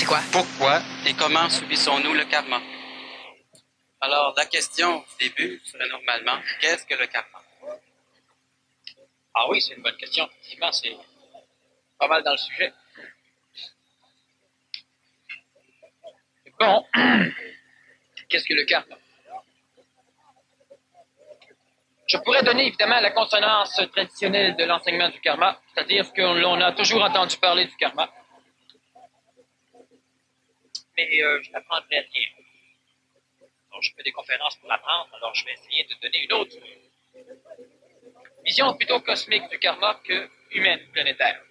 C'est quoi? Pourquoi et comment subissons-nous le karma? Alors, la question au début serait normalement, qu'est-ce que le karma? Ah oui, c'est une bonne question. Effectivement, c'est pas mal dans le sujet. Bon, qu'est-ce que le karma? Je pourrais donner évidemment la consonance traditionnelle de l'enseignement du karma, c'est-à-dire qu'on a toujours entendu parler du karma. Mais je n'apprendrai rien. Donc, je fais des conférences pour apprendre, alors je vais essayer de donner une autre vision plutôt cosmique du karma que humaine, planétaire.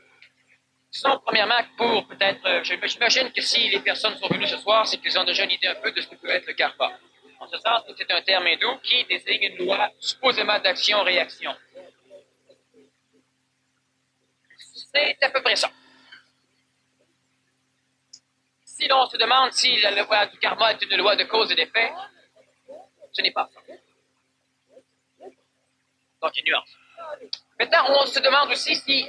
Disons, premièrement, pour peut-être, j'imagine que si les personnes sont venues ce soir, c'est qu'elles ont déjà une idée un peu de ce que peut être le karma. En ce sens, c'est un terme hindou qui désigne une loi supposément d'action-réaction. C'est à peu près ça. Si l'on se demande si la loi du karma est une loi de cause et d'effet, ce n'est pas ça. Donc, il y a une nuance. Maintenant, on se demande aussi si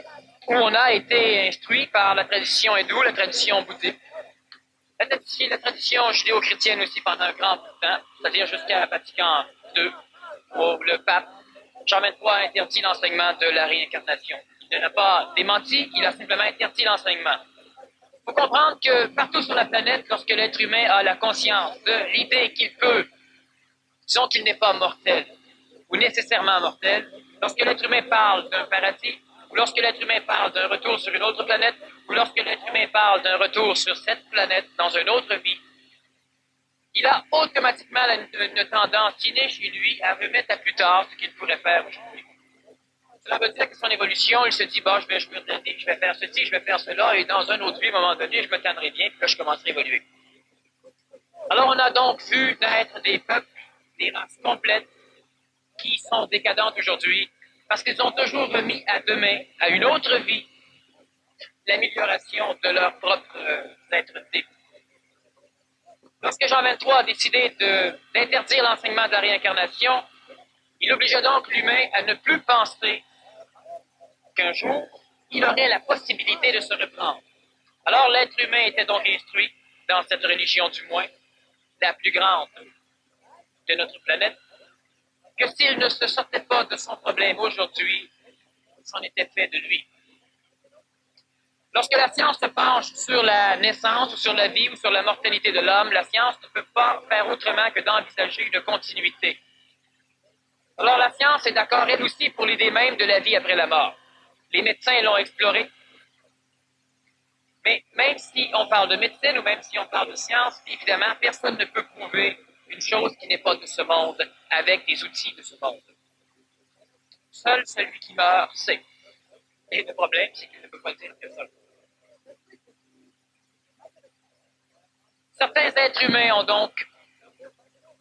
où on a été instruit par la tradition hindoue, la tradition bouddhique, la tradition judéo-chrétienne aussi pendant un grand bout de temps, c'est-à-dire jusqu'à Vatican II, où le pape Jean XXIII a interdit l'enseignement de la réincarnation. Il ne l'a pas démenti, il a simplement interdit l'enseignement. Il faut comprendre que partout sur la planète, lorsque l'être humain a la conscience de l'idée qu'il peut, disons qu'il n'est pas mortel, ou nécessairement mortel, lorsque l'être humain parle d'un paradis, ou lorsque l'être humain parle d'un retour sur une autre planète, ou lorsque l'être humain parle d'un retour sur cette planète dans une autre vie, il a automatiquement une tendance innée chez lui à remettre à plus tard ce qu'il pourrait faire aujourd'hui. Cela veut dire que son évolution, il se dit, bon, je vais faire ceci, je vais faire cela, et dans un autre vie, à un moment donné, je me tannerai bien, puis là, je commencerai à évoluer. Alors, on a donc vu naître des peuples, des races complètes, qui sont décadentes aujourd'hui, parce qu'ils ont toujours remis à demain, à une autre vie, l'amélioration de leur propre être-té. Lorsque Jean XXIII a décidé d'interdire l'enseignement de la réincarnation, il obligeait donc l'humain à ne plus penser qu'un jour, il aurait la possibilité de se reprendre. Alors l'être humain était donc instruit, dans cette religion du moins, la plus grande de notre planète, que s'il ne se sortait pas de son problème aujourd'hui, c'en était fait de lui. Lorsque la science se penche sur la naissance, ou sur la vie, ou sur la mortalité de l'homme, la science ne peut pas faire autrement que d'envisager une continuité. Alors la science est d'accord, elle aussi, pour l'idée même de la vie après la mort. Les médecins l'ont exploré. Mais même si on parle de médecine, ou même si on parle de science, évidemment, personne ne peut prouver une chose qui n'est pas de ce monde avec des outils de ce monde. Seul celui qui meurt sait. Et le problème, c'est qu'il ne peut pas dire que ça. Certains êtres humains ont donc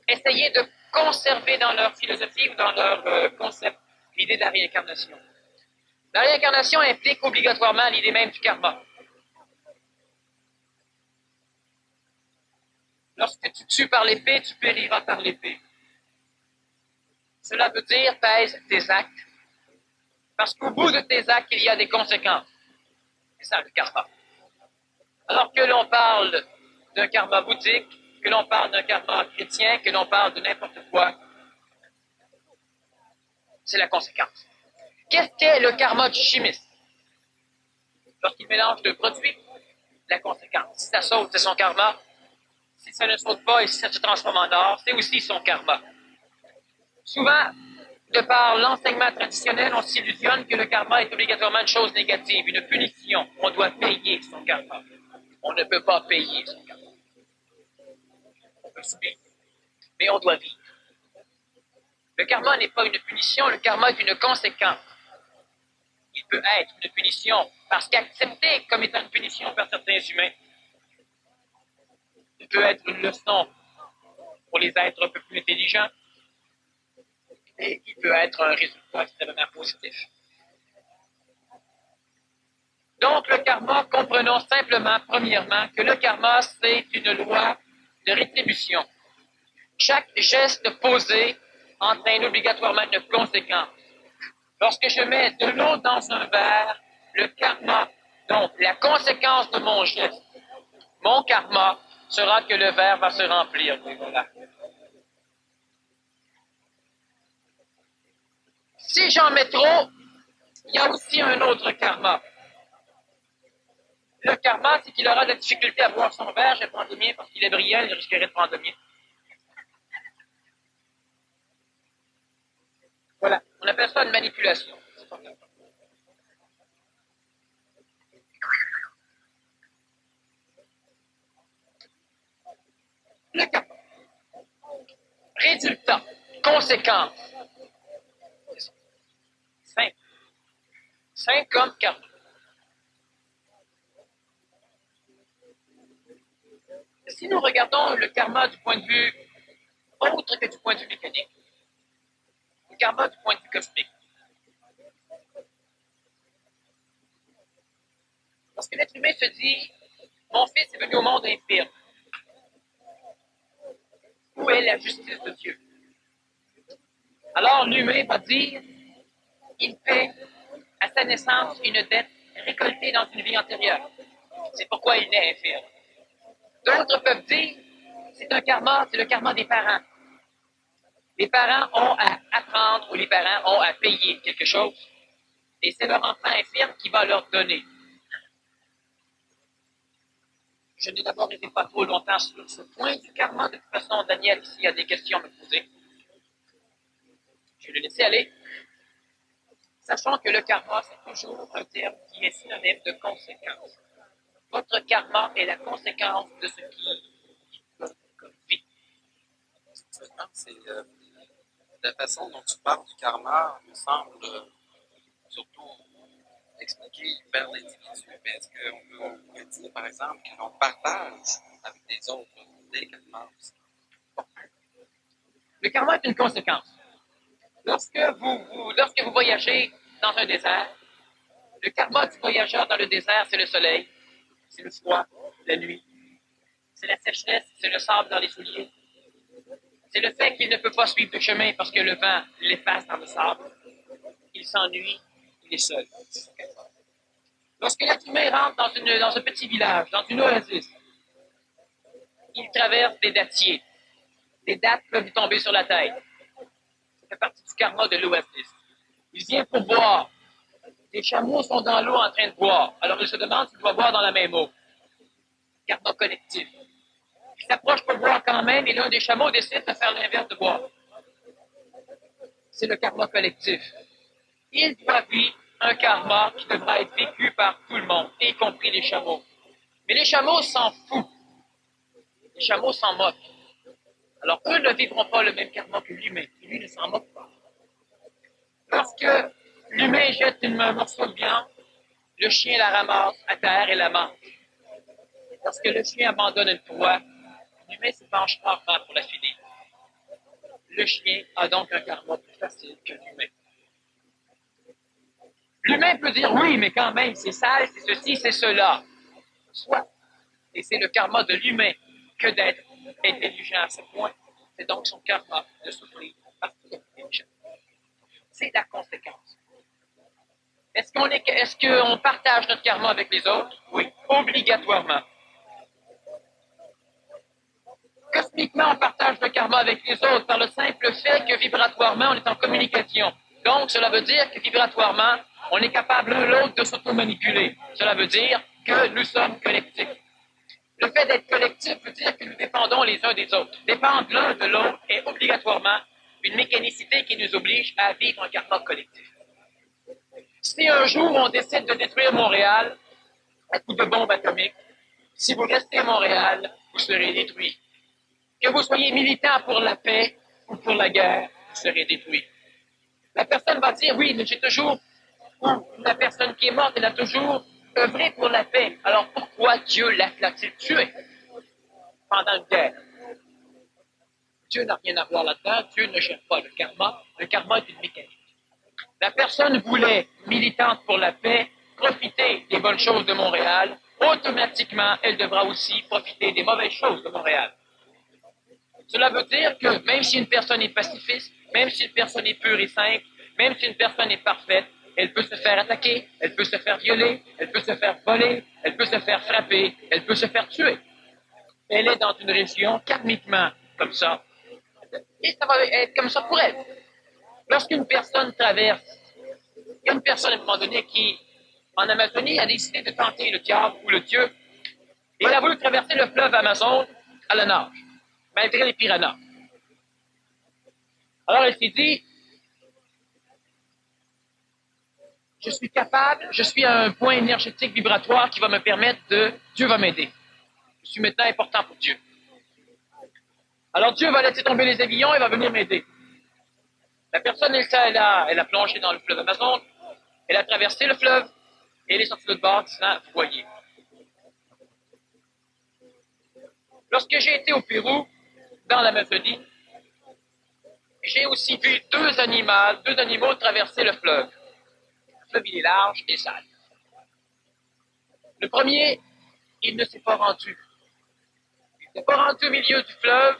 essayé de conserver dans leur philosophie ou dans leur concept l'idée de la réincarnation. La réincarnation implique obligatoirement l'idée même du karma. Lorsque tu tues par l'épée, tu périras par l'épée. Cela veut dire pèse tes actes, parce qu'au bout de tes actes, il y a des conséquences. C'est ça le karma. Alors que l'on parle d'un karma bouddhique, que l'on parle d'un karma chrétien, que l'on parle de n'importe quoi, c'est la conséquence. Qu'est-ce qu'est le karma du chimiste? Lorsqu'il mélange deux produits, la conséquence. Si ça saute, c'est son karma. Si ça ne saute pas et si ça se transforme en or, c'est aussi son karma. Souvent, de par l'enseignement traditionnel, on s'illusionne que le karma est obligatoirement une chose négative, une punition. On doit payer son karma. On ne peut pas payer son karma. On peut subir, mais on doit vivre. Le karma n'est pas une punition, le karma est une conséquence. Il peut être une punition parce qu'accepté comme étant une punition par certains humains, il peut être une leçon pour les êtres un peu plus intelligents et il peut être un résultat extrêmement positif. Donc, le karma, comprenons simplement, premièrement, que le karma, c'est une loi de rétribution. Chaque geste posé entraîne obligatoirement une conséquence. Lorsque je mets de l'eau dans un verre, le karma, donc la conséquence de mon geste, mon karma sera que le verre va se remplir. Et voilà. Si j'en mets trop, il y a aussi un autre karma. Le karma, c'est qu'il aura de la difficulté à boire son verre. Je vais prendre le mien parce qu'il est brillant, il risquerait de prendre le mien. Voilà, on appelle ça une manipulation. Le karma. Résultat, conséquence. Simple. Simple comme karma. Si nous regardons le karma du point de vue autre que du point de vue mécanique, le karma du point de vue cosmique, parce que l'être humain se dit, mon fils est venu au monde infirme. Où est la justice de Dieu? Alors l'humain va dire, il paie à sa naissance une dette récoltée dans une vie antérieure. C'est pourquoi il naît infirme. D'autres peuvent dire, c'est un karma, c'est le karma des parents. Les parents ont à apprendre ou les parents ont à payer quelque chose. Et c'est leur enfant infirme qui va leur donner. Je n'ai d'abord été pas trop longtemps sur ce point du karma. De toute façon, Daniel, ici, a des questions à me poser. Je vais le laisser aller. Sachant que le karma, c'est toujours un terme qui est synonyme de conséquence. Votre karma est la conséquence de ce qui vit. C'est la façon dont tu parles du karma me semble surtout expliquer vers l'individu. Mais est-ce qu'on peut dire, par exemple, que l'on partage avec les autres également aussi? Le karma est une conséquence. Lorsque vous voyagez dans un désert, le karma du voyageur dans le désert, c'est le soleil, c'est le froid, la nuit, c'est la sécheresse, c'est le sable dans les souliers, c'est le fait qu'il ne peut pas suivre le chemin parce que le vent l'efface dans le sable. Il s'ennuie, il est seul. Lorsque l'être humain rentre dans un petit village, dans une oasis, il traverse des dattiers. Des dattes peuvent lui tomber sur la tête. Ça fait partie du karma de l'oasis. Il vient pour boire. Des chameaux sont dans l'eau en train de boire. Alors il se demande s'il doit boire dans la même eau. Karma collectif. Il s'approche pour boire quand même et l'un des chameaux décide de faire l'inverse de boire. C'est le karma collectif. Il doit vivre un karma qui devra être vécu par tout le monde, y compris les chameaux. Mais les chameaux s'en foutent. Les chameaux s'en moquent. Alors, eux ne vivront pas le même karma que l'humain. Lui ne s'en moque pas. Lorsque l'humain jette un morceau de viande, le chien la ramasse à terre et la mange. Lorsque le chien abandonne une proie, l'humain se penche rarement pour la finir. Le chien a donc un karma plus facile que l'humain. L'humain peut dire oui, mais quand même, c'est sale, c'est ceci, c'est cela. Soit. Et c'est le karma de l'humain que d'être intelligent à ce point. C'est donc son karma de souffrir parce qu'il est intelligent. C'est la conséquence. Est-ce qu'on partage notre karma avec les autres? Oui, obligatoirement. Cosmiquement, on partage le karma avec les autres par le simple fait que vibratoirement, on est en communication. Donc, cela veut dire que vibratoirement, on est capable l'un l'autre de s'auto-manipuler. Cela veut dire que nous sommes collectifs. Le fait d'être collectif veut dire que nous dépendons les uns des autres. Dépendre l'un de l'autre est obligatoirement une mécanicité qui nous oblige à vivre un karma collectif. Si un jour on décide de détruire Montréal à coup de bombe atomique, si vous restez à Montréal, vous serez détruit. Que vous soyez militant pour la paix ou pour la guerre, vous serez détruit. La personne va dire, oui, mais j'ai toujours, la personne qui est morte, elle a toujours œuvré pour la paix. Alors pourquoi Dieu l'a-t-il tué pendant une guerre? Dieu n'a rien à voir là-dedans. Dieu ne gère pas le karma. Le karma est une mécanique. La personne voulait, militante pour la paix, profiter des bonnes choses de Montréal. Automatiquement, elle devra aussi profiter des mauvaises choses de Montréal. Cela veut dire que même si une personne est pacifiste, même si une personne est pure et simple, même si une personne est parfaite, elle peut se faire attaquer, elle peut se faire violer, elle peut se faire voler, elle peut se faire frapper, elle peut se faire tuer. Elle est dans une région karmiquement comme ça. Et ça va être comme ça pour elle. Lorsqu'une personne traverse, il y a une personne à un moment donné qui, en Amazonie, a décidé de tenter le diable ou le dieu, et elle a voulu traverser le fleuve Amazon à la nage, malgré les piranhas. Alors elle s'est dit, je suis capable, je suis à un point énergétique vibratoire qui va me permettre de, Dieu va m'aider. Je suis maintenant important pour Dieu. Alors Dieu va laisser tomber les aiguillons et va venir m'aider. La personne, elle a plongé dans le fleuve Amazon, elle a traversé le fleuve, et elle est sortie de l'autre bord disant, vous voyez. Lorsque j'ai été au Pérou, dans l'Amazonie, j'ai aussi vu deux animaux traverser le fleuve. Le fleuve, il est large et sale. Le premier, il ne s'est pas rendu. Il ne s'est pas rendu au milieu du fleuve,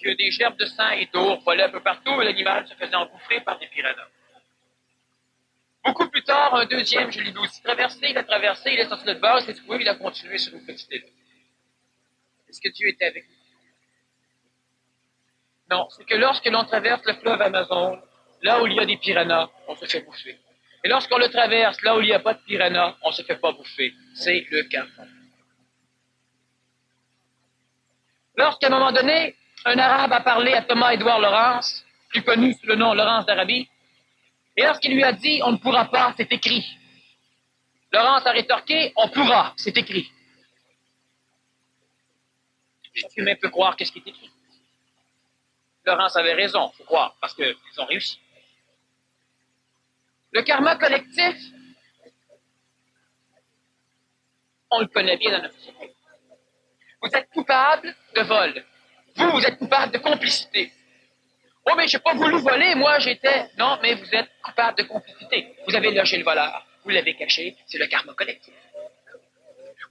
que des gerbes de sang et d'eau volaient un peu partout et l'animal se faisait engouffrer par des piranhas. Beaucoup plus tard, un deuxième, je l'ai vu aussi traverser, il a traversé, il est sorti de notre base, il s'est trouvé, il a continué sur une petite île. Est-ce que Dieu était avec nous? Non, c'est que lorsque l'on traverse le fleuve Amazon, là où il y a des piranhas, on se fait bouffer. Et lorsqu'on le traverse, là où il n'y a pas de piranhas, on ne se fait pas bouffer. C'est le karma. Lorsqu'à un moment donné, un Arabe a parlé à Thomas-Édouard Laurence, plus connu sous le nom Laurence d'Arabie, et lorsqu'il lui a dit « on ne pourra pas », c'est écrit. Laurence a rétorqué « on pourra », c'est écrit. Chaque humain peut croire qu'est-ce qui est écrit. Laurence avait raison, il faut croire, parce qu'ils ont réussi. Le karma collectif, on le connaît bien dans notre société. Vous êtes coupable de vol. Vous êtes coupable de complicité. Oh, mais j'ai pas voulu voler, moi j'étais... Non, mais vous êtes coupable de complicité. Vous avez logé le voleur, vous l'avez caché, c'est le karma collectif.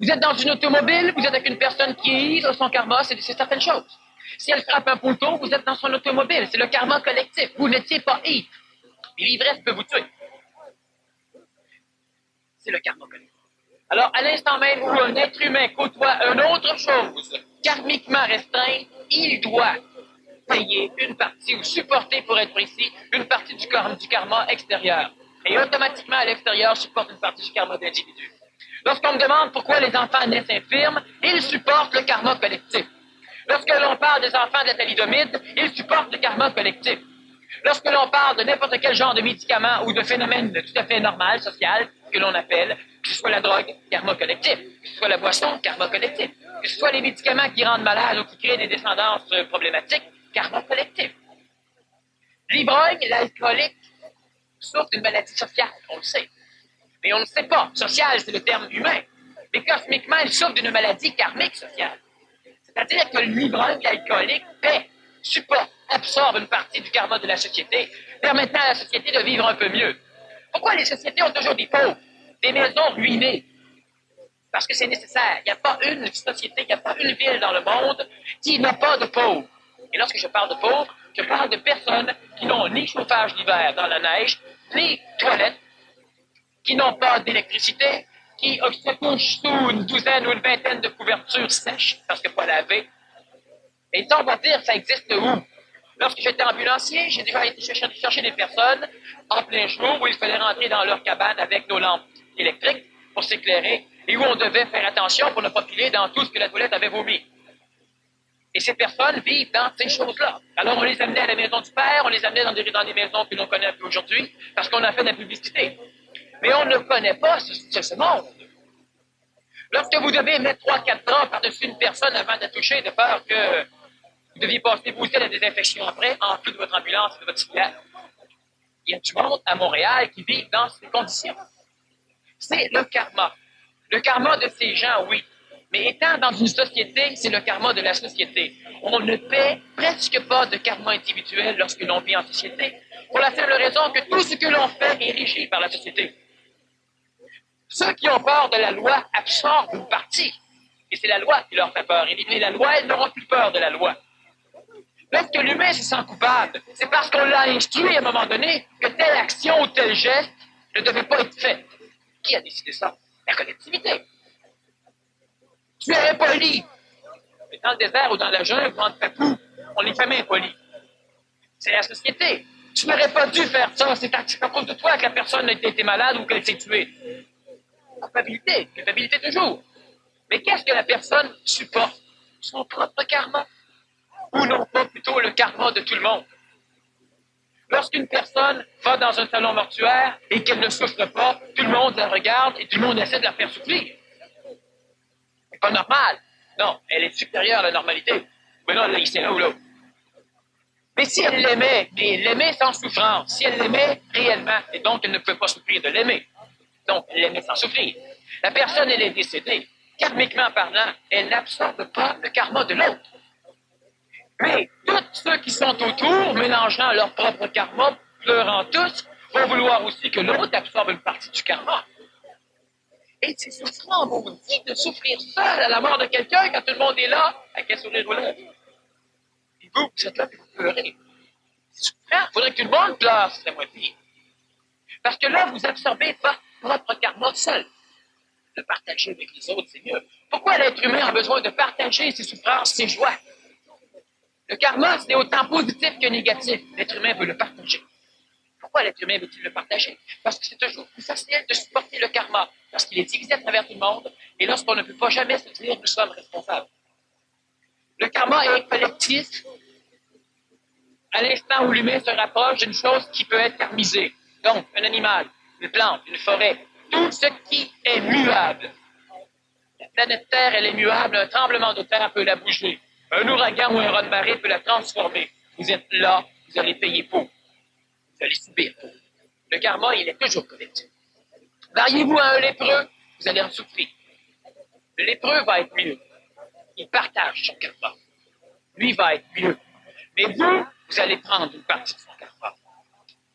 Vous êtes dans une automobile, vous êtes avec une personne qui est ivre, son karma, c'est certaines choses. Si elle frappe un poteau, vous êtes dans son automobile, c'est le karma collectif. Vous n'étiez pas ivre. L'ivresse peut vous tuer. C'est le karma collectif. Alors, à l'instant même où un être humain côtoie une autre chose karmiquement restreinte, il doit payer une partie, ou supporter, pour être précis, une partie du karma extérieur. Et automatiquement, à l'extérieur, supporte une partie du karma de l'individu. Lorsqu'on me demande pourquoi les enfants naissent infirmes, ils supportent le karma collectif. Lorsque l'on parle des enfants de la thalidomide, ils supportent le karma collectif. Lorsque l'on parle de n'importe quel genre de médicament ou de phénomène tout à fait normal, social, que l'on appelle, que ce soit la drogue, karma collectif, que ce soit la boisson, karma collectif, que ce soit les médicaments qui rendent malades ou qui créent des descendances problématiques, karma collectif. L'ivrogne, l'alcoolique, souffre d'une maladie sociale, on le sait. Mais on ne sait pas. Social, c'est le terme humain. Mais cosmiquement, il souffre d'une maladie karmique sociale. C'est-à-dire que l'ivrogne, l'alcoolique, paie, supporte, absorbe une partie du karma de la société, permettant à la société de vivre un peu mieux. Pourquoi les sociétés ont toujours des pauvres, des maisons ruinées? Parce que c'est nécessaire. Il n'y a pas une société, il n'y a pas une ville dans le monde qui n'a pas de pauvres. Et lorsque je parle de pauvres, je parle de personnes qui n'ont ni chauffage l'hiver dans la neige, ni toilettes, qui n'ont pas d'électricité, qui se couchent sous une douzaine ou une vingtaine de couvertures sèches parce que pas lavées. Et ça, on va dire, ça existe où? Lorsque j'étais ambulancier, j'ai déjà été chercher des personnes en plein jour où il fallait rentrer dans leur cabane avec nos lampes électriques pour s'éclairer et où on devait faire attention pour ne pas piler dans tout ce que la toilette avait vomi. Et ces personnes vivent dans ces choses-là. Alors, on les amenait à la maison du père, on les amenait dans des maisons que l'on connaît aujourd'hui parce qu'on a fait de la publicité. Mais on ne connaît pas ce monde. Lorsque vous devez mettre 3-4 draps par-dessus une personne avant de la toucher, de peur que vous deviez passer vous aussi la désinfection après, en plus de votre ambulance et de votre civière, il y a du monde à Montréal qui vit dans ces conditions. C'est le karma. Le karma de ces gens, oui. Mais étant dans une société, c'est le karma de la société. On ne paie presque pas de karma individuel lorsque l'on vit en société, pour la simple raison que tout ce que l'on fait est régi par la société. Ceux qui ont peur de la loi absorbent une partie. Et c'est la loi qui leur fait peur. Éliminer la loi, ils n'auront plus peur de la loi. Lorsque l'humain se sent coupable, c'est parce qu'on l'a instruit à un moment donné que telle action ou tel geste ne devait pas être fait. Qui a décidé ça? La collectivité. Tu es impoli. Mais dans le désert ou dans la jungle, entre papous, on est jamais impolis. C'est la société. Tu n'aurais pas dû faire ça. C'est à cause de toi que la personne a été malade ou qu'elle s'est tuée. Culpabilité toujours. Mais qu'est-ce que la personne supporte? Son propre karma? Ou non pas plutôt le karma de tout le monde? Lorsqu'une personne va dans un salon mortuaire et qu'elle ne souffre pas, tout le monde la regarde et tout le monde essaie de la faire souffrir. C'est pas normal. Non, elle est supérieure à la normalité. Mais non, là, c'est là ou là. Mais si elle l'aimait, mais l'aimait sans souffrance, si elle l'aimait réellement, et donc elle ne pouvait pas souffrir de l'aimer, donc elle l'aimait sans souffrir, la personne, elle est décédée. Karmiquement parlant, elle n'absorbe pas le karma de l'autre. Mais tous ceux qui sont autour, mélangeant leur propre karma, pleurant tous, vont vouloir aussi que l'autre absorbe une partie du karma. Et c'est souffrant, maudit, de souffrir seul à la mort de quelqu'un quand tout le monde est là, avec un sourire aux lèvres. Et vous êtes là et vous pleurez. C'est souffrant. Il faudrait que tout le monde pleure, ce serait moins pire. Parce que là, vous absorbez votre propre karma seul. Le partager avec les autres, c'est mieux. Pourquoi l'être humain a besoin de partager ses souffrances, ses joies? Le karma, c'est autant positif que négatif. L'être humain veut le partager. Pourquoi l'être humain veut-il le partager? Parce que c'est toujours plus facile de supporter le karma, parce qu'il est divisé à travers tout le monde, et lorsqu'on ne peut pas jamais se dire, nous sommes responsables. Le karma est collectif à l'instant où l'humain se rapproche d'une chose qui peut être karmisée. Donc, un animal, une plante, une forêt, tout ce qui est muable. La planète Terre, elle est muable, un tremblement de terre peut la bouger. Un ouragan ou un raz de marée peut la transformer. Vous êtes là, vous allez payer pour. Vous allez subir pour. Le karma, il est toujours collectif. Mariez-vous à un lépreux, vous allez en souffrir. Le lépreux va être mieux. Il partage son karma. Lui va être mieux. Mais vous, vous allez prendre une partie de son karma.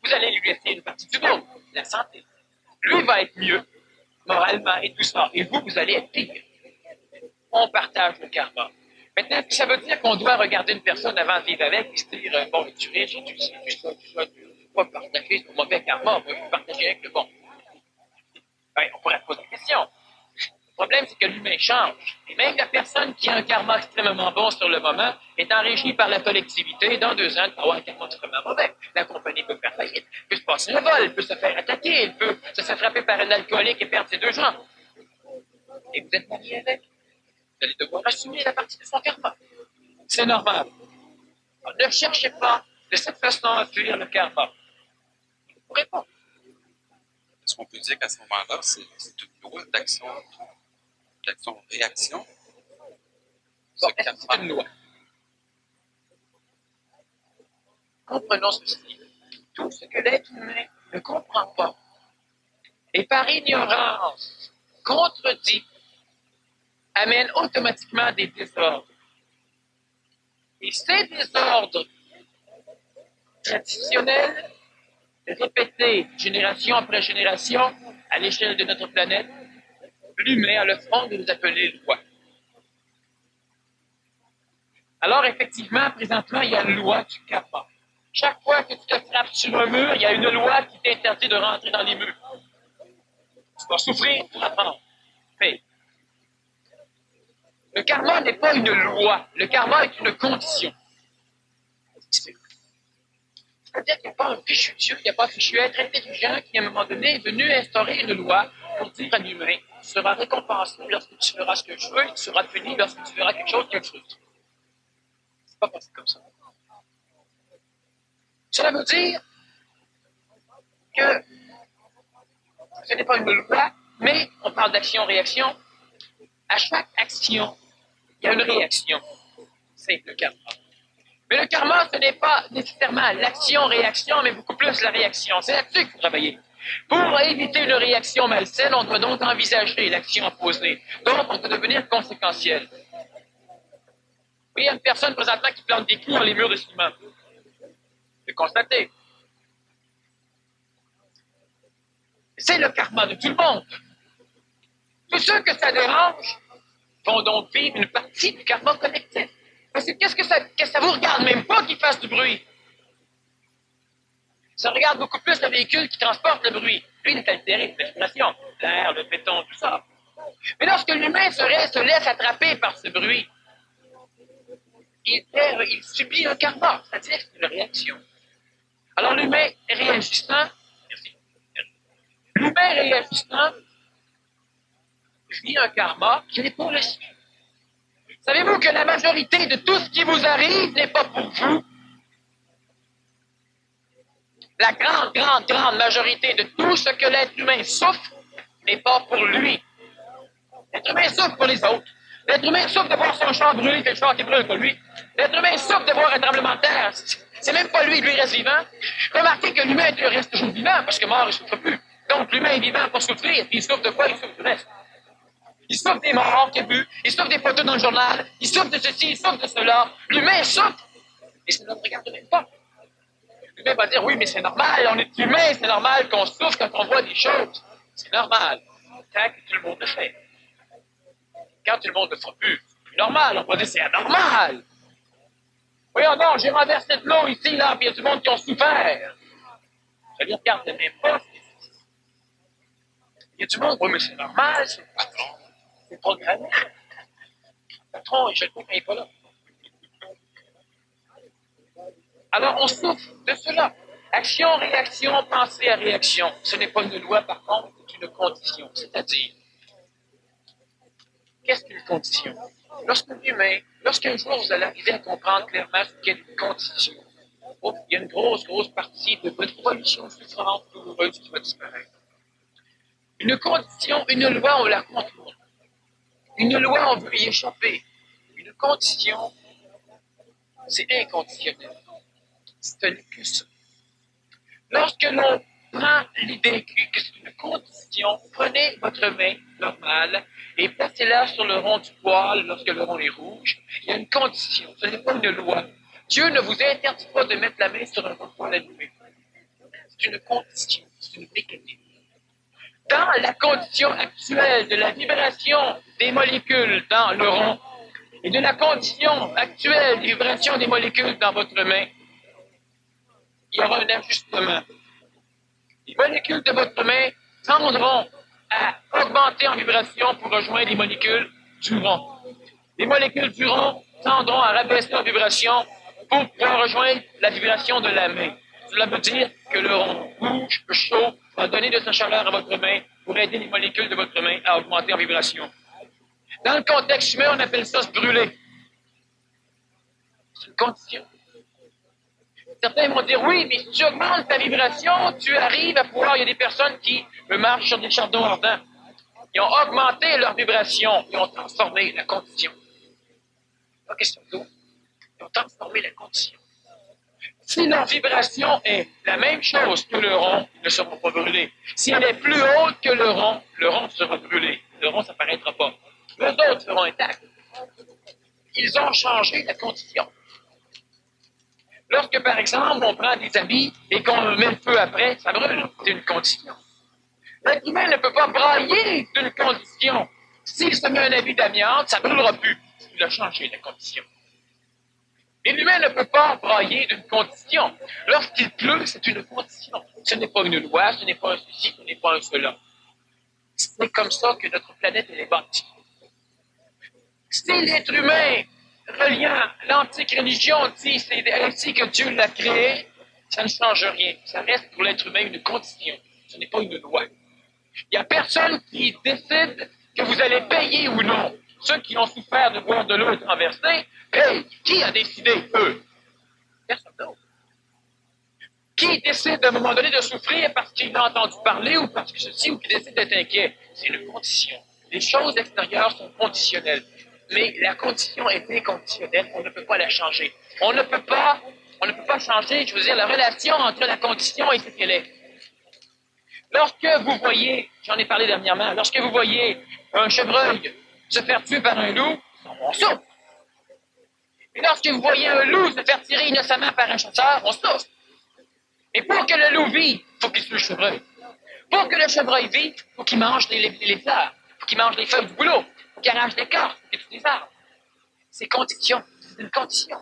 Vous allez lui laisser une partie du monde, la santé. Lui va être mieux, moralement et tout ça. Et vous, vous allez être pire. On partage le karma. Maintenant, est-ce que ça veut dire qu'on doit regarder une personne avant de vivre avec et se dire, bon, es-tu riche, es-tu ci, tu ça, tu ne peux pas partager ton mauvais karma, moi, je vais partager avec le bon. Ben, on pourrait poser la question. Le problème, c'est que l'humain change. Et même la personne qui a un karma extrêmement bon sur le moment est enrichie par la collectivité. Dans 2 ans, elle peut avoir un karma extrêmement mauvais. La compagnie peut faire faillite, peut se passer un vol, peut se faire attaquer, elle peut se faire frapper par un alcoolique et perdre ses 2 jambes. Et vous êtes marié avec. Vous allez devoir assumer la partie de son karma. C'est normal. Alors, ne cherchez pas de cette façon à fuir le karma. Vous ne pourrez pas. Est-ce qu'on peut dire qu'à ce moment-là, c'est une loi d'action-réaction? Bon, est-ce que c'est une loi? Comprenons ceci. Tout ce que l'être humain ne comprend pas et par ignorance contredit amène automatiquement des désordres. Et ces désordres traditionnels, répétés génération après génération à l'échelle de notre planète, l'humain a le front de nous appeler loi. Alors, effectivement, présentement, il y a une loi du karma. Chaque fois que tu te frappes sur un mur, il y a une loi qui t'interdit de rentrer dans les murs. Tu vas souffrir pour apprendre. Mais le karma n'est pas une loi. Le karma est une condition. C'est-à-dire qu'il n'y a pas un fichu Dieu, il n'y a pas un fichu être intelligent qui, à un moment donné, est venu instaurer une loi pour dire à l'humain, tu seras récompensé lorsque tu feras ce que je veux et tu seras puni lorsque tu feras quelque chose qui est frustre. C'est pas passé comme ça. Cela veut dire que ce n'est pas une loi, mais on parle d'action-réaction. À chaque action, il y a une réaction. C'est le karma. Mais le karma, ce n'est pas nécessairement l'action-réaction, mais beaucoup plus la réaction. C'est là-dessus qu'il faut travailler. Pour éviter une réaction malsaine, on doit donc envisager l'action opposée. Donc, on doit devenir conséquentiel. Oui, il y a une personne présentement qui plante des clous dans les murs de ciment. C'est constaté. C'est le karma de tout le monde. Tous ceux que ça dérange vont donc vivre une partie du karma collectif. Parce que qu'est-ce que ça vous regarde même pas qu'il fasse du bruit? Ça regarde beaucoup plus le véhicule qui transporte le bruit. Lui, il est altéré de l'expression, l'air, le béton, tout ça. Mais lorsque l'humain se laisse attraper par ce bruit, il subit un karma, c'est-à-dire une réaction. Alors l'humain réagissant, l'humain réagissant vit un karma qui n'est pas le sien. Savez-vous que la majorité de tout ce qui vous arrive n'est pas pour vous? La grande majorité de tout ce que l'être humain souffre n'est pas pour lui. L'être humain souffre pour les autres. L'être humain souffre de voir son champ brûler, que le champ qui brûle pas lui. L'être humain souffre de voir un tremblement de terre. C'est même pas lui, lui reste vivant. Remarquez que l'humain reste toujours vivant, parce que mort, il souffre plus. Donc l'humain est vivant pour souffrir, puis il souffre de quoi? Il souffre du reste. Il souffre des morts qu'il a vus, il souffre des photos dans le journal, il souffre de ceci, il souffre de cela. L'humain souffre, et ça ne le regarde même pas. L'humain va dire, oui, mais c'est normal, on est humain, c'est normal qu'on souffre quand on voit des choses. C'est normal, tant que tout le monde le fait. Quand tout le monde ne le fera plus, c'est plus normal, on va dire, c'est anormal. Voyons donc, j'ai renversé de l'eau ici, là, puis il y a du monde qui ont souffert. Je les regarde même pas. Il y a du monde, oui, mais c'est normal, c'est le patron. C'est programmé. Le patron, il jette pas quand il n'est pas là. Alors, on souffre de cela. Action, réaction, pensée à réaction. Ce n'est pas une loi, par contre, c'est une condition. C'est-à-dire, qu'est-ce qu'une condition? Lorsqu'un jour vous allez arriver à comprendre clairement ce qu'est une condition, il y a une grosse partie de votre évolution souffrante, douloureuse qui va disparaître. Une condition, une loi, on la contourne. Une loi, on veut y échapper. Une condition, c'est inconditionnel. Ce n'est que ça. Lorsque l'on prend l'idée que c'est une condition, prenez votre main normale et placez-la sur le rond du poil lorsque le rond est rouge. Il y a une condition, ce n'est pas une loi. Dieu ne vous interdit pas de mettre la main sur un rond de poil allumé. C'est une condition, c'est une mécanique. Dans la condition actuelle de la vibration des molécules dans le rond et de la condition actuelle des vibrations des molécules dans votre main, il y aura un ajustement. Les molécules de votre main tendront à augmenter en vibration pour rejoindre les molécules du rond. Les molécules du rond tendront à rabaisser en vibration pour pouvoir rejoindre la vibration de la main. Cela veut dire que le rond rouge, chaud, va donner de sa chaleur à votre main pour aider les molécules de votre main à augmenter en vibration. Dans le contexte humain, on appelle ça se brûler. C'est une condition. Certains vont dire, oui, mais si tu augmentes ta vibration, tu arrives à pouvoir... Il y a des personnes qui marchent sur des chardons ardents. Ils ont augmenté leur vibration. Ils ont transformé la condition. Pas question d'eau. Ils ont transformé la condition. Si leur vibration est la même chose que le rond, ils ne seront pas brûlés. Si elle est plus haute que le rond sera brûlé. Le rond, ça ne paraîtra pas. Eux autres seront intacts. Ils ont changé la condition. Lorsque, par exemple, on prend des habits et qu'on met le feu après, ça brûle. C'est une condition. L'être humain ne peut pas brailler d'une condition. S'il se met un habit d'amiante, ça ne brûlera plus. Il a changé la condition. Mais l'humain ne peut pas brailler d'une condition. Lorsqu'il pleut, c'est une condition. Ce n'est pas une loi, ce n'est pas un ceci, ce n'est pas un cela. C'est comme ça que notre planète est bâtie. Si l'être humain, reliant l'antique religion, dit c'est ainsi que Dieu l'a créé, ça ne change rien. Ça reste pour l'être humain une condition. Ce n'est pas une loi. Il n'y a personne qui décide que vous allez payer ou non. Ceux qui ont souffert de boire de l'eau et de renverser, hey, qui a décidé, eux? Personne d'autre. Qui décide à un moment donné de souffrir parce qu'il a entendu parler ou parce que ceci, ou qui décide d'être inquiet? C'est une condition. Les choses extérieures sont conditionnelles. Mais la condition est inconditionnelle, on ne peut pas la changer. On ne peut pas changer, je veux dire, la relation entre la condition et ce qu'elle est. Lorsque vous voyez, j'en ai parlé dernièrement, lorsque vous voyez un chevreuil se faire tuer par un loup, on souffre. Et lorsque vous voyez un loup se faire tirer innocemment par un chasseur, on souffre. Et pour que le loup vive, il faut qu'il tue le chevreuil. Pour que le chevreuil vive, il faut qu'il mange les fleurs, il faut qu'il mange les feuilles du boulot, il faut qu'il arrache des corps, il faut qu'il tue des arbres. C'est condition, c'est une condition.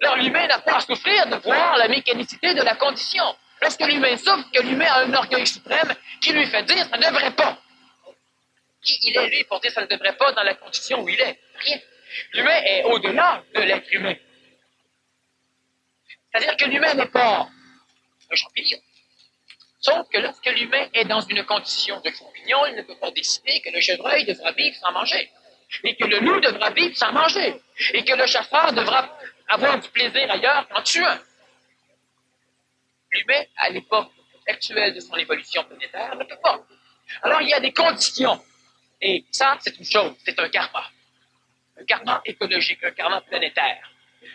Alors l'humain n'a pas à souffrir de voir la mécanicité de la condition. Lorsque l'humain souffre, que l'humain a un orgueil suprême qui lui fait dire ça ne devrait pas. Qui il est, lui, pour dire ça ne devrait pas dans la condition où il est? Rien. L'humain est au-delà de l'être humain. C'est-à-dire que l'humain n'est pas un champignon. Sauf que lorsque l'humain est dans une condition de champignon, il ne peut pas décider que le chevreuil devra vivre sans manger, et que le loup devra vivre sans manger, et que le chasseur devra avoir du plaisir ailleurs qu'en tuant. L'humain, à l'époque actuelle de son évolution planétaire, ne peut pas. Alors, il y a des conditions. Et ça, c'est une chose, c'est un karma. Un karma écologique, un karma planétaire.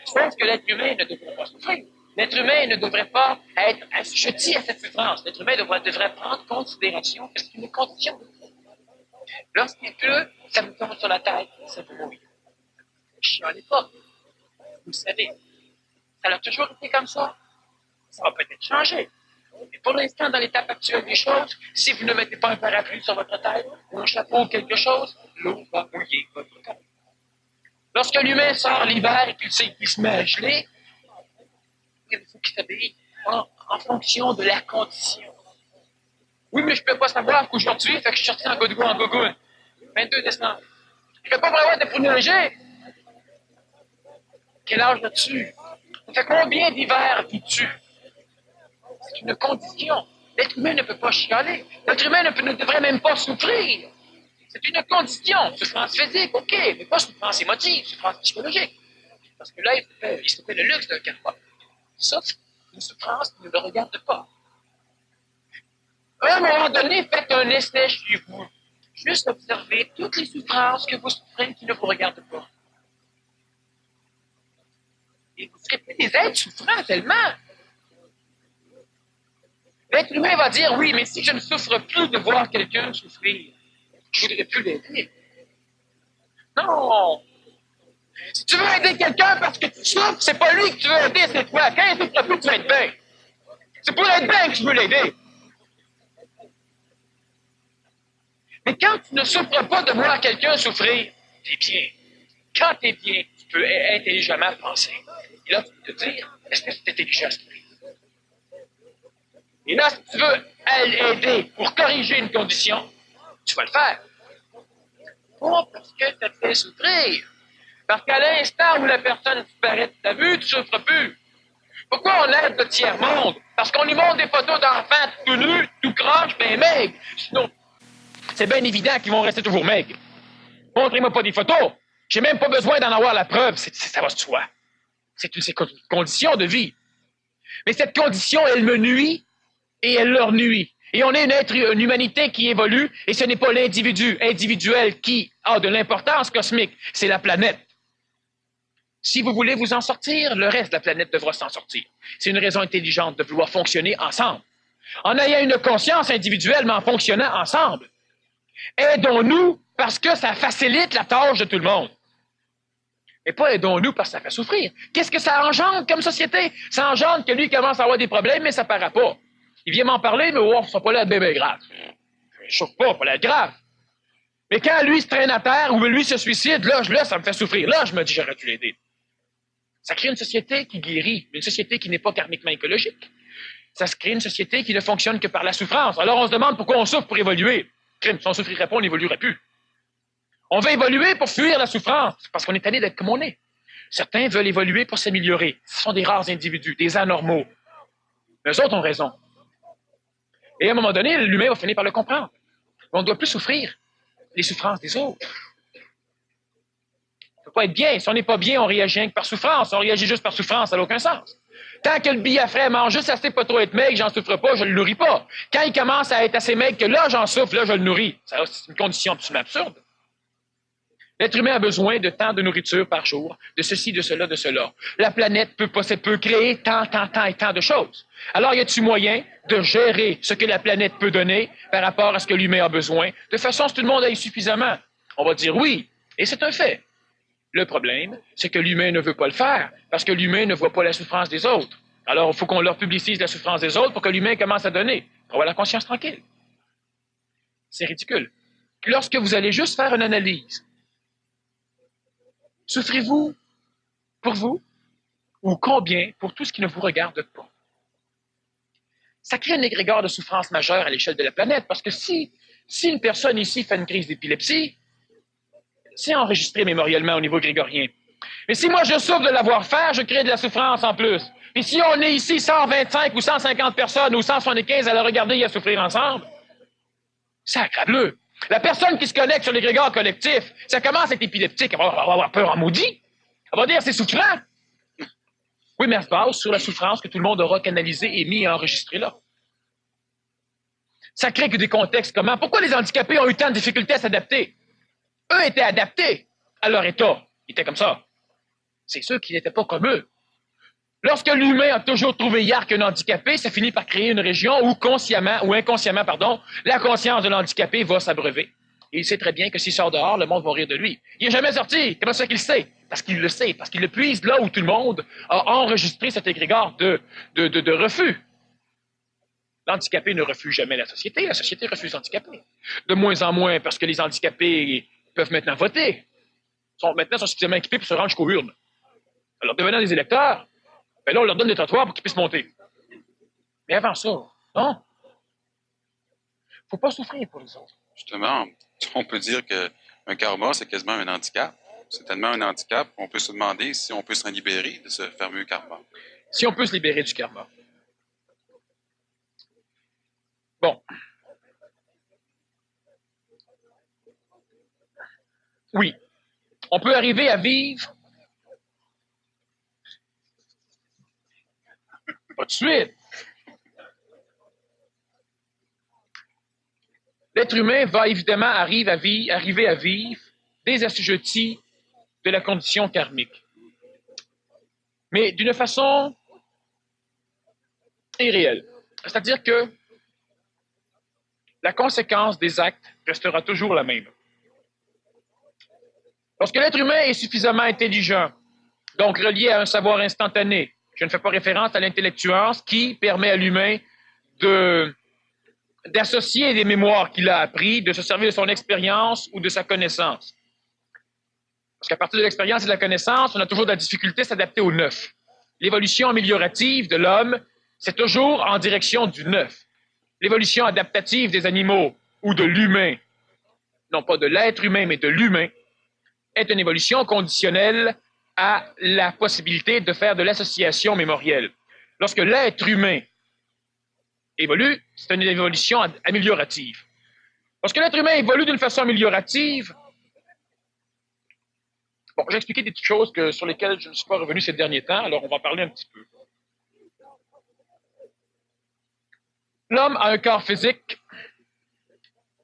Je pense que l'être humain ne devrait pas souffrir. L'être humain ne devrait pas être assujetti à cette souffrance. L'être humain devrait prendre considération que c'est une condition de vie. Lorsqu'il pleut, ça vous tombe sur la tête, ça vous mouille. Chialez pas. Vous savez, ça a toujours été comme ça. Ça va peut-être changer. Mais pour l'instant, dans l'étape actuelle des choses, si vous ne mettez pas un parapluie sur votre tête, ou un chapeau ou quelque chose, l'eau va mouiller votre tête. Lorsque l'humain sort l'hiver et qu'il sait qu'il se met à geler, il faut qu'il s'habille en fonction de la condition. Oui, mais je ne peux pas savoir qu'aujourd'hui, fait que je suis sorti en gogoune. 22 décembre. Je ne peux pas vraiment de pneus légers. Quel âge as-tu? Ça fait combien d'hivers vis-tu? C'est une condition. L'être humain ne peut pas chialer. L'être humain ne devrait même pas souffrir. C'est une condition. Souffrance physique, OK, mais pas souffrance émotive, souffrance psychologique. Parce que là, il se fait le luxe d'un karma. Sauf une souffrance qui ne le regarde pas. À un moment donné, faites un essai chez vous. Juste observez toutes les souffrances que vous souffrez qui ne vous regardent pas. Et vous serez plus des êtres souffrants tellement. L'être humain va dire, oui, mais si je ne souffre plus de voir quelqu'un souffrir, je ne voudrais plus l'aider. Non! Si tu veux aider quelqu'un parce que tu souffres, c'est pas lui que tu veux aider, c'est toi. Quand il ne souffre plus, tu vas être bien. C'est pour être bien que je veux l'aider. Mais quand tu ne souffres pas de voir quelqu'un souffrir, t'es bien. Quand t'es bien, tu peux intelligemment penser. Et là, tu peux te dire, est-ce que c'est intelligent ce qu'il fait? Et là, si tu veux aider pour corriger une condition, tu vas le faire. Pas parce que ça te fait souffrir. Parce qu'à l'instant où la personne disparaît de ta vue, tu ne souffres plus. Pourquoi on aide le tiers-monde? Parce qu'on lui montre des photos d'enfants tout nus, tout croches, ben maigres. Sinon, c'est bien évident qu'ils vont rester toujours maigres. Montrez-moi pas des photos. J'ai même pas besoin d'en avoir la preuve. Ça va de soi. C'est une condition de vie. Mais cette condition, elle me nuit et elle leur nuit. Et on est une humanité qui évolue et ce n'est pas l'individu individuel qui a de l'importance cosmique. C'est la planète. Si vous voulez vous en sortir, le reste de la planète devra s'en sortir. C'est une raison intelligente de vouloir fonctionner ensemble. En ayant une conscience individuelle, mais en fonctionnant ensemble. Aidons-nous parce que ça facilite la tâche de tout le monde. Et pas aidons-nous parce que ça fait souffrir. Qu'est-ce que ça engendre comme société? Ça engendre que lui commence à avoir des problèmes, mais ça ne paraît pas. Il vient m'en parler, mais oh, ça va pas l'air bien grave. Je ne chauffe pas l'air grave. Mais quand lui se traîne à terre ou lui se suicide, là, ça me fait souffrir. Là, je me dis, j'aurais dû l'aider. Ça crée une société qui guérit, une société qui n'est pas karmiquement écologique. Ça se crée une société qui ne fonctionne que par la souffrance. Alors on se demande pourquoi on souffre pour évoluer. Si on ne souffrirait pas, on n'évoluerait plus. On veut évoluer pour fuir la souffrance, parce qu'on est tanné d'être comme on est. Certains veulent évoluer pour s'améliorer. Ce sont des rares individus, des anormaux. Mais eux autres ont raison. Et à un moment donné, l'humain va finir par le comprendre. On ne doit plus souffrir les souffrances des autres. Ça ne peut pas être bien. Si on n'est pas bien, on réagit rien que par souffrance. On réagit juste par souffrance, ça n'a aucun sens. Tant que le billet frais mange juste assez pas trop être maigre, j'en souffre pas, je le nourris pas. Quand il commence à être assez maigre que là, j'en souffre, là, je le nourris. C'est une condition absolument absurde. L'être humain a besoin de tant de nourriture par jour, de ceci, de cela, de cela. La planète peut créer tant et tant de choses. Alors, y a-t-il moyen de gérer ce que la planète peut donner par rapport à ce que l'humain a besoin, de façon à ce que tout le monde aille suffisamment? On va dire oui, et c'est un fait. Le problème, c'est que l'humain ne veut pas le faire, parce que l'humain ne voit pas la souffrance des autres. Alors, il faut qu'on leur publicise la souffrance des autres pour que l'humain commence à donner, pour avoir la conscience tranquille. C'est ridicule. Lorsque vous allez juste faire une analyse, souffrez-vous pour vous ou combien pour tout ce qui ne vous regarde pas? Ça crée un égrégore de souffrance majeure à l'échelle de la planète, parce que si une personne ici fait une crise d'épilepsie, C'est enregistré mémoriellement au niveau grégorien. Mais si moi je souffre de l'avoir-faire, je crée de la souffrance en plus. Et si on est ici 125 ou 150 personnes ou 175 à la regarder et à souffrir ensemble, sacrableu. La personne qui se connecte sur l'égrégore collectif, ça commence à être épileptique, elle va avoir peur en maudit. Elle va dire c'est souffrant. Oui, mais elle se base sur la souffrance que tout le monde aura canalisée et mis et enregistrée là. Ça crée que des contextes comment? Pourquoi les handicapés ont eu tant de difficultés à s'adapter? Eux étaient adaptés à leur état. Ils étaient comme ça. C'est ceux qui n'étaient pas comme eux. Lorsque l'humain a toujours trouvé hier qu'un handicapé, ça finit par créer une région où consciemment ou inconsciemment, la conscience de l'handicapé va s'abreuver. Et il sait très bien que s'il sort dehors, le monde va rire de lui. Il n'est jamais sorti. Comment ça qu'il sait? Parce qu'il le sait, parce qu'il le puise là où tout le monde a enregistré cet égrégore de refus. L'handicapé ne refuse jamais la société refuse l'handicapé. De moins en moins, parce que les handicapés peuvent maintenant voter. Maintenant, sont suffisamment équipés pour se rendre jusqu'aux urnes. Alors, devenant des électeurs, ben là, on leur donne des trottoirs pour qu'ils puissent monter. Mais avant ça, non. Faut pas souffrir pour les autres. Justement, on peut dire qu'un karma, c'est quasiment un handicap. C'est tellement un handicap qu'on peut se demander si on peut s'en libérer de ce fameux karma. Si on peut se libérer du karma. Bon. Oui. On peut arriver à vivre. Pas de suite. L'être humain va évidemment arriver à vivre des assujettis de la condition karmique. Mais d'une façon irréelle. C'est-à-dire que la conséquence des actes restera toujours la même. Lorsque l'être humain est suffisamment intelligent, donc relié à un savoir instantané, je ne fais pas référence à l'intellectuance qui permet à l'humain d'associer des mémoires qu'il a appris, de se servir de son expérience ou de sa connaissance. Parce qu'à partir de l'expérience et de la connaissance, on a toujours de la difficulté à s'adapter au neuf. L'évolution améliorative de l'homme, c'est toujours en direction du neuf. L'évolution adaptative des animaux ou de l'humain, non pas de l'être humain, mais de l'humain, est une évolution conditionnelle à la possibilité de faire de l'association mémorielle. Lorsque l'être humain évolue, c'est une évolution améliorative. Lorsque l'être humain évolue d'une façon améliorative, bon, j'ai expliqué des petites choses sur lesquelles je ne suis pas revenu ces derniers temps, alors on va en parler un petit peu. L'homme a un corps physique.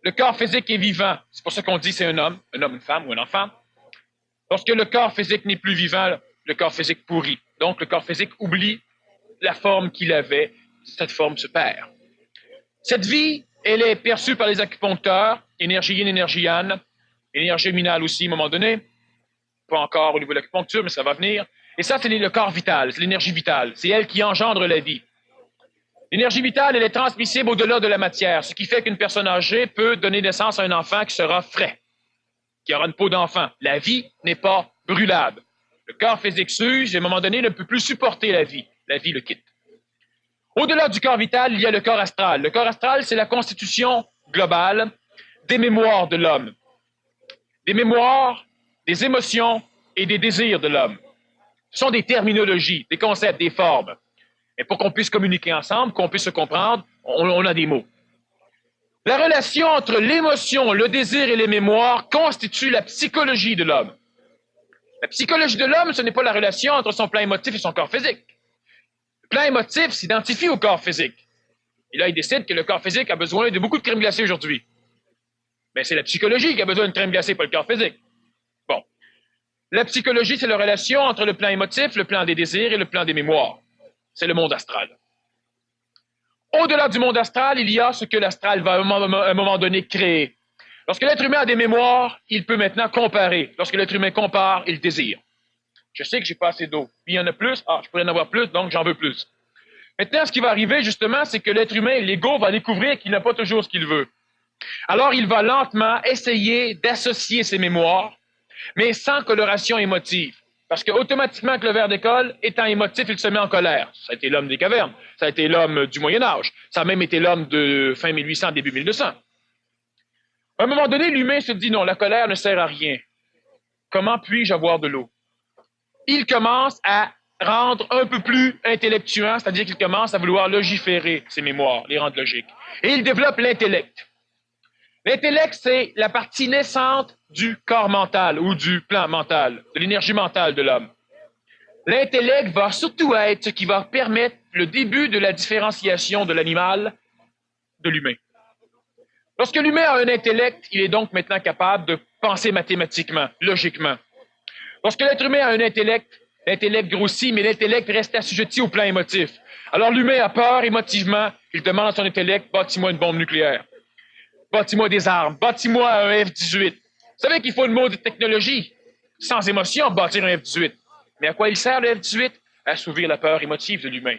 Le corps physique est vivant. C'est pour ça qu'on dit c'est un homme, une femme ou un enfant. Lorsque le corps physique n'est plus vivant, le corps physique pourrit. Donc, le corps physique oublie la forme qu'il avait. Cette forme se perd. Cette vie, elle est perçue par les acupuncteurs, énergie yin, énergie yang, énergie minale aussi, à un moment donné. Pas encore au niveau de l'acupuncture, mais ça va venir. Et ça, c'est le corps vital, c'est l'énergie vitale. C'est elle qui engendre la vie. L'énergie vitale, elle est transmissible au-delà de la matière, ce qui fait qu'une personne âgée peut donner naissance à un enfant qui sera frais, qui aura une peau d'enfant. La vie n'est pas brûlable. Le corps physique s'use et à un moment donné ne peut plus supporter la vie. La vie le quitte. Au-delà du corps vital, il y a le corps astral. Le corps astral, c'est la constitution globale des mémoires de l'homme. Des mémoires, des émotions et des désirs de l'homme. Ce sont des terminologies, des concepts, des formes. Et pour qu'on puisse communiquer ensemble, qu'on puisse se comprendre, on a des mots. La relation entre l'émotion, le désir et les mémoires constitue la psychologie de l'homme. La psychologie de l'homme, ce n'est pas la relation entre son plan émotif et son corps physique. Le plan émotif s'identifie au corps physique. Et là, il décide que le corps physique a besoin de beaucoup de crème glacée aujourd'hui. Mais c'est la psychologie qui a besoin de crème glacée, pas le corps physique. Bon. La psychologie, c'est la relation entre le plan émotif, le plan des désirs et le plan des mémoires. C'est le monde astral. Au-delà du monde astral, il y a ce que l'astral va à un moment donné créer. Lorsque l'être humain a des mémoires, il peut maintenant comparer. Lorsque l'être humain compare, il désire. Je sais que j'ai pas assez d'eau. Puis il y en a plus. Ah, je pourrais en avoir plus, donc j'en veux plus. Maintenant, ce qui va arriver, justement, c'est que l'être humain, l'ego, va découvrir qu'il n'a pas toujours ce qu'il veut. Alors, il va lentement essayer d'associer ses mémoires, mais sans coloration émotive. Parce qu'automatiquement, que le ver d'école, étant émotif, il se met en colère. Ça a été l'homme des cavernes. Ça a été l'homme du Moyen-Âge. Ça a même été l'homme de fin 1800, début 1200. À un moment donné, l'humain se dit non, la colère ne sert à rien. comment puis-je avoir de l'eau? Il commence à rendre un peu plus intellectuant, c'est-à-dire qu'il commence à vouloir logiférer ses mémoires, les rendre logiques. Et il développe l'intellect. L'intellect, c'est la partie naissante du corps mental ou du plan mental, de l'énergie mentale de l'homme. L'intellect va surtout être ce qui va permettre le début de la différenciation de l'animal de l'humain. Lorsque l'humain a un intellect, il est donc maintenant capable de penser mathématiquement, logiquement. Lorsque l'être humain a un intellect, l'intellect grossit, mais l'intellect reste assujetti au plan émotif. Alors l'humain a peur émotivement, il demande à son intellect, bâtis-moi une bombe nucléaire, bâtis-moi des armes, bâtis-moi un F-18. Vous savez qu'il faut une mode de technologie, sans émotion, bâtir un F-18. Mais à quoi il sert le F-18? À assouvir la peur émotive de l'humain.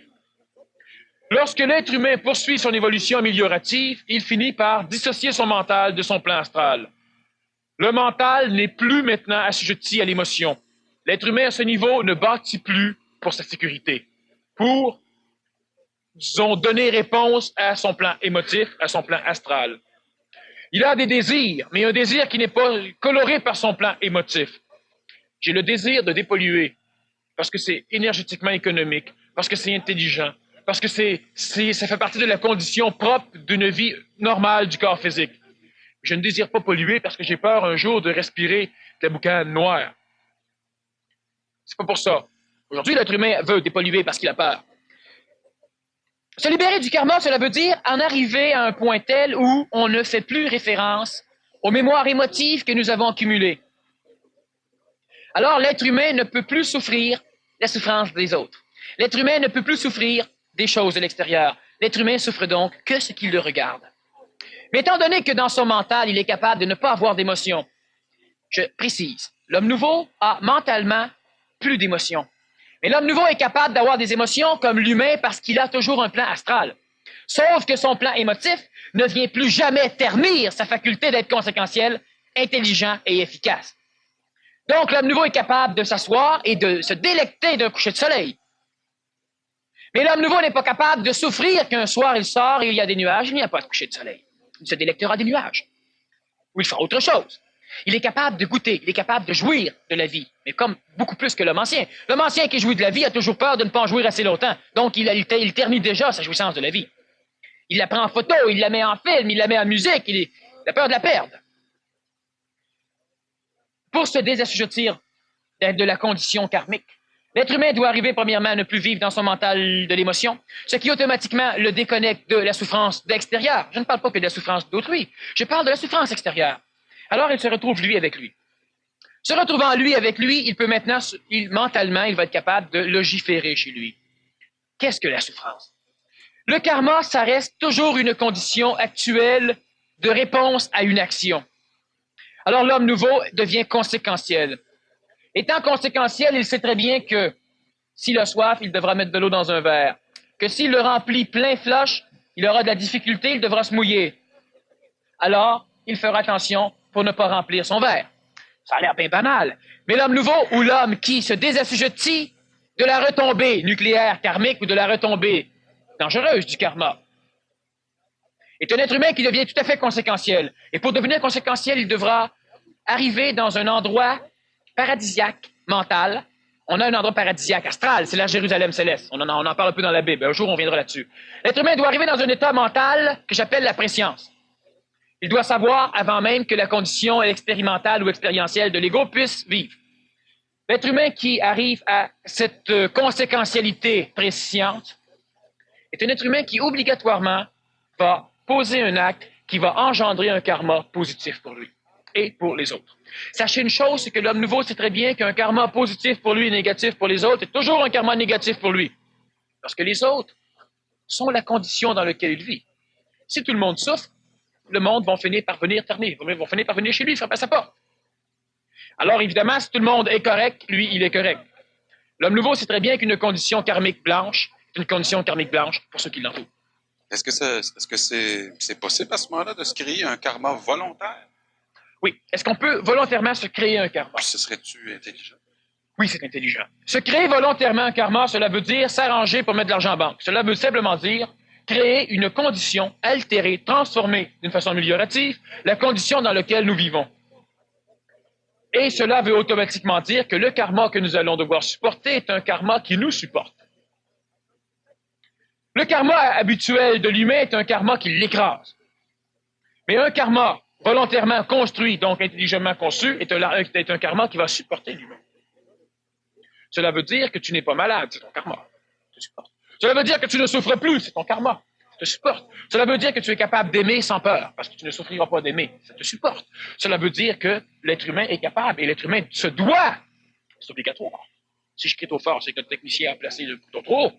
Lorsque l'être humain poursuit son évolution améliorative, il finit par dissocier son mental de son plan astral. Le mental n'est plus maintenant assujetti à l'émotion. L'être humain à ce niveau ne bâtit plus pour sa sécurité, pour, disons, donner réponse à son plan émotif, à son plan astral. Il a des désirs, mais un désir qui n'est pas coloré par son plan émotif. J'ai le désir de dépolluer, parce que c'est énergétiquement économique, parce que c'est intelligent, parce que ça fait partie de la condition propre d'une vie normale du corps physique. Je ne désire pas polluer parce que j'ai peur un jour de respirer de la boucane noire. C'est pas pour ça. Aujourd'hui, l'être humain veut dépolluer parce qu'il a peur. Se libérer du karma, cela veut dire en arriver à un point tel où on ne fait plus référence aux mémoires émotives que nous avons accumulées. Alors, l'être humain ne peut plus souffrir la souffrance des autres. L'être humain ne peut plus souffrir des choses de l'extérieur. L'être humain souffre donc que ce qui le regarde. Mais étant donné que dans son mental, il est capable de ne pas avoir d'émotions, je précise, l'homme nouveau a mentalement plus d'émotions. Mais l'homme nouveau est capable d'avoir des émotions comme l'humain parce qu'il a toujours un plan astral. Sauf que son plan émotif ne vient plus jamais ternir sa faculté d'être conséquentiel, intelligent et efficace. Donc, l'homme nouveau est capable de s'asseoir et de se délecter d'un coucher de soleil. Mais l'homme nouveau n'est pas capable de souffrir qu'un soir il sort et il y a des nuages, il n'y a pas de coucher de soleil. Il se délectera des nuages. Ou il fera autre chose. Il est capable de goûter, il est capable de jouir de la vie, mais comme beaucoup plus que l'homme ancien. L'homme ancien qui jouit de la vie a toujours peur de ne pas en jouir assez longtemps, donc il ternit déjà sa jouissance de la vie. Il la prend en photo, il la met en film, il la met en musique, il a peur de la perdre. Pour se désassujettir de la condition karmique, l'être humain doit arriver premièrement à ne plus vivre dans son mental de l'émotion, ce qui automatiquement le déconnecte de la souffrance d'extérieur. Je ne parle pas que de la souffrance d'autrui, je parle de la souffrance extérieure. Alors il se retrouve lui avec lui. Se retrouvant lui avec lui, il peut maintenant, mentalement, il va être capable de logiférer chez lui. Qu'est-ce que la souffrance? Le karma, ça reste toujours une condition actuelle de réponse à une action. Alors l'homme nouveau devient conséquentiel. Étant conséquentiel, il sait très bien que s'il a soif, il devra mettre de l'eau dans un verre. Que s'il le remplit plein flush, il aura de la difficulté, il devra se mouiller. Alors, il fera attention pour ne pas remplir son verre. Ça a l'air bien banal. Mais l'homme nouveau ou l'homme qui se désassujettit de la retombée nucléaire karmique ou de la retombée dangereuse du karma est un être humain qui devient tout à fait conséquentiel. Et pour devenir conséquentiel, il devra arriver dans un endroit paradisiaque mental. On a un endroit paradisiaque astral, c'est la Jérusalem céleste. On en parle un peu dans la Bible. Un jour, on viendra là-dessus. L'être humain doit arriver dans un état mental que j'appelle la préscience. Il doit savoir, avant même que la condition expérimentale ou expérientielle de l'ego puisse vivre. L'être humain qui arrive à cette conséquentialité présciente est un être humain qui, obligatoirement, va poser un acte qui va engendrer un karma positif pour lui et pour les autres. Sachez une chose, c'est que l'homme nouveau sait très bien qu'un karma positif pour lui et négatif pour les autres est toujours un karma négatif pour lui. Parce que les autres sont la condition dans laquelle il vit. Si tout le monde souffre, le monde va finir par venir terminer, vont finir par venir chez lui, frapper à sa porte. Alors évidemment, si tout le monde est correct, lui, il est correct. L'homme nouveau sait très bien qu'une condition karmique blanche est une condition karmique blanche pour ceux qui l'entourent. Est-ce que c'est possible à ce moment-là de se créer un karma volontaire? Oui. Est-ce qu'on peut volontairement se créer un karma? Puis ce serait-tu intelligent? Oui, c'est intelligent. Se créer volontairement un karma, cela veut dire s'arranger pour mettre de l'argent en banque. Cela veut simplement dire créer une condition, altérer, transformer d'une façon améliorative la condition dans laquelle nous vivons. Et cela veut automatiquement dire que le karma que nous allons devoir supporter est un karma qui nous supporte. Le karma habituel de l'humain est un karma qui l'écrase. Mais un karma volontairement construit, donc intelligemment conçu, est un karma qui va supporter l'humain. Cela veut dire que tu n'es pas malade, c'est ton karma. Tu supportes. Cela veut dire que tu ne souffres plus, c'est ton karma. Ça te supporte. Cela veut dire que tu es capable d'aimer sans peur, parce que tu ne souffriras pas d'aimer. Ça te supporte. Cela veut dire que l'être humain est capable, et l'être humain se doit, c'est obligatoire. Si je crie trop fort, c'est que le technicien a placé le bouton trop haut.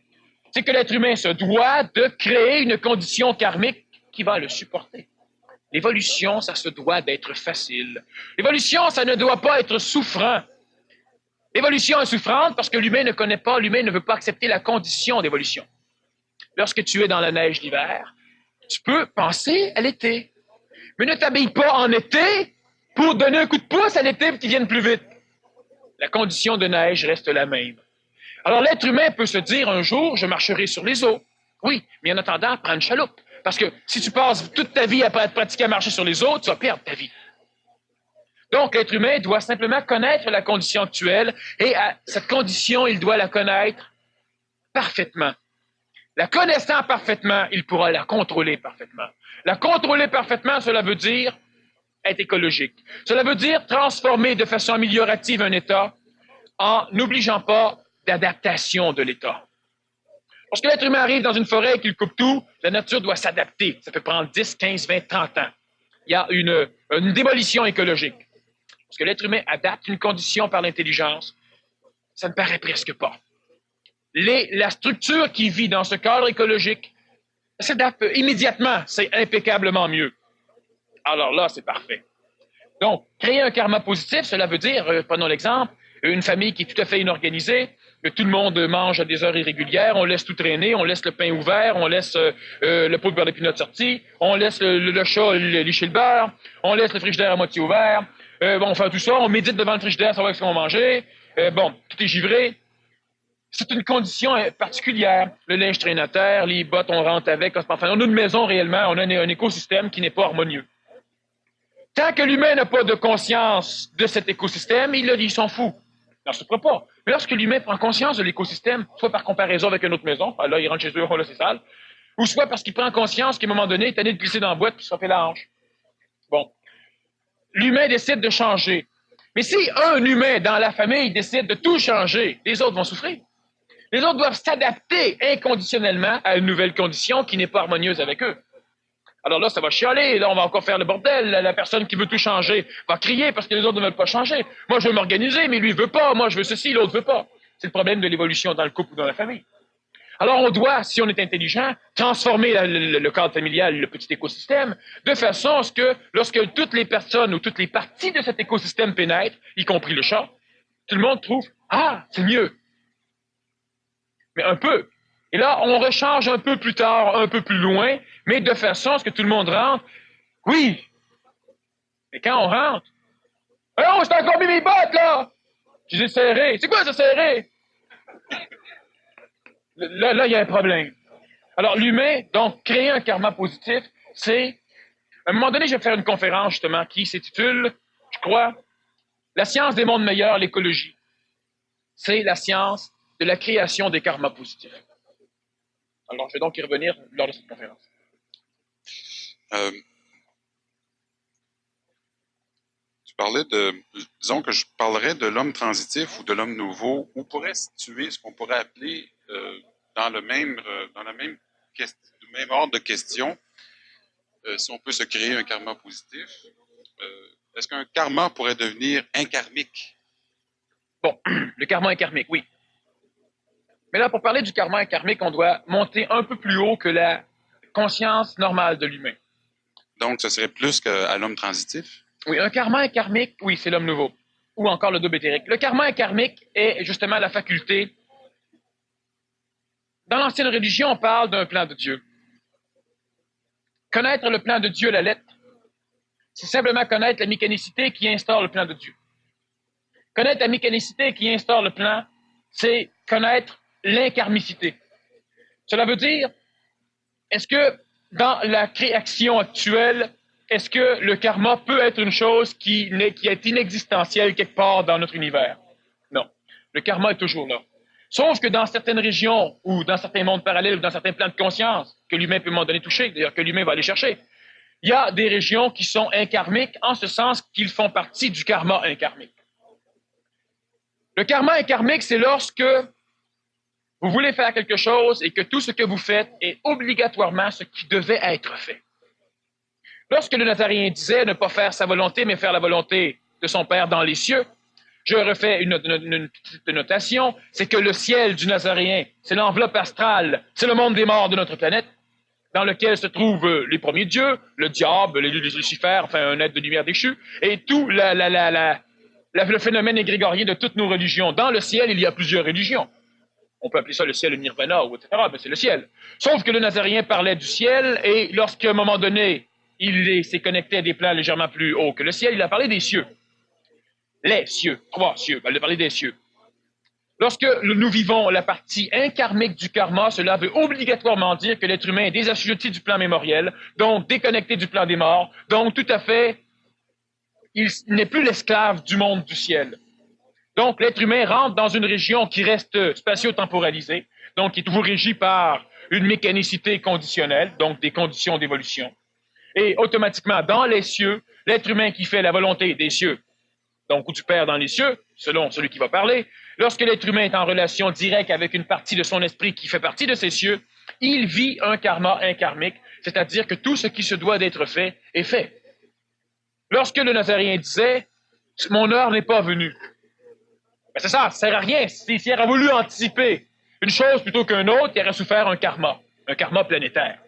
C'est que l'être humain se doit de créer une condition karmique qui va le supporter. L'évolution, ça se doit d'être facile. L'évolution, ça ne doit pas être souffrant. L'évolution est souffrante parce que l'humain ne connaît pas, l'humain ne veut pas accepter la condition d'évolution. Lorsque tu es dans la neige l'hiver, tu peux penser à l'été. Mais ne t'habille pas en été pour donner un coup de pouce à l'été pour qu'il vienne plus vite. La condition de neige reste la même. Alors l'être humain peut se dire un jour, je marcherai sur les eaux. Oui, mais en attendant, prends une chaloupe. Parce que si tu passes toute ta vie à pratiquer à marcher sur les eaux, tu vas perdre ta vie. Donc, l'être humain doit simplement connaître la condition actuelle et à cette condition, il doit la connaître parfaitement. La connaissant parfaitement, il pourra la contrôler parfaitement. La contrôler parfaitement, cela veut dire être écologique. Cela veut dire transformer de façon améliorative un État en n'obligeant pas d'adaptation de l'État. Lorsque l'être humain arrive dans une forêt et qu'il coupe tout, la nature doit s'adapter. Ça peut prendre 10, 15, 20, 30 ans. Il y a une démolition écologique. Lorsque l'être humain adapte une condition par l'intelligence, ça ne paraît presque pas. La structure qui vit dans ce cadre écologique s'adapte immédiatement. C'est impeccablement mieux. Alors là, c'est parfait. Donc, créer un karma positif, cela veut dire, prenons l'exemple, une famille qui est tout à fait inorganisée, que tout le monde mange à des heures irrégulières, on laisse tout traîner, on laisse le pain ouvert, on laisse le pot de beurre d'épinot sorti, on laisse le chat licher le beurre, on laisse le frigidaire à moitié ouvert, on fait tout ça, on médite devant le frigidaire, savoir ce qu'on va manger, tout est givré. C'est une condition particulière. Le linge traîne à terre, les bottes, on rentre avec. Enfin, on a une maison réellement, on a un écosystème qui n'est pas harmonieux. Tant que l'humain n'a pas de conscience de cet écosystème, il s'en fout. Il n'en souffre pas. Mais lorsque l'humain prend conscience de l'écosystème, soit par comparaison avec une autre maison, là, il rentre chez eux, oh là, c'est sale, ou soit parce qu'il prend conscience qu'à un moment donné, il est tanné de glisser dans la boîte puis il se fait la hanche. Bon. L'humain décide de changer. Mais si un humain dans la famille décide de tout changer, les autres vont souffrir. Les autres doivent s'adapter inconditionnellement à une nouvelle condition qui n'est pas harmonieuse avec eux. Alors là, ça va chialer, là, on va encore faire le bordel. La personne qui veut tout changer va crier parce que les autres ne veulent pas changer. Moi, je veux m'organiser, mais lui, il veut pas. Moi, je veux ceci, l'autre veut pas. C'est le problème de l'évolution dans le couple ou dans la famille. Alors, on doit, si on est intelligent, transformer le cadre familial, le petit écosystème, de façon à ce que, lorsque toutes les personnes ou toutes les parties de cet écosystème pénètrent, y compris le chat, tout le monde trouve « Ah, c'est mieux ». Mais un peu. Et là, on rechange un peu plus tard, un peu plus loin, mais de façon à ce que tout le monde rentre. Oui. Mais quand on rentre, « Oh, j'ai encore mis mes bottes, là! » Je les ai serrées. C'est quoi, ça, serré? Là, il y a un problème. Alors, l'humain, donc, créer un karma positif, c'est... À un moment donné, je vais faire une conférence, justement, qui s'intitule, je crois, « La science des mondes meilleurs, l'écologie ». C'est la science de la création des karmas positifs. Alors, je vais donc y revenir lors de cette conférence. Tu parlais disons que je parlerais de l'homme transitif ou de l'homme nouveau. Où pourrait situer ce qu'on pourrait appeler dans le même ordre de questions, si on peut se créer un karma positif, est-ce qu'un karma pourrait devenir inkarmique? Bon, le karma inkarmique, oui. Mais là, pour parler du karma inkarmique, on doit monter un peu plus haut que la conscience normale de l'humain. Donc, ce serait plus qu'à l'homme transitif? Oui, un karma inkarmique, oui, c'est l'homme nouveau. Ou encore le double éthérique. Le karma inkarmique est justement la faculté. Dans l'ancienne religion, on parle d'un plan de Dieu. Connaître le plan de Dieu à la lettre, c'est simplement connaître la mécanicité qui instaure le plan de Dieu. Connaître la mécanicité qui instaure le plan, c'est connaître l'inkarmicité. Cela veut dire, est-ce que dans la création actuelle, est-ce que le karma peut être une chose qui est inexistentielle quelque part dans notre univers? Non. Le karma est toujours là. Sauf que dans certaines régions, ou dans certains mondes parallèles, ou dans certains plans de conscience, que l'humain peut à un moment donné toucher, d'ailleurs que l'humain va aller chercher, il y a des régions qui sont inkarmiques, en ce sens qu'ils font partie du karma inkarmique. Le karma inkarmique, c'est lorsque vous voulez faire quelque chose et que tout ce que vous faites est obligatoirement ce qui devait être fait. Lorsque le Nazaréen disait ne pas faire sa volonté, mais faire la volonté de son Père dans les cieux, je refais une petite notation, c'est que le ciel du Nazaréen, c'est l'enveloppe astrale, c'est le monde des morts de notre planète, dans lequel se trouvent les premiers dieux, le diable, les Lucifer, enfin un être de lumière déchu, et tout le phénomène égrégorien de toutes nos religions. Dans le ciel, il y a plusieurs religions. On peut appeler ça le ciel, le nirvana, ou etc., mais c'est le ciel. Sauf que le Nazaréen parlait du ciel, et lorsqu'à un moment donné, il s'est connecté à des plans légèrement plus hauts que le ciel, il a parlé des cieux. Les cieux, 3 cieux, il a parlé des cieux. Lorsque nous vivons la partie inkarmique du karma, cela veut obligatoirement dire que l'être humain est désassujetti du plan mémoriel, donc déconnecté du plan des morts, donc tout à fait, il n'est plus l'esclave du monde du ciel. Donc l'être humain rentre dans une région qui reste spatio-temporalisée, donc qui est toujours régie par une mécanicité conditionnelle, donc des conditions d'évolution. Et automatiquement, dans les cieux, l'être humain qui fait la volonté des cieux, donc ou du Père dans les cieux, selon celui qui va parler, lorsque l'être humain est en relation directe avec une partie de son esprit qui fait partie de ces cieux, il vit un karma inkarmique, c'est-à-dire que tout ce qui se doit d'être fait est fait. Lorsque le Nazaréen disait « Mon heure n'est pas venue », ben c'est ça ne sert à rien. S'il aurait voulu anticiper une chose plutôt qu'un autre, il aurait souffert un karma planétaire.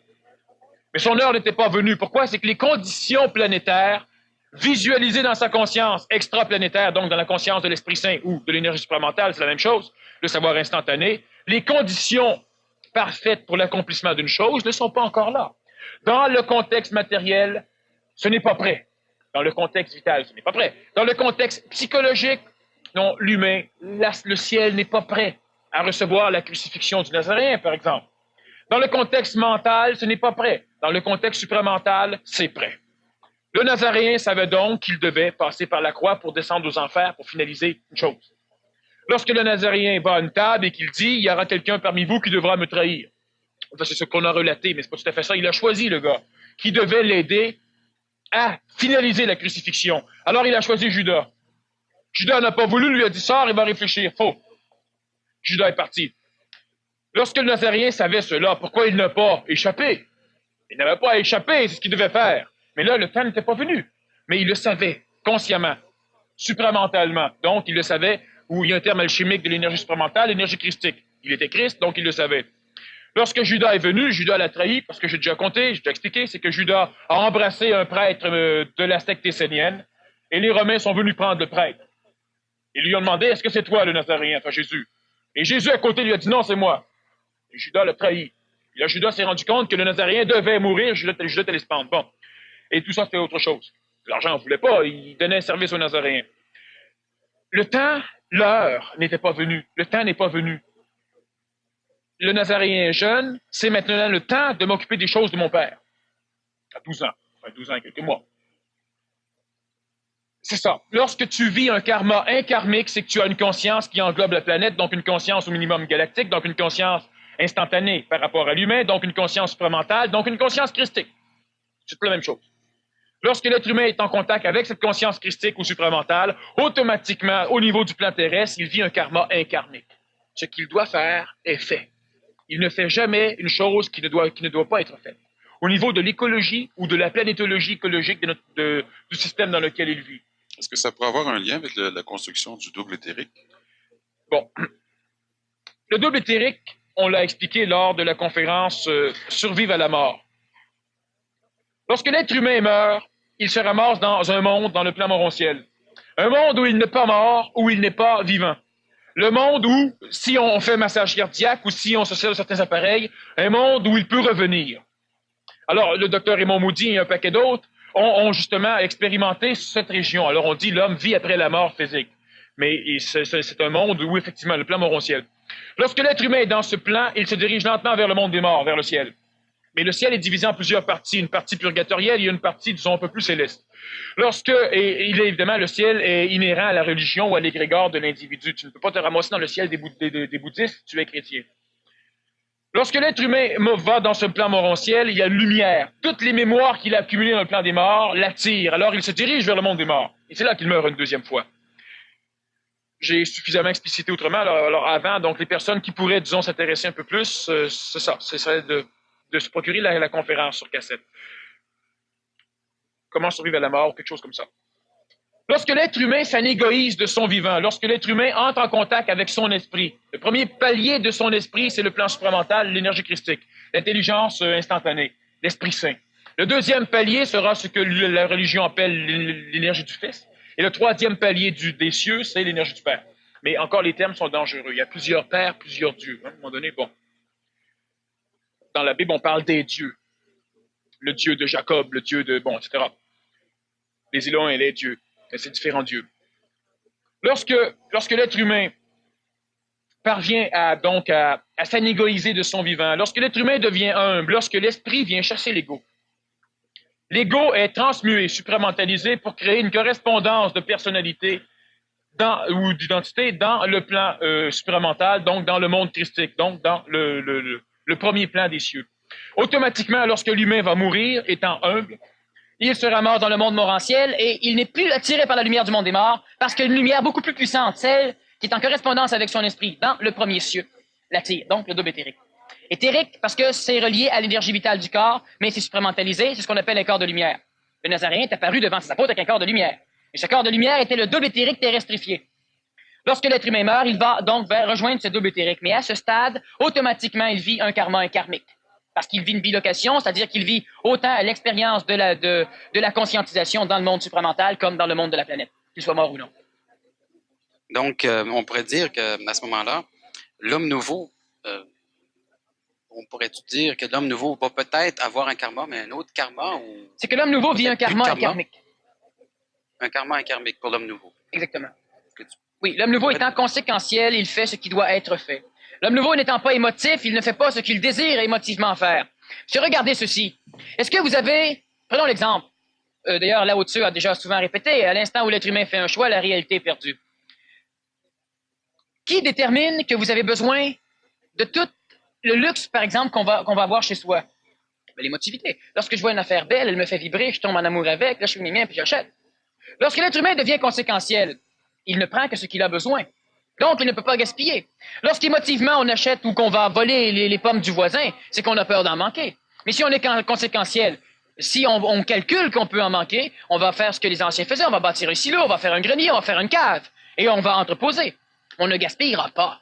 Mais son heure n'était pas venue. Pourquoi? C'est que les conditions planétaires visualisées dans sa conscience extraplanétaire, donc dans la conscience de l'Esprit Saint ou de l'énergie supramentale, c'est la même chose, le savoir instantané, les conditions parfaites pour l'accomplissement d'une chose ne sont pas encore là. Dans le contexte matériel, ce n'est pas prêt. Dans le contexte vital, ce n'est pas prêt. Dans le contexte psychologique, non, l'humain, le ciel n'est pas prêt à recevoir la crucifixion du Nazaréen, par exemple. Dans le contexte mental, ce n'est pas prêt. Dans le contexte supramental, c'est prêt. Le Nazaréen savait donc qu'il devait passer par la croix pour descendre aux enfers, pour finaliser une chose. Lorsque le Nazaréen va à une table et qu'il dit « Il y aura quelqu'un parmi vous qui devra me trahir », enfin, c'est ce qu'on a relaté, mais c'est pas tout à fait ça. Il a choisi le gars qui devait l'aider à finaliser la crucifixion. Alors il a choisi Judas. Judas n'a pas voulu, lui a dit « Sors, il va réfléchir. » Faux. Judas est parti. Lorsque le Nazaréen savait cela, pourquoi il n'a pas échappé? Il n'avait pas à échapper, c'est ce qu'il devait faire. Mais là, le temps n'était pas venu. Mais il le savait, consciemment, supramentalement. Donc, il le savait, où il y a un terme alchimique de l'énergie supramentale, l'énergie christique. Il était Christ, donc il le savait. Lorsque Judas est venu, Judas l'a trahi, parce que j'ai déjà compté, j'ai déjà expliqué, c'est que Judas a embrassé un prêtre de la secte essénienne, et les Romains sont venus prendre le prêtre. Ils lui ont demandé, est-ce que c'est toi le Nazaréen, enfin Jésus? Et Jésus à côté lui a dit, non, c'est moi. Et Judas l'a trahi. Et là, Judas s'est rendu compte que le Nazaréen devait mourir, Judas allait se pendre. Bon. Et tout ça, c'était autre chose. L'argent, on ne voulait pas, il donnait service au Nazaréen. Le temps, l'heure n'était pas venue. Le temps n'est pas venu. Le Nazaréen est jeune, c'est maintenant le temps de m'occuper des choses de mon père. À 12 ans. Enfin, 12 ans et quelques mois. C'est ça. Lorsque tu vis un karma inkarmique, c'est que tu as une conscience qui englobe la planète, donc une conscience au minimum galactique, donc une conscience instantanée par rapport à l'humain, donc une conscience supramentale, donc une conscience christique. C'est la même chose. Lorsque l'être humain est en contact avec cette conscience christique ou supramentale, automatiquement, au niveau du plan terrestre, il vit un karma inkarmique. Ce qu'il doit faire est fait. Il ne fait jamais une chose qui ne doit pas être faite. Au niveau de l'écologie ou de la planétologie écologique du système dans lequel il vit. Est-ce que ça pourrait avoir un lien avec la construction du double éthérique? Bon. Le double éthérique, on l'a expliqué lors de la conférence Survivre à la mort. Lorsque l'être humain meurt, il se ramasse dans un monde, dans le plan morontiel. Un monde où il n'est pas mort, où il n'est pas vivant. Le monde où, si on fait massage cardiaque ou si on se sert de certains appareils, un monde où il peut revenir. Alors, le docteur Raymond Moody et un paquet d'autres ont justement expérimenté cette région. Alors, on dit l'homme vit après la mort physique. Mais c'est un monde où, effectivement, le plan morontiel. Lorsque l'être humain est dans ce plan, il se dirige lentement vers le monde des morts, vers le ciel. Mais le ciel est divisé en plusieurs parties. Une partie purgatorielle et une partie, disons, un peu plus céleste. Et il est évidemment, le ciel est inhérent à la religion ou à l'égrégore de l'individu. Tu ne peux pas te ramasser dans le ciel des bouddhistes, tu es chrétien. Lorsque l'être humain va dans ce plan morontiel, il y a lumière. Toutes les mémoires qu'il a accumulées dans le plan des morts l'attirent. Alors il se dirige vers le monde des morts. Et c'est là qu'il meurt une deuxième fois. J'ai suffisamment explicité autrement. Alors avant, donc les personnes qui pourraient, disons, s'intéresser un peu plus, c'est ça. Ce serait de se procurer la conférence sur cassette. Comment survivre à la mort, quelque chose comme ça. Lorsque l'être humain s'anégoïse de son vivant, lorsque l'être humain entre en contact avec son esprit, le premier palier de son esprit, c'est le plan supramental, l'énergie christique, l'intelligence instantanée, l'Esprit Saint. Le deuxième palier sera ce que la religion appelle l'énergie du Fils. Et le troisième palier des cieux, c'est l'énergie du Père. Mais encore, les termes sont dangereux. Il y a plusieurs pères, plusieurs dieux. À un moment donné, bon. Dans la Bible, on parle des dieux. Le Dieu de Jacob, le Dieu de... bon, etc. Les Élohim et les dieux. Mais c'est différents dieux. Lorsque l'être humain parvient à s'anégoïser de son vivant, lorsque l'être humain devient humble, lorsque l'esprit vient chasser l'ego, l'ego est transmué, supramentalisé pour créer une correspondance de personnalité ou d'identité dans le plan supramental, donc dans le monde christique, donc dans le premier plan des cieux. Automatiquement, lorsque l'humain va mourir, étant humble, il se ramasse dans le monde morantiel et il n'est plus attiré par la lumière du monde des morts parce qu'une lumière beaucoup plus puissante, celle qui est en correspondance avec son esprit dans le premier cieux, l'attire, donc le double éthérique. Éthérique parce que c'est relié à l'énergie vitale du corps, mais c'est supramentalisé, c'est ce qu'on appelle un corps de lumière. Le Nazaréen est apparu devant ses apôtres avec un corps de lumière. Et ce corps de lumière était le double éthérique terrestrifié. Lorsque l'être humain meurt, il va donc rejoindre ce double éthérique, mais à ce stade, automatiquement, il vit un karma inkarmique. Parce qu'il vit une bilocation, c'est-à-dire qu'il vit autant l'expérience de la conscientisation dans le monde supramental comme dans le monde de la planète, qu'il soit mort ou non. Donc, on pourrait dire qu'à ce moment-là, l'homme nouveau, on pourrait dire que l'homme nouveau va peut-être avoir un karma, mais un autre karma ou... C'est que l'homme nouveau vit un karma inkarmique. Un karma inkarmique pour l'homme nouveau. Exactement. Oui, l'homme nouveau étant conséquentiel, il fait ce qui doit être fait. L'homme nouveau n'étant pas émotif, il ne fait pas ce qu'il désire émotivement faire. Si regardez ceci, est-ce que vous avez... Prenons l'exemple. D'ailleurs, Lao Tzu a déjà souvent répété, à l'instant où l'être humain fait un choix, la réalité est perdue. Qui détermine que vous avez besoin de tout le luxe, par exemple, qu'on va avoir chez soi? Ben, l'émotivité. Lorsque je vois une affaire belle, elle me fait vibrer, je tombe en amour avec, là je fais mes miens puis j'achète. Lorsque l'être humain devient conséquentiel, il ne prend que ce qu'il a besoin. Donc, il ne peut pas gaspiller. Lorsqu'émotivement, on achète ou qu'on va voler les pommes du voisin, c'est qu'on a peur d'en manquer. Mais si on est conséquentiel, si on calcule qu'on peut en manquer, on va faire ce que les anciens faisaient. On va bâtir un silo, on va faire un grenier, on va faire une cave. Et on va entreposer. On ne gaspillera pas.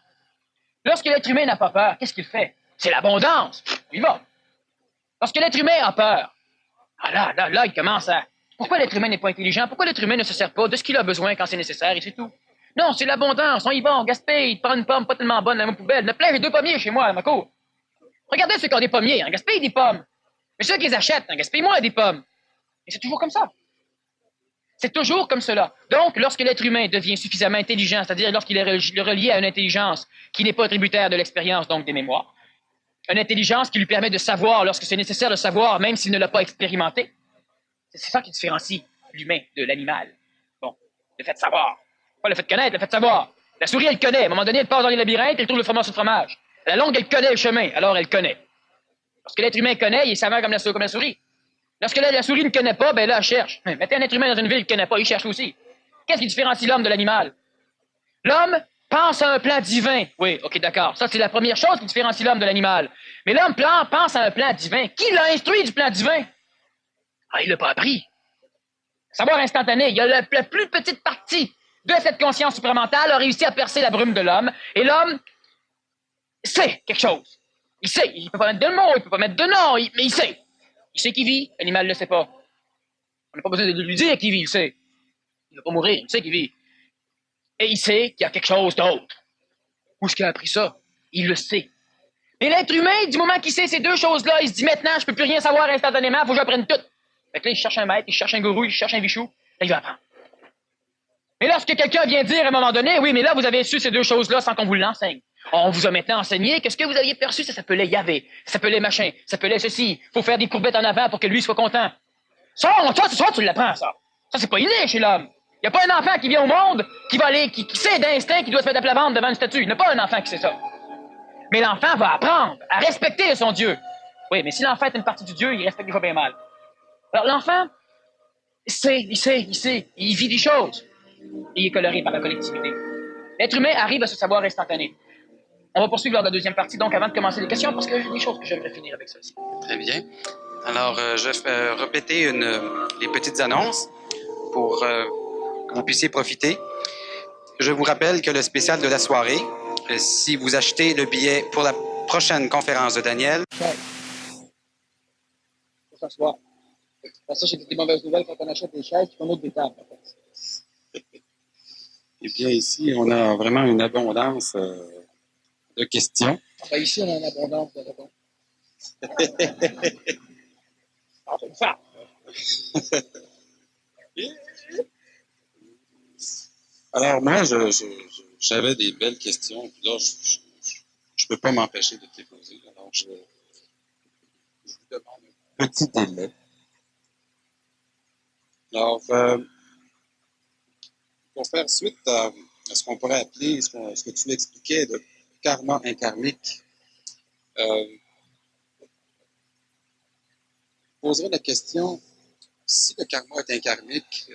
Lorsque l'être humain n'a pas peur, qu'est-ce qu'il fait? C'est l'abondance. Il va. Lorsque l'être humain a peur, là, il commence à... Pourquoi l'être humain n'est pas intelligent? Pourquoi l'être humain ne se sert pas de ce qu'il a besoin quand c'est nécessaire et c'est tout? Non, c'est l'abondance. On y va, on gaspille. Il prend une pomme pas tellement bonne dans ma poubelle. Il y en a plein, j'ai 2 pommiers chez moi, à ma cour. Regardez ceux qui ont des pommiers. On gaspille des pommes. Mais ceux qui les achètent, on gaspille moins des pommes. Et c'est toujours comme ça. C'est toujours comme cela. Donc, lorsque l'être humain devient suffisamment intelligent, c'est-à-dire lorsqu'il est relié à une intelligence qui n'est pas tributaire de l'expérience, donc des mémoires, une intelligence qui lui permet de savoir lorsque c'est nécessaire de savoir, même s'il ne l'a pas expérimenté, c'est ça qui différencie l'humain de l'animal. Bon, le fait de savoir. Pas le fait de connaître, le fait de savoir. La souris, elle connaît. À un moment donné, elle passe dans les labyrinthes, elle trouve le fromage sur le fromage. La longue, elle connaît le chemin, alors elle connaît. Lorsque l'être humain connaît, il est savant comme la souris. Lorsque la souris ne connaît pas, ben là, elle cherche. Mettez un être humain dans une ville qui ne connaît pas, il cherche aussi. Qu'est-ce qui différencie l'homme de l'animal? L'homme pense à un plan divin. Oui, ok, d'accord. Ça, c'est la première chose qui différencie l'homme de l'animal. Mais l'homme pense à un plan divin. Qui l'a instruit du plan divin? Ah, il l'a pas appris. Savoir instantané, il y a la plus petite partie de cette conscience supramentale a réussi à percer la brume de l'homme, et l'homme sait quelque chose. Il sait, il peut pas mettre de mots, il peut pas mettre de nom, mais il sait. Il sait qu'il vit, l'animal ne le sait pas. On n'a pas besoin de lui dire qu'il vit, il sait. Il ne va pas mourir, il sait qu'il vit. Et il sait qu'il y a quelque chose d'autre. Où est-ce qu'il a appris ça? Il le sait. Mais l'être humain, du moment qu'il sait ces deux choses-là, il se dit maintenant, je peux plus rien savoir instantanément, il faut que j'apprenne tout. Fait que là, il cherche un maître, il cherche un gourou, il cherche un bichou, là, il va apprendre. Mais lorsque quelqu'un vient dire à un moment donné, oui, mais là, vous avez su ces deux choses-là sans qu'on vous l'enseigne. On vous a maintenant enseigné que ce que vous aviez perçu, ça s'appelait Yahvé, ça s'appelait machin, ça s'appelait ceci. Faut faire des courbettes en avant pour que lui soit content. Ça, tu l'apprends, ça. Ça, c'est pas inné chez l'homme. Il n'y a pas un enfant qui vient au monde qui va aller, qui sait d'instinct qu'il doit se faire de la vente devant une statue. Il n'y a pas un enfant qui sait ça. Mais l'enfant va apprendre à respecter son Dieu. Oui, mais si l'enfant est une partie du Dieu, il respecte déjà bien mal. Alors, l'enfant, il sait, il vit des choses. Et il est coloré par la collectivité. L'être humain arrive à ce savoir instantané. On va poursuivre lors de la deuxième partie, donc avant de commencer les questions, parce que j'ai des choses que j'aimerais finir avec ça aussi. Très bien. Alors, je vais répéter les petites annonces pour que vous puissiez profiter. Je vous rappelle que le spécial de la soirée, si vous achetez le billet pour la prochaine conférence de Daniel... Faut s'asseoir. Ça, j'ai des mauvaises nouvelles quand on achète des chaises et qu'on ouvre des tables. Eh bien, ici, on a vraiment une abondance de questions. Enfin, ici, on a une abondance de réponses. C'est une femme. Alors, moi, j'avais des belles questions, puis là, je peux pas m'empêcher de te les poser. Alors, je vous demande un petit délai. Alors, pour faire suite à ce qu'on pourrait appeler, ce que tu expliquais de karma inkarmique, je poserais la question, si le karma est inkarmique,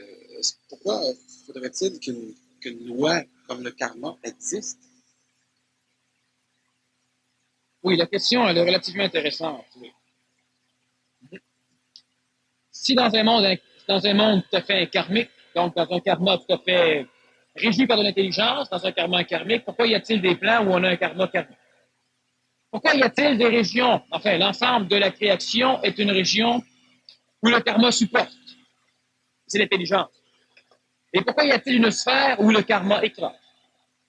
pourquoi faudrait-il qu'une loi comme le karma existe? Oui, la question, elle est relativement intéressante. Oui. Si dans un monde tout à fait karmique, donc dans un karma tout à fait régi par de l'intelligence, dans un karma karmique, pourquoi y a-t-il des plans où on a un karma karmique? Pourquoi y a-t-il des régions, enfin, l'ensemble de la création est une région où le karma supporte? C'est l'intelligence. Et pourquoi y a-t-il une sphère où le karma écrase?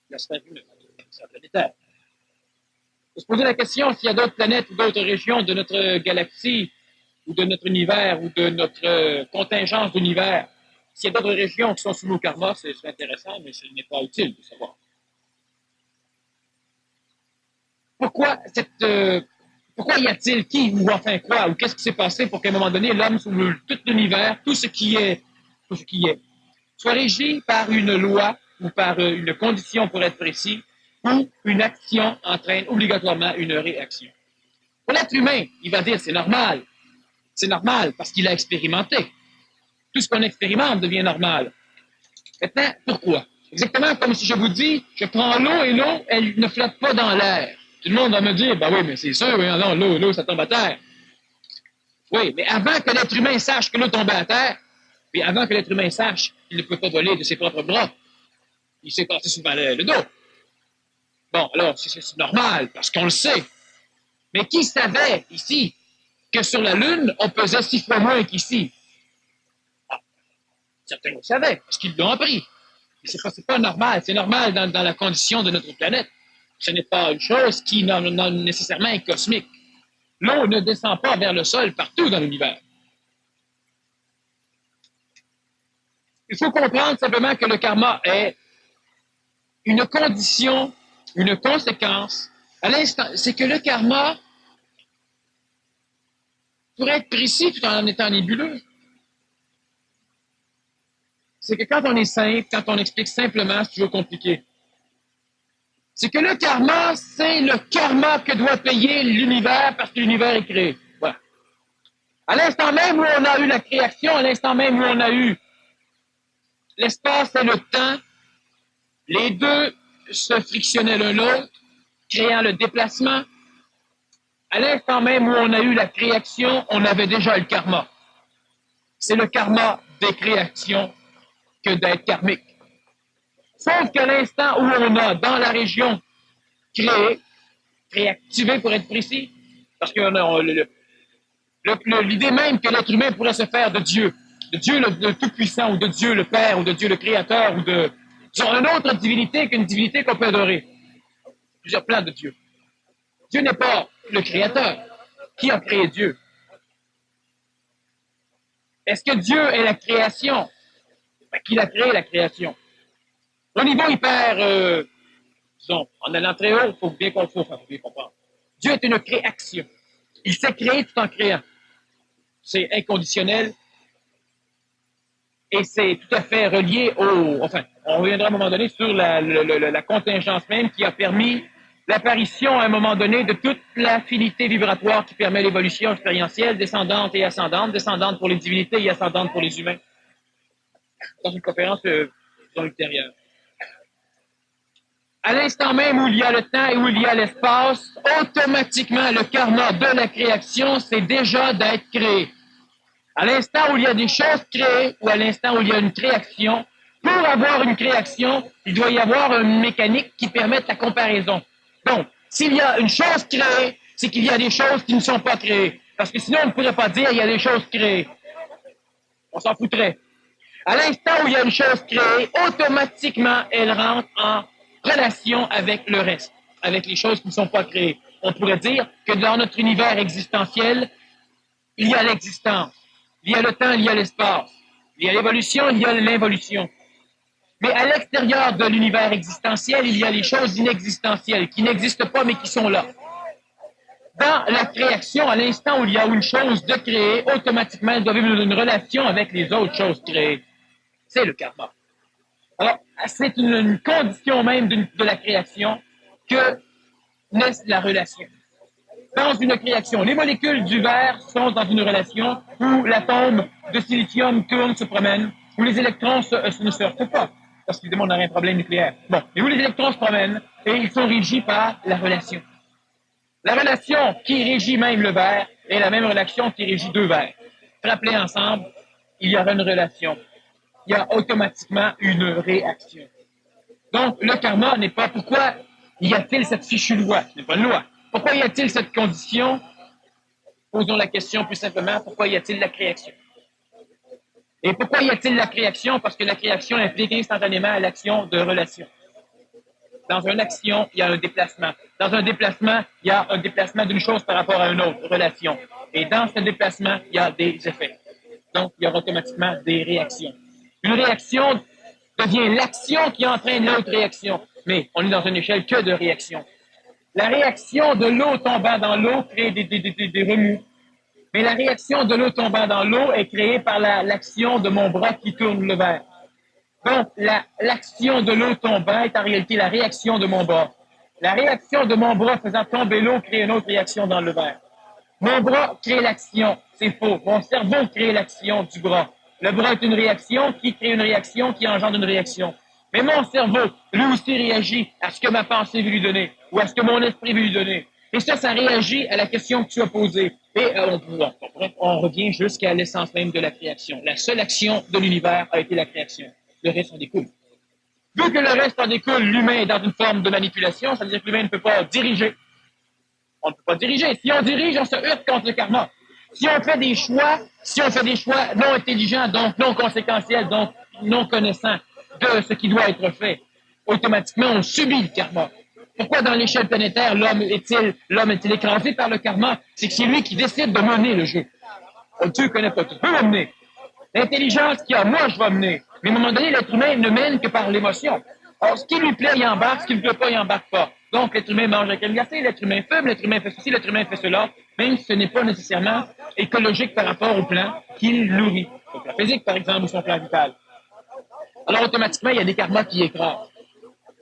La sphère humaine, la sphère planétaire. Il faut se poser la question s'il y a d'autres planètes ou d'autres régions de notre galaxie ou de notre univers ou de notre contingence d'univers. S'il y a d'autres régions qui sont sous nos karmas, c'est intéressant, mais ce n'est pas utile de savoir. Pourquoi y a-t-il qui ou enfin quoi, ou qu'est-ce qui s'est passé pour qu'à un moment donné, l'homme sous tout l'univers, tout ce qui est, soit régi par une loi ou par une condition pour être précis, ou une action entraîne obligatoirement une réaction. Pour l'être humain, il va dire c'est normal. C'est normal parce qu'il a expérimenté. Tout ce qu'on expérimente devient normal. Maintenant, pourquoi? Exactement comme si je vous dis, je prends l'eau et l'eau, elle ne flotte pas dans l'air. Tout le monde va me dire, ben oui, mais c'est sûr, non, l'eau, ça tombe à terre. Oui, mais avant que l'être humain sache que l'eau tombe à terre, puis avant que l'être humain sache qu'il ne peut pas voler de ses propres bras, il s'est passé souvent le dos. Bon, alors, c'est normal, parce qu'on le sait. Mais qui savait, ici, que sur la Lune, on pesait 6 fois moins qu'ici? Ah, certains le savaient, parce qu'ils l'ont appris. Mais c'est pas normal. C'est normal dans la condition de notre planète. Ce n'est pas une chose qui non nécessairement est cosmique. L'eau ne descend pas vers le sol partout dans l'univers. Il faut comprendre simplement que le karma est une condition, une conséquence. À l'instant, c'est que le karma, pour être précis tout en étant nébuleux, c'est que quand on est simple, quand on explique simplement, c'est toujours compliqué. C'est que le karma, c'est le karma que doit payer l'univers parce que l'univers est créé. Voilà. À l'instant même où on a eu la création, à l'instant même où on a eu l'espace et le temps, les deux se frictionnaient l'un l'autre, créant le déplacement. À l'instant même où on a eu la création, on avait déjà le karma. C'est le karma des créations que d'être karmique. Sauf qu'à l'instant où on a, dans la région, créativé pour être précis, parce que l'idée même que l'être humain pourrait se faire de Dieu le Tout-Puissant, ou de Dieu le Père, ou de Dieu le Créateur, ou de une autre divinité qu'une divinité qu'on peut adorer. Plusieurs plans de Dieu. Dieu n'est pas le Créateur. Qui a créé Dieu? Est-ce que Dieu est la création? Ben, qui a créé la création? Au niveau hyper, Donc, en allant très haut, il faut bien comprendre. Dieu est une création. Il s'est créé tout en créant. C'est inconditionnel et c'est tout à fait relié au... Enfin, on reviendra à un moment donné sur la contingence même qui a permis l'apparition à un moment donné de toute l'affinité vibratoire qui permet l'évolution expérientielle, descendante et ascendante, descendante pour les divinités et ascendante pour les humains. Dans une conférence ultérieure. À l'instant même où il y a le temps et où il y a l'espace, automatiquement, le karma de la création, c'est déjà d'être créé. À l'instant où il y a des choses créées ou à l'instant où il y a une création, pour avoir une création, il doit y avoir une mécanique qui permette la comparaison. Donc, s'il y a une chose créée, c'est qu'il y a des choses qui ne sont pas créées. Parce que sinon, on ne pourrait pas dire il y a des choses créées. On s'en foutrait. À l'instant où il y a une chose créée, automatiquement, elle rentre en relation avec le reste, avec les choses qui ne sont pas créées. On pourrait dire que dans notre univers existentiel, il y a l'existence, il y a le temps, il y a l'espace, il y a l'évolution, il y a l'involution. Mais à l'extérieur de l'univers existentiel, il y a les choses inexistentielles, qui n'existent pas mais qui sont là. Dans la création, à l'instant où il y a une chose de créée, automatiquement, elle doit vivre une relation avec les autres choses créées. C'est le karma. Alors, c'est une condition même de la création que naisse la relation. Dans une création, les molécules du verre sont dans une relation où l'atome de silicium tourne, se promène, où les électrons ne se heurtent pas, parce qu'évidemment, on aurait un problème nucléaire. Bon, et où les électrons se promènent, et ils sont régis par la relation. La relation qui régit même le verre est la même relation qui régit deux verres. Frappez ensemble, il y aura une relation. Il y a automatiquement une réaction. Donc, le karma n'est pas pourquoi y a-t-il cette fichue loi? Ce n'est pas une loi. Pourquoi y a-t-il cette condition? Posons la question plus simplement, pourquoi y a-t-il la création? Et pourquoi y a-t-il la création? Parce que la création implique instantanément l'action de relation. Dans une action, il y a un déplacement. Dans un déplacement, il y a un déplacement d'une chose par rapport à une autre relation. Et dans ce déplacement, il y a des effets. Donc, il y aura automatiquement des réactions. Une réaction devient l'action qui entraîne l'autre réaction. Mais on est dans une échelle que de réaction. La réaction de l'eau tombant dans l'eau crée des remous. Mais la réaction de l'eau tombant dans l'eau est créée par l'action de mon bras qui tourne le verre. Donc, l'action de l'eau tombant est en réalité la réaction de mon bras. La réaction de mon bras faisant tomber l'eau crée une autre réaction dans le verre. Mon bras crée l'action, c'est faux. Mon cerveau crée l'action du bras. Le bras est une réaction qui crée une réaction qui engendre une réaction. Mais mon cerveau, lui aussi, réagit à ce que ma pensée veut lui donner ou à ce que mon esprit veut lui donner. Et ça réagit à la question que tu as posée. Et on revient jusqu'à l'essence même de la création. La seule action de l'univers a été la création. Le reste en découle. Vu que le reste en découle, l'humain est dans une forme de manipulation, ça veut dire que l'humain ne peut pas diriger. On ne peut pas diriger. Si on dirige, on se heurte contre le karma. Si on fait des choix non intelligents, donc non conséquentiels, donc non connaissants de ce qui doit être fait, automatiquement, on subit le karma. Pourquoi dans l'échelle planétaire, l'homme est-il écrasé par le karma? C'est que c'est lui qui décide de mener le jeu. Dieu ne connaît pas tout. Peut mener. L'intelligence qu'il y a, moi, je vais mener. Mais à un moment donné, l'être humain ne mène que par l'émotion. Or, ce qui lui plaît, il embarque. Ce qui ne lui plaît pas, il embarque pas. Donc, l'être humain mange la crème glacée, l'être humain fume, l'être humain fait ceci, l'être humain fait cela, même si ce n'est pas nécessairement écologique par rapport au plan qu'il nourrit. Son plan physique, par exemple, ou son plan vital. Alors, automatiquement, il y a des karmas qui écrasent.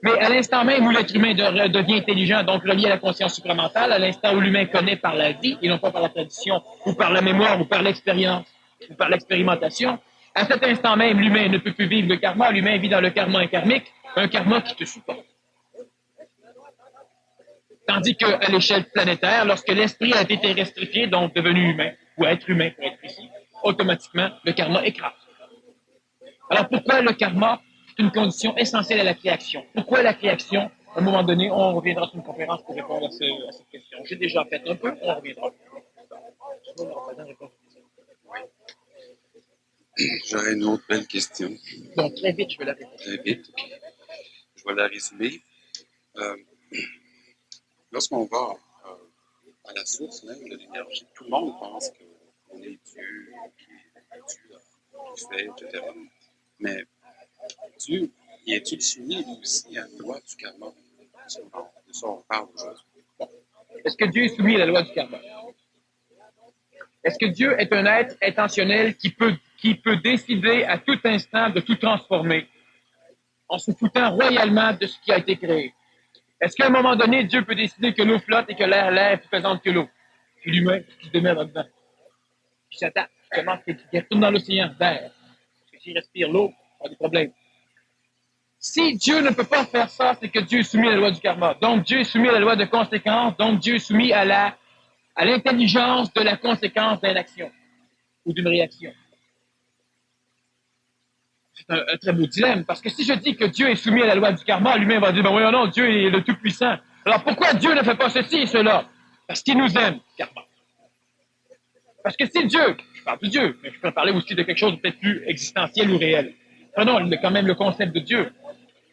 Mais à l'instant même où l'être humain devient intelligent, donc relié à la conscience supramentale, à l'instant où l'humain connaît par la vie, et non pas par la tradition, ou par la mémoire, ou par l'expérience, ou par l'expérimentation, à cet instant même, l'humain ne peut plus vivre le karma, l'humain vit dans le karma inkarmique, un karma qui te supporte. Tandis qu'à l'échelle planétaire, lorsque l'esprit a été terrestrifié, donc devenu humain, ou être humain pour être précis, automatiquement, le karma écrase. Alors pourquoi le karma est une condition essentielle à la création? Pourquoi la création? À un moment donné, on reviendra sur une conférence pour répondre à cette question. J'ai déjà fait un peu, on reviendra. J'aurais une autre belle question. Donc, très vite, je vais la répondre. Très vite, ok. Je vais la résumer. Lorsqu'on va à la source même de l'énergie, tout le monde pense qu'on est Dieu, qui fait, etc. Mais Dieu, il est-il soumis lui aussi à la loi du karma? De ça, on parle aujourd'hui. Est-ce que Dieu est soumis à la loi du karma? Est-ce que Dieu est un être intentionnel qui peut décider à tout instant de tout transformer en se foutant royalement de ce qui a été créé? Est-ce qu'à un moment donné, Dieu peut décider que l'eau flotte et que l'air est plus pesante que l'eau? Puis l'humain qui se démerde là-dedans. Puis Satan, qui retourne dans l'océan d'air. Parce que s'il respire l'eau, il a des problèmes. Si Dieu ne peut pas faire ça, c'est que Dieu est soumis à la loi du karma. Donc Dieu est soumis à la loi de conséquence. Donc Dieu est soumis à l'intelligence de la conséquence d'une action ou d'une réaction. C'est un très beau dilemme, parce que si je dis que Dieu est soumis à la loi du karma, lui-même va dire, ben oui, non, Dieu est le Tout-Puissant. Alors pourquoi Dieu ne fait pas ceci et cela? Parce qu'il nous aime, karma. Parce que si Dieu, je parle de Dieu, mais je peux parler aussi de quelque chose de peut-être plus existentiel ou réel. Prenons quand même le concept de Dieu.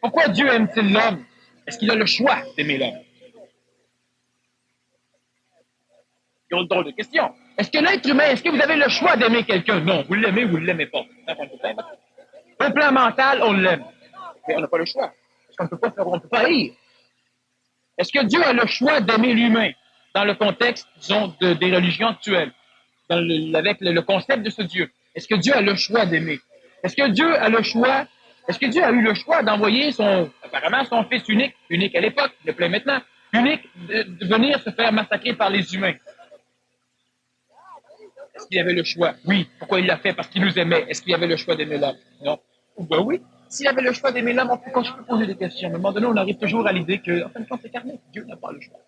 Pourquoi Dieu aime-t-il l'homme? Est-ce qu'il a le choix d'aimer l'homme? C'est une drôle de question. Est-ce que l'être humain, est-ce que vous avez le choix d'aimer quelqu'un? Non, vous l'aimez ou vous ne l'aimez pas. Au plan mental, on l'aime. Mais on n'a pas le choix. Parce qu'on ne peut pas haïr. Est-ce que Dieu a le choix d'aimer l'humain dans le contexte, disons, des religions actuelles, avec le concept de ce Dieu? Est-ce que Dieu a le choix d'aimer? Est-ce que Dieu a le choix? Est-ce que Dieu a eu le choix d'envoyer apparemment son fils unique à l'époque, il le plaît maintenant, unique, de venir se faire massacrer par les humains? Est-ce qu'il avait le choix? Oui. Pourquoi il l'a fait? Parce qu'il nous aimait. Est-ce qu'il avait le choix d'aimer l'homme? Non. Ben oui. S'il avait le choix d'aimer l'homme, on peut poser des questions. Mais à un moment donné, on arrive toujours à l'idée que, en fin de compte, c'est carné. Dieu n'a pas le choix.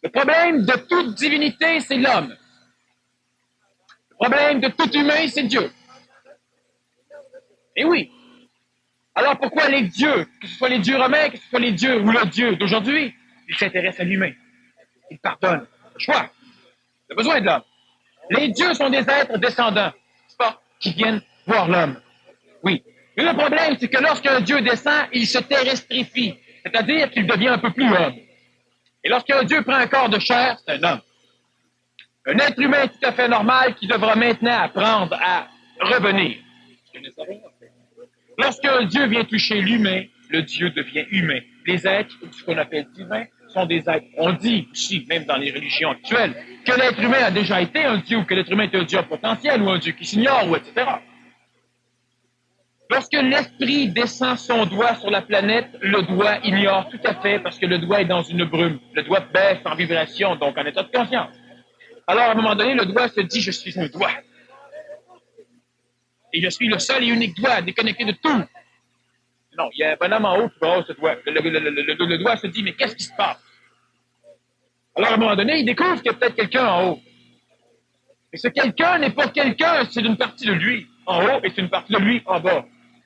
Le problème de toute divinité, c'est l'homme. Le problème de tout humain, c'est Dieu. Et oui. Alors pourquoi les dieux, que ce soit les dieux romains, que ce soit les dieux ou le Dieu d'aujourd'hui, ils s'intéressent à l'humain. Ils pardonnent. Le choix. Il a besoin de l'homme. Les dieux sont des êtres descendants, n'est-ce pas, qui viennent voir l'homme. Oui. Mais le problème, c'est que lorsqu'un dieu descend, il se terrestrifie, c'est-à-dire qu'il devient un peu plus homme. Et lorsqu'un dieu prend un corps de chair, c'est un homme. Un être humain tout à fait normal qui devra maintenant apprendre à revenir. Lorsqu'un dieu vient toucher l'humain, le dieu devient humain. Les êtres, ce qu'on appelle divins, sont des êtres. On dit aussi, même dans les religions actuelles, que l'être humain a déjà été un dieu, ou que l'être humain est un dieu potentiel, ou un dieu qui s'ignore, ou etc. Lorsque l'esprit descend son doigt sur la planète, le doigt ignore tout à fait, parce que le doigt est dans une brume. Le doigt baisse en vibration, donc en état de conscience. Alors, à un moment donné, le doigt se dit, je suis un doigt. Et je suis le seul et unique doigt déconnecté de tout. Non, il y a un bonhomme en haut qui va avoir ce doigt. Le doigt se dit, mais qu'est-ce qui se passe? Alors, à un moment donné, il découvre qu'il y a peut-être quelqu'un en haut. Et ce quelqu'un n'est pas quelqu'un, c'est une partie de lui en haut et c'est une partie de lui en bas.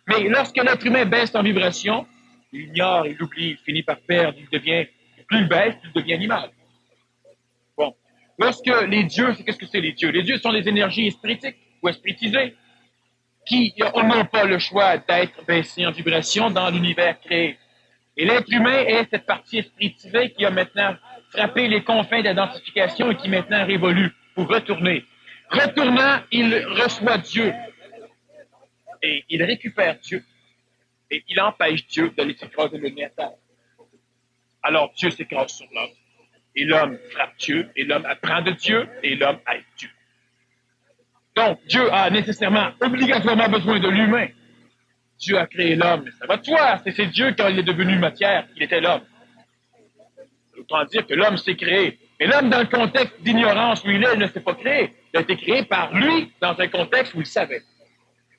Mais lorsque l'être humain baisse en vibration, il ignore, il oublie, il finit par perdre, il devient, plus il baisse, plus il devient animal. Bon. Lorsque les dieux, qu'est-ce que c'est les dieux? Les dieux sont des énergies spiritiques ou spiritisées qui n'ont pas le choix d'être baissés en vibration dans l'univers créé. Et l'être humain est cette partie spiritisée qui a maintenant frappé les confins de l'identification et qui maintenant révolue pour retourner. Retournant, il reçoit Dieu. Et il récupère Dieu. Et il empêche Dieu d'aller s'écraser le nez à terre. Alors Dieu s'écrase sur l'homme. Et l'homme frappe Dieu. Et l'homme apprend de Dieu. Et l'homme aide Dieu. Donc, Dieu a nécessairement, obligatoirement besoin de l'humain. Dieu a créé l'homme. Ça va de soi. C'est Dieu quand il est devenu matière. Il était l'homme. Autant dire que l'homme s'est créé. Mais l'homme, dans le contexte d'ignorance où il est, il ne s'est pas créé. Il a été créé par lui dans un contexte où il savait.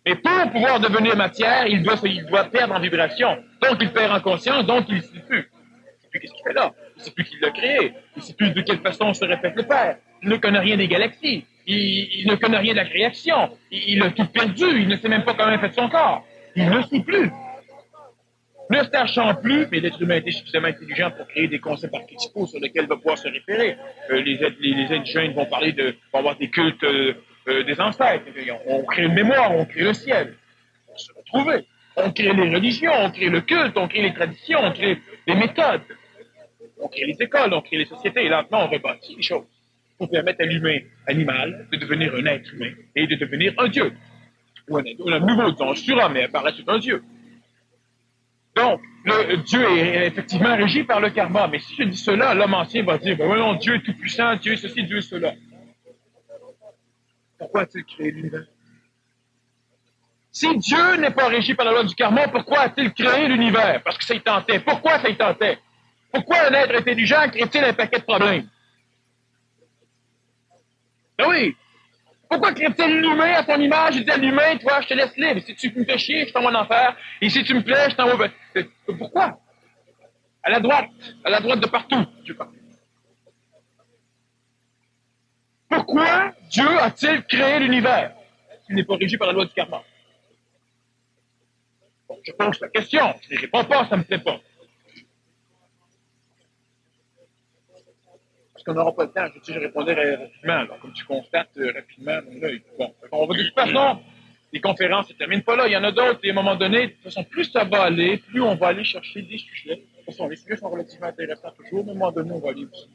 Mais pour pouvoir devenir matière, il doit perdre en vibration. Donc, il perd en conscience, donc il ne sait plus. Il ne sait plus qu'est-ce qu'il fait là. Il ne sait plus qui l'a créé. Il ne sait plus de quelle façon se répète le Père. Il ne connaît rien des galaxies. Il ne connaît rien de la création. Il a tout perdu. Il ne sait même pas comment il a fait son corps. Il ne sait plus. Ne sachant plus, mais l'être humain a été suffisamment intelligent pour créer des concepts archétypaux sur lesquels il va pouvoir se référer. Les indigènes vont avoir des cultes des ancêtres. On crée une mémoire, on crée le ciel. On se retrouver. On crée les religions, on crée le culte, on crée les traditions, on crée les méthodes. On crée les écoles, on crée les sociétés. Et lentement, on rebâtit les choses pour permettre à l'humain animal de devenir un être humain et de devenir un dieu. Ou un nouveau, disons, un surhomme, mais apparaît un dieu. Donc, Dieu est effectivement régi par le karma. Mais si je dis cela, l'homme ancien va dire, ben non, Dieu est tout-puissant, Dieu est ceci, Dieu est cela. Pourquoi a-t-il créé l'univers? Si Dieu n'est pas régi par la loi du karma, pourquoi a-t-il créé l'univers? Parce que ça y tentait. Pourquoi ça y tentait? Pourquoi un être intelligent crée-t-il un paquet de problèmes? Ben oui! Pourquoi crée-t-il l'humain à son image? Il dit à l'humain, toi, je te laisse libre. Si tu me fais chier, je t'envoie en enfer. Et si tu me plais, je t'envoie... Pourquoi? À la droite de partout. Dieu partout. Pourquoi Dieu a-t-il créé l'univers s'il n'est pas régi par la loi du karma? Bon, je pose la question. Je n'y réponds pas, ça ne me plaît pas. Parce qu'on n'aura pas le temps. Je répondais rapidement. Alors, comme tu constates rapidement, là, bon, on va de toute façon, les conférences ne se terminent pas là. Il y en a d'autres, et à un moment donné, de toute façon, plus ça va aller, plus on va aller chercher des sujets. De toute façon, les sujets sont relativement intéressants toujours, mais à un moment donné, on va aller aussi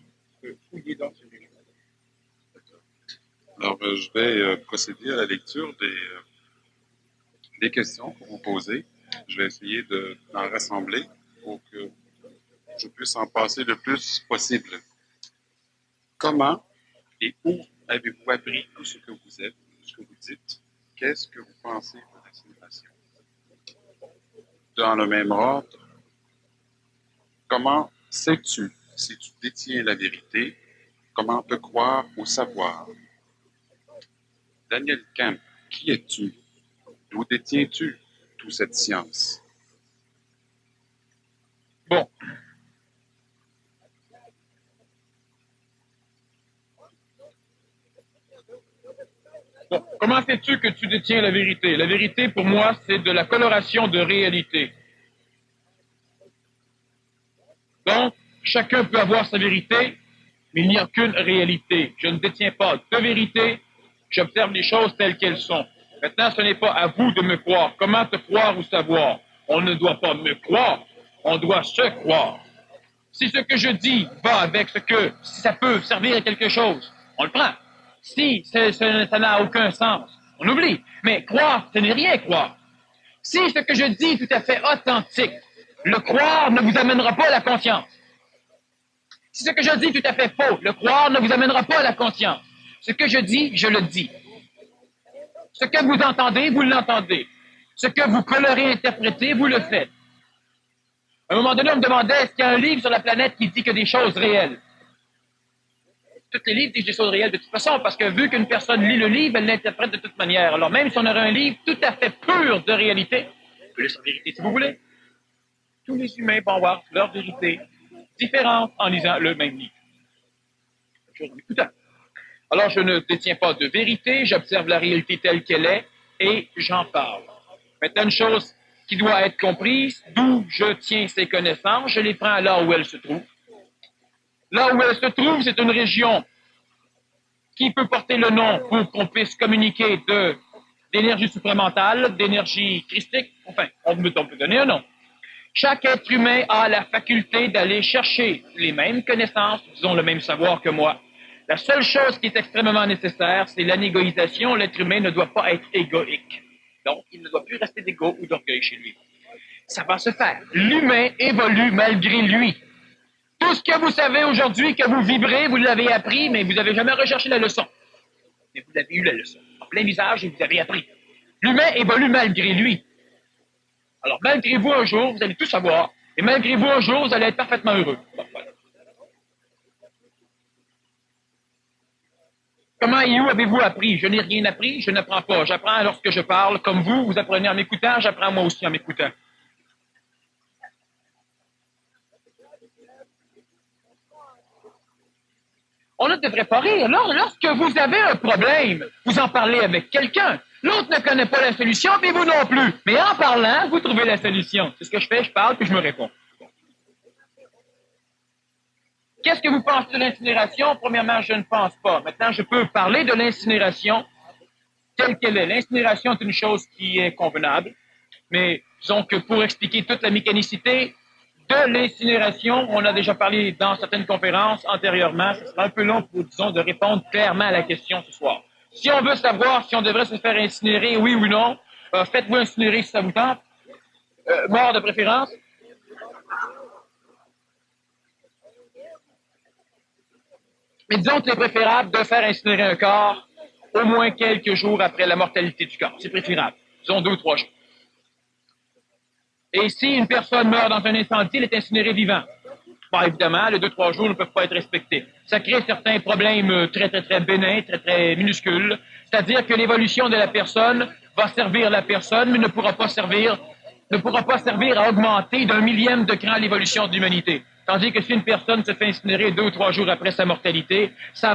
fouiller dans ces sujets. Alors, je vais procéder à la lecture des questions que vous posez. Je vais essayer d'en rassembler pour que je puisse en passer le plus possible. Comment et où avez-vous appris tout ce que vous êtes, tout ce que vous dites? Qu'est-ce que vous pensez de la civilisation? Dans le même ordre, comment sais-tu si tu détiens la vérité? Comment te croire ou savoir? Daniel Camp, qui es-tu? D'où détiens-tu toute cette science? Bon. Bon, comment sais-tu que tu détiens la vérité? La vérité, pour moi, c'est de la coloration de réalité. Donc, chacun peut avoir sa vérité, mais il n'y a qu'une réalité. Je ne détiens pas de vérité, j'observe les choses telles qu'elles sont. Maintenant, ce n'est pas à vous de me croire. Comment te croire ou savoir? On ne doit pas me croire, on doit se croire. Si ce que je dis va avec si ça peut servir à quelque chose, on le prend. Si ça n'a aucun sens, on oublie. Mais croire, ce n'est rien croire. Si ce que je dis est tout à fait authentique, le croire ne vous amènera pas à la conscience. Si ce que je dis est tout à fait faux, le croire ne vous amènera pas à la conscience. Ce que je dis, je le dis. Ce que vous entendez, vous l'entendez. Ce que vous colorez, interprétez, vous le faites. À un moment donné, on me demandait, est-ce qu'il y a un livre sur la planète qui dit que des choses réelles? Tous les livres disent des choses réelles de toute façon, parce que vu qu'une personne lit le livre, elle l'interprète de toute manière. Alors même si on aurait un livre tout à fait pur de réalité, plus en vérité si vous voulez, tous les humains vont avoir leur vérité différente en lisant le même livre. Chose en écoutant. Alors je ne détiens pas de vérité, j'observe la réalité telle qu'elle est et j'en parle. Maintenant, une chose qui doit être comprise, d'où je tiens ces connaissances, je les prends là où elles se trouvent. Là où elles se trouvent, c'est une région qui peut porter le nom pour qu'on puisse communiquer d'énergie supramentale, d'énergie christique, enfin, on peut donner un nom. Chaque être humain a la faculté d'aller chercher les mêmes connaissances, disons le même savoir que moi. La seule chose qui est extrêmement nécessaire, c'est l'anégoïsation. L'être humain ne doit pas être égoïque. Donc, il ne doit plus rester d'égo ou d'orgueil chez lui. Ça va se faire. L'humain évolue malgré lui. Tout ce que vous savez aujourd'hui, que vous vibrez, vous l'avez appris, mais vous n'avez jamais recherché la leçon. Mais vous avez eu la leçon. En plein visage, et vous avez appris. L'humain évolue malgré lui. Alors, malgré vous, un jour, vous allez tout savoir. Et malgré vous, un jour, vous allez être parfaitement heureux. Bon, voilà. Comment et où avez-vous appris? Je n'ai rien appris, je n'apprends pas. J'apprends lorsque je parle. Comme vous apprenez en m'écoutant, j'apprends moi aussi en m'écoutant. On ne devrait pas rire. Lorsque vous avez un problème, vous en parlez avec quelqu'un. L'autre ne connaît pas la solution, puis vous non plus. Mais en parlant, vous trouvez la solution. C'est ce que je fais, je parle, puis je me réponds. Qu'est-ce que vous pensez de l'incinération? Premièrement, je ne pense pas. Maintenant, je peux parler de l'incinération telle qu'elle est. L'incinération est une chose qui est convenable, mais disons que pour expliquer toute la mécanicité de l'incinération, on a déjà parlé dans certaines conférences antérieurement. Ce sera un peu long pour, disons, de répondre clairement à la question ce soir. Si on veut savoir si on devrait se faire incinérer, oui ou non, faites-vous incinérer si ça vous tente. Mort de préférence. Mais disons que c'est préférable de faire incinérer un corps au moins quelques jours après la mortalité du corps. C'est préférable. Disons 2 ou 3 jours. Et si une personne meurt dans un incendie, elle est incinérée vivant. Bon, évidemment, les 2-3 jours ne peuvent pas être respectés. Ça crée certains problèmes très, très, très bénins, très, très minuscules. C'est-à-dire que l'évolution de la personne va servir la personne, mais ne pourra pas servir à augmenter d'un millième de cran l'évolution de l'humanité. Tandis que si une personne se fait incinérer 2 ou 3 jours après sa mortalité, sa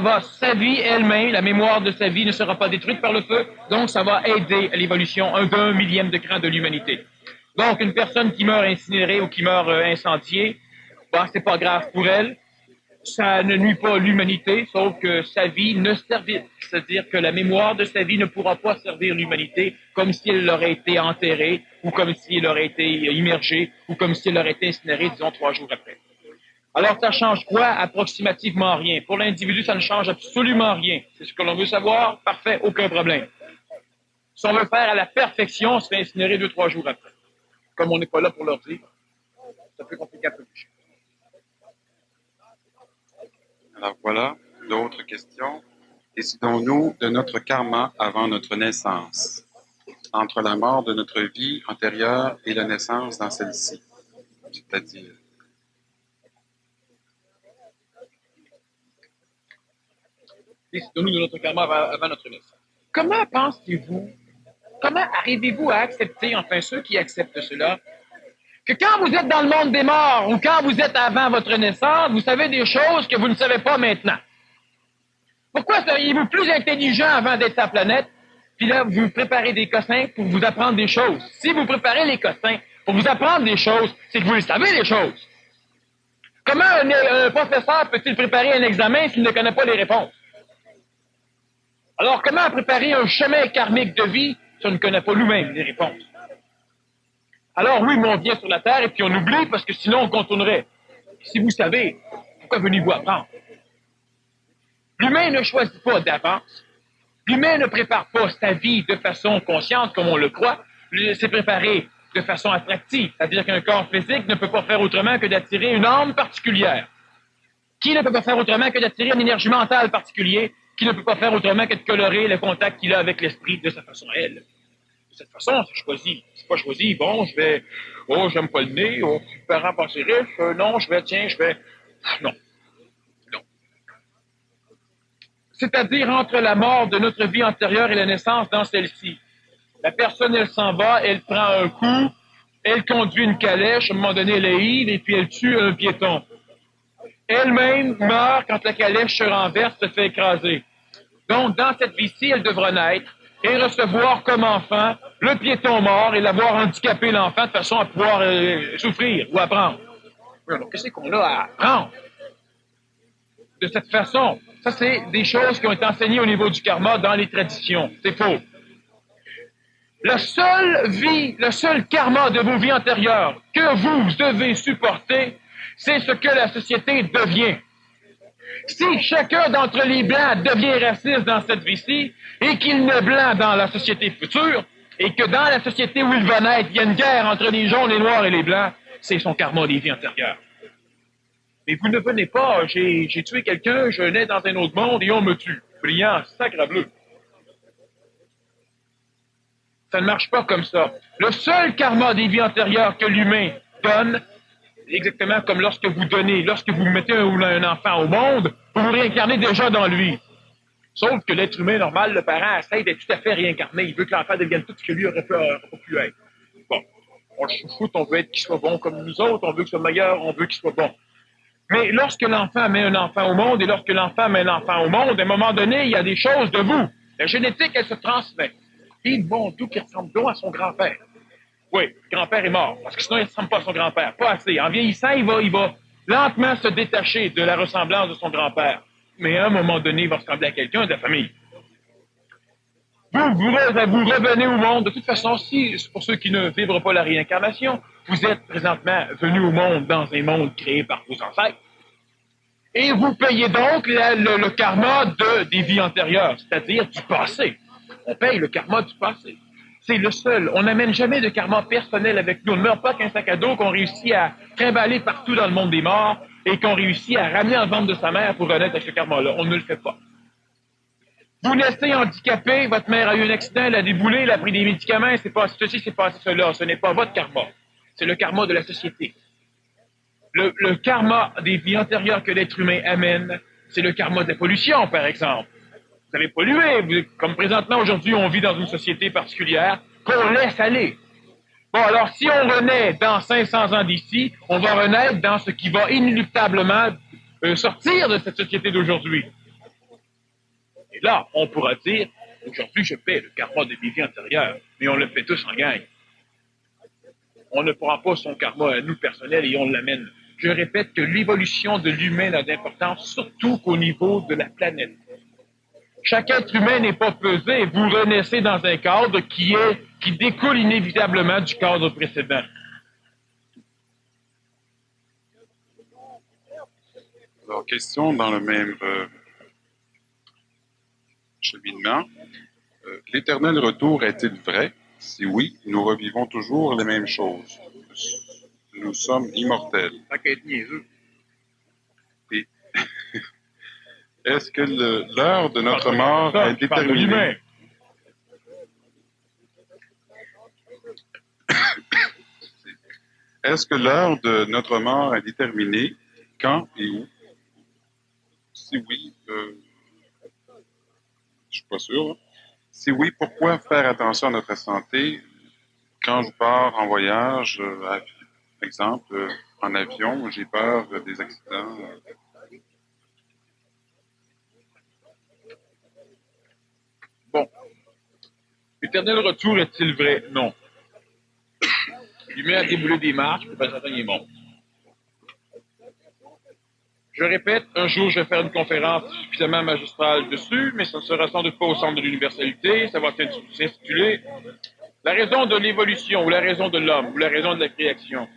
vie elle-même, la mémoire de sa vie ne sera pas détruite par le feu, donc ça va aider à l'évolution d'un millième de cran de l'humanité. Donc, une personne qui meurt incinérée ou qui meurt incendiée, bon, c'est pas grave pour elle. Ça ne nuit pas à l'humanité, sauf que sa vie ne servira. C'est-à-dire que la mémoire de sa vie ne pourra pas servir l'humanité comme si elle aurait été enterrée, ou comme si elle aurait été immergée, ou comme si elle aurait été incinérée, disons, 3 jours après. Alors, ça change quoi? Approximativement rien. Pour l'individu, ça ne change absolument rien. C'est ce que l'on veut savoir? Parfait, aucun problème. Si on veut faire à la perfection, on se fait incinérer 2-3 jours après. Comme on n'est pas là pour leur dire, ça peut compliquer un peu plus. Alors voilà, d'autres questions. Décidons-nous de notre karma avant notre naissance, entre la mort de notre vie antérieure et la naissance dans celle-ci. C'est-à-dire, décidons-nous de notre karma avant notre naissance. Comment arrivez-vous à accepter, enfin ceux qui acceptent cela, que quand vous êtes dans le monde des morts ou quand vous êtes avant votre naissance, vous savez des choses que vous ne savez pas maintenant? Pourquoi seriez-vous plus intelligent avant d'être sur la planète, puis là, vous préparez des cossins pour vous apprendre des choses? Si vous préparez les cossins pour vous apprendre des choses, c'est que vous les savez, les choses. Comment un professeur peut-il préparer un examen s'il ne connaît pas les réponses? Alors, comment préparer un chemin karmique de vie si on ne connaît pas nous-mêmes les réponses? Alors oui, mais on vient sur la Terre et puis on oublie parce que sinon on contournerait. Si vous savez, pourquoi venez-vous apprendre? L'humain ne choisit pas d'avance. L'humain ne prépare pas sa vie de façon consciente comme on le croit. C'est préparé de façon attractive. C'est-à-dire qu'un corps physique ne peut pas faire autrement que d'attirer une âme particulière. Qui ne peut pas faire autrement que d'attirer une énergie mentale particulière? Qui ne peut pas faire autrement que de colorer le contact qu'il a avec l'esprit de sa façon à elle? De cette façon, c'est choisi. C'est pas choisi. Bon, j'aime pas le nez. Oh, mes parents pensent riches. Non, je vais. Non. C'est-à-dire entre la mort de notre vie antérieure et la naissance dans celle-ci. La personne, elle s'en va, elle prend un coup, elle conduit une calèche, à un moment donné, elle est ivre, et puis elle tue un piéton. Elle-même meurt quand la calèche se renverse, se fait écraser. Donc, dans cette vie-ci, elle devra naître et recevoir comme enfant le piéton mort et l'avoir handicapé l'enfant de façon à pouvoir souffrir ou apprendre. Oui, alors, qu'est-ce qu'on a à apprendre? De cette façon, ça, c'est des choses qui ont été enseignées au niveau du karma dans les traditions. C'est faux. Le seul karma de vos vies antérieures que vous devez supporter, c'est ce que la société devient. Si chacun d'entre les Blancs devient raciste dans cette vie-ci, et qu'il n'est blanc dans la société future, et que dans la société où il va naître, il y a une guerre entre les jaunes, les noirs et les blancs, c'est son karma des vies antérieures. Mais vous ne venez pas, j'ai tué quelqu'un, je nais dans un autre monde et on me tue. Brillant, sacre bleu. Ça ne marche pas comme ça. Le seul karma des vies antérieures que l'humain donne, exactement comme lorsque vous mettez un enfant au monde, vous vous réincarnez déjà dans lui. Sauf que l'être humain normal, le parent, essaie d'être tout à fait réincarné. Il veut que l'enfant devienne tout ce que lui aurait pas pu être. Bon, on le chouchoute, on veut être qu'il soit bon comme nous autres, on veut qu'il soit meilleur, on veut qu'il soit bon. Mais lorsque l'enfant met un enfant au monde, et lorsque l'enfant met un enfant au monde, à un moment donné, il y a des choses de vous. La génétique, elle se transmet. Et bon, tout qui ressemble donc à son grand-père. Oui, le grand-père est mort, parce que sinon, il ne ressemble pas à son grand-père. Pas assez. En vieillissant, il va lentement se détacher de la ressemblance de son grand-père. Mais à un moment donné, il va ressembler à quelqu'un de la famille. Vous revenez au monde. De toute façon, si, pour ceux qui ne vibrent pas la réincarnation, vous êtes présentement venu au monde dans un monde créé par vos ancêtres. Et vous payez donc le karma des vies antérieures, c'est-à-dire du passé. On paye le karma du passé. C'est le seul. On n'amène jamais de karma personnel avec nous. On ne meurt pas qu'un sac à dos qu'on réussit à trimballer partout dans le monde des morts et qu'on réussit à ramener en ventre de sa mère pour renaître avec ce karma-là. On ne le fait pas. Vous naissez handicapé, votre mère a eu un accident, elle a déboulé, elle a pris des médicaments, c'est pas ceci, c'est pas cela. Ce n'est pas votre karma. C'est le karma de la société. Le karma des vies antérieures que l'être humain amène, c'est le karma de la pollution, par exemple. Vous avez pollué. Comme présentement, aujourd'hui, on vit dans une société particulière qu'on laisse aller. Bon, alors, si on renaît dans 500 ans d'ici, on va renaître dans ce qui va inéluctablement sortir de cette société d'aujourd'hui. Et là, on pourra dire, aujourd'hui, je paie le karma de mes vies antérieures, mais on le fait tous en gang. On ne prend pas son karma à nous personnel et on l'amène. Je répète que l'évolution de l'humain n'a d'importance, surtout qu'au niveau de la planète. Chaque être humain n'est pas pesé. Vous renaissez dans un cadre qui découle inévitablement du cadre précédent. Alors, question dans le même cheminement. L'éternel retour est-il vrai? Si oui, nous revivons toujours les mêmes choses. Nous sommes immortels. Ça qu'à être niaiseux. Et est-ce que l'heure de notre mort est déterminée? Est-ce que l'heure de notre mort est déterminée? Quand et où? Si oui, je suis pas sûr. Hein. Si oui, pourquoi faire attention à notre santé quand je pars en voyage, par exemple, en avion, j'ai peur des accidents. Bon. L'éternel retour est-il vrai? Non. L'humain a déboulé des marches, puis pas certain il est mort. Je répète, un jour, je vais faire une conférence suffisamment magistrale dessus, mais ça ne sera sans doute pas au centre de l'universalité. Ça va s'intituler « La raison de l'évolution » ou « La raison de l'homme » ou « La raison de la création ».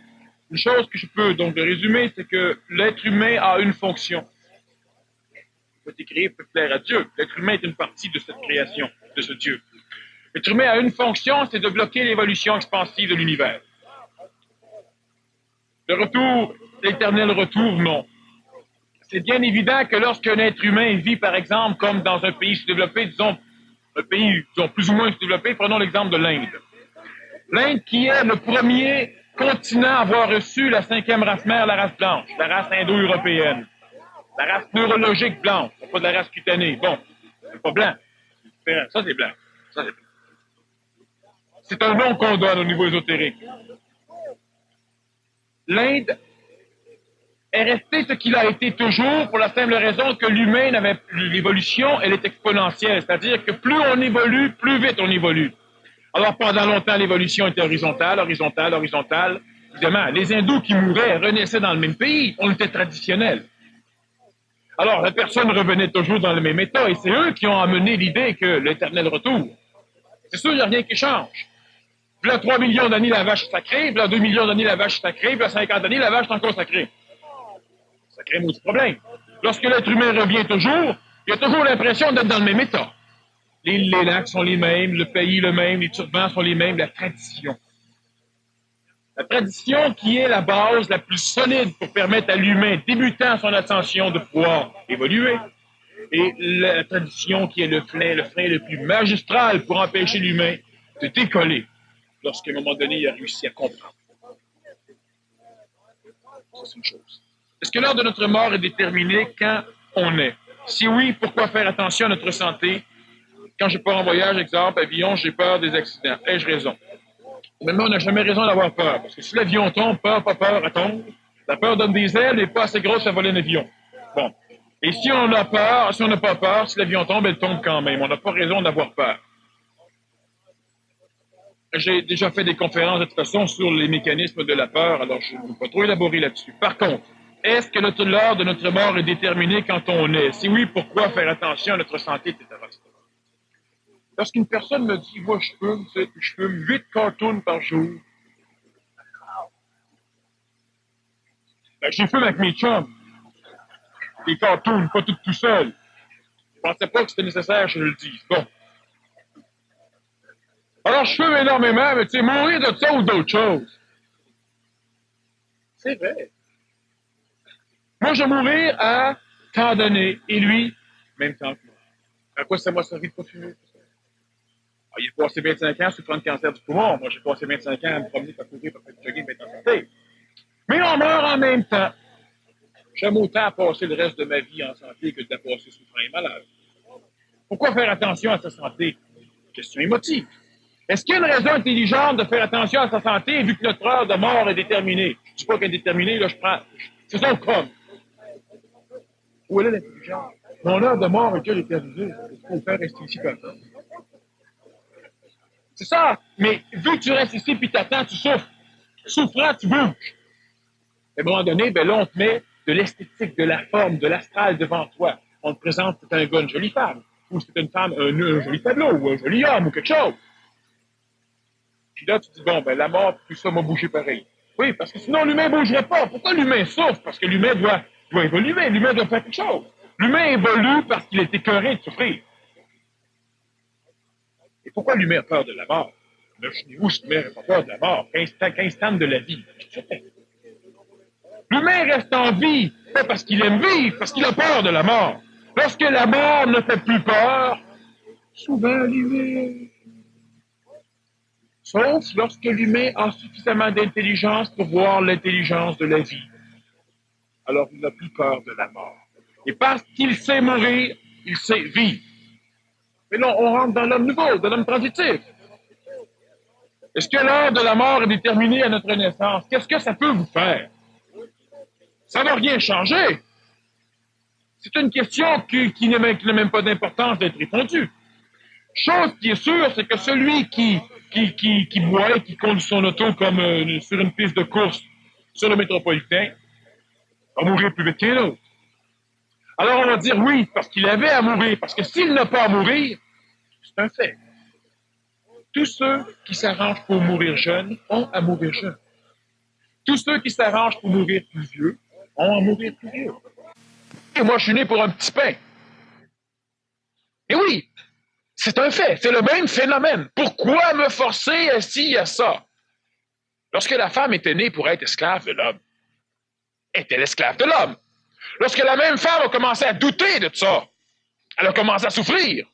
Une chose que je peux donc résumer, c'est que l'être humain a une fonction. Il peut être créé, peut plaire à Dieu. L'être humain est une partie de cette création, de ce Dieu. L'être humain a une fonction, c'est de bloquer l'évolution expansive de l'univers. Le retour, l'éternel retour, non. C'est bien évident que lorsqu'un être humain vit, par exemple, comme dans un pays sous-développé, disons, un pays disons, plus ou moins sous-développé, prenons l'exemple de l'Inde. L'Inde qui est le premier continent à avoir reçu la 5e race mère, la race blanche, la race indo-européenne, la race neurologique blanche, pas de la race cutanée. Bon, c'est pas blanc. Ça, c'est blanc. Ça, c'est blanc. C'est un nom qu'on donne au niveau ésotérique. L'Inde est resté ce qu'il a été toujours pour la simple raison que l'humain n'avait plus l'évolution, elle est exponentielle. C'est-à-dire que plus on évolue, plus vite on évolue. Alors pendant longtemps, l'évolution était horizontale, horizontale, horizontale. Évidemment, les hindous qui mouraient renaissaient dans le même pays. On était traditionnel. Alors la personne revenait toujours dans le même état et c'est eux qui ont amené l'idée que l'éternel retour. C'est sûr, il n'y a rien qui change. Puis là, 3 millions d'années, la vache est sacrée. Puis là, 2 millions d'années, la vache est sacrée. Puis là, 50 années, la vache est encore sacrée. Ça crée un problème. Lorsque l'être humain revient toujours, il a toujours l'impression d'être dans le même état. Les lacs sont les mêmes, le pays le même, les turbans sont les mêmes, la tradition. La tradition qui est la base la plus solide pour permettre à l'humain débutant son ascension de pouvoir évoluer. Et la tradition qui est le frein le plus magistral pour empêcher l'humain de décoller lorsqu'à un moment donné, il a réussi à comprendre. Ça, c'est une chose. Est-ce que l'heure de notre mort est déterminée quand on est? Si oui, pourquoi faire attention à notre santé? Quand je pars en voyage, exemple, avion, j'ai peur des accidents. Ai-je raison? Même on n'a jamais raison d'avoir peur. Parce que si l'avion tombe, peur, pas peur, elle tombe. La peur donne des ailes, mais pas assez grosse à voler un avion. Bon. Et si on a peur, si on n'a pas peur, si l'avion tombe, elle tombe quand même. On n'a pas raison d'avoir peur. J'ai déjà fait des conférences de toute façon sur les mécanismes de la peur, alors je ne vais pas trop élaborer là-dessus. Par contre, est-ce que l'heure de notre mort est déterminée quand on est? Si oui, pourquoi faire attention à notre santé, etc. Lorsqu'une personne me dit, moi je fume 8 cartoons par jour, ben, je fume avec mes chums. Des cartoons, pas tout seul. Je pensais pas que c'était nécessaire que je le dise. Bon. Alors, je fume énormément, mais tu sais, mourir de ça ou d'autre chose. C'est vrai. Moi, je vais mourir à temps donné, et lui, même temps que moi. À quoi ça m'a servi de pas fumer? Ah, il a passé 25 ans souffrant de cancer du poumon. Moi, j'ai passé 25 ans à me promener, à courir, à faire du jogging, à être en santé. Mais on meurt en même temps. J'aime autant passer le reste de ma vie en santé que de la passer souffrant et malade. Pourquoi faire attention à sa santé? Question émotive. Est-ce qu'il y a une raison intelligente de faire attention à sa santé vu que notre heure de mort est déterminée? Je ne dis pas qu'elle est déterminée, là, je prends. C'est son comme. Où est l'intelligence? Mon heure de mort est déterminée. Il faut faire rester ici comme ça. C'est ça. Mais vu que tu restes ici puis t'attends, tu souffres. Souffrant, tu bouges. À un moment donné, ben là, on te met de l'esthétique, de la forme, de l'astral devant toi. On te présente c'est un gars, une jolie femme. Ou c'est une femme, un joli tableau, ou un joli homme, ou quelque chose. Puis là, tu dis, bon, ben la mort, tout ça m'a bougé pareil. Oui, parce que sinon, l'humain ne bougerait pas. Pourquoi l'humain souffre? Parce que l'humain doit évoluer, l'humain doit faire quelque chose. L'humain évolue parce qu'il est écœuré de souffrir. Et pourquoi l'humain a peur de la mort? Imaginez-vous si l'humain n'a pas peur de la mort. 15 temps de la vie. L'humain reste en vie, pas parce qu'il aime vivre, parce qu'il a peur de la mort. Lorsque la mort ne fait plus peur, souvent l'humain. Sauf lorsque l'humain a suffisamment d'intelligence pour voir l'intelligence de la vie. Alors il n'a plus peur de la mort. Et parce qu'il sait mourir, il sait vivre. Mais là, on rentre dans l'homme nouveau, dans l'homme transitif. Est-ce que l'heure de la mort est déterminée à notre naissance? Qu'est-ce que ça peut vous faire? Ça n'a rien changé. C'est une question qui n'a même pas d'importance d'être répondue. Chose qui est sûre, c'est que celui qui boit et qui conduit son auto comme sur une piste de course sur le métropolitain va mourir plus vite qu'un autre. Alors on va dire oui, parce qu'il avait à mourir, parce que s'il n'a pas à mourir, c'est un fait. Tous ceux qui s'arrangent pour mourir jeunes ont à mourir jeunes. Tous ceux qui s'arrangent pour mourir plus vieux ont à mourir plus vieux. Et moi, je suis né pour un petit pain. Et oui, c'est un fait, c'est le même phénomène. Pourquoi me forcer à ci, à ça? Lorsque la femme était née pour être esclave de l'homme, est-elle esclave de l'homme? Lorsque la même femme a commencé à douter de ça, elle a commencé à souffrir.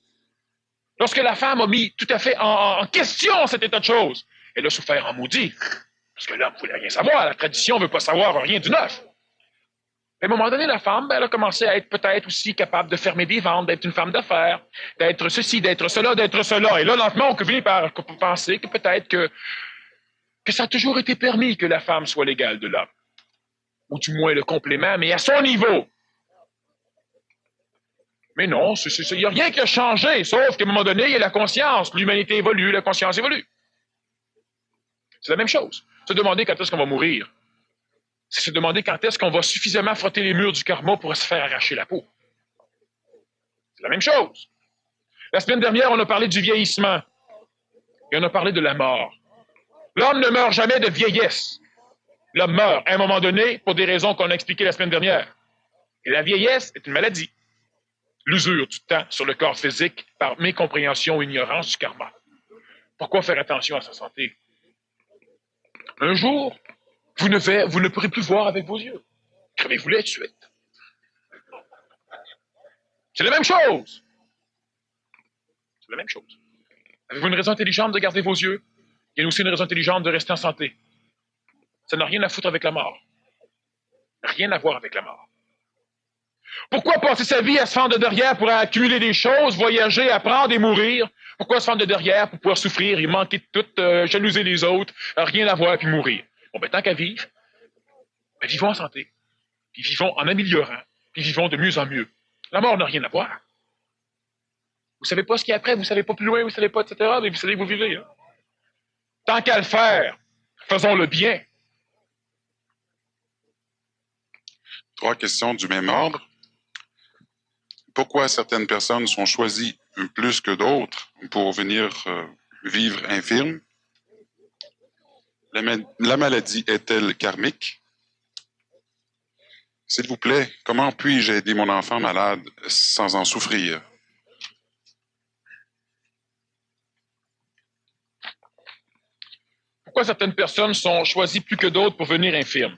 Lorsque la femme a mis tout à fait en question cet état de choses, elle a souffert en maudit. Parce que l'homme ne voulait rien savoir, la tradition ne veut pas savoir rien du neuf. À un moment donné, la femme, elle a commencé à être peut-être aussi capable de fermer des ventes, d'être une femme d'affaires, d'être ceci, d'être cela, d'être cela. Et là, lentement, on finit par penser que peut-être que ça a toujours été permis que la femme soit l'égale de l'homme. Ou du moins le complément, mais à son niveau. Mais non, il n'y a rien qui a changé, sauf qu'à un moment donné, il y a la conscience. L'humanité évolue, la conscience évolue. C'est la même chose. Se demander quand est-ce qu'on va mourir. C'est se demander quand est-ce qu'on va suffisamment frotter les murs du karma pour se faire arracher la peau. C'est la même chose. La semaine dernière, on a parlé du vieillissement. Et on a parlé de la mort. L'homme ne meurt jamais de vieillesse. L'homme meurt à un moment donné pour des raisons qu'on a expliquées la semaine dernière. Et la vieillesse est une maladie. L'usure du temps sur le corps physique par mécompréhension ou ignorance du karma. Pourquoi faire attention à sa santé? Un jour, vous ne pourrez plus voir avec vos yeux. Crevez-vous-les de suite. C'est la même chose. C'est la même chose. Avez-vous une raison intelligente de garder vos yeux? Il y a aussi une raison intelligente de rester en santé. Ça n'a rien à foutre avec la mort. Rien à voir avec la mort. Pourquoi passer sa vie à se fendre de derrière pour accumuler des choses, voyager, apprendre et mourir? Pourquoi se fendre de derrière pour pouvoir souffrir et manquer de tout, jalouser les autres, rien à voir puis mourir? Bon, ben tant qu'à vivre, ben, vivons en santé, puis vivons en améliorant, puis vivons de mieux en mieux. La mort n'a rien à voir. Vous savez pas ce qu'il y a après, vous savez pas plus loin, vous savez pas, etc., mais vous savez que vous vivez. Hein? Tant qu'à le faire, faisons le bien. 3 questions du même ordre. Pourquoi certaines personnes sont choisies plus que d'autres pour venir vivre infirmes? La maladie est-elle karmique? S'il vous plaît, comment puis-je aider mon enfant malade sans en souffrir? Pourquoi certaines personnes sont choisies plus que d'autres pour venir infirmes?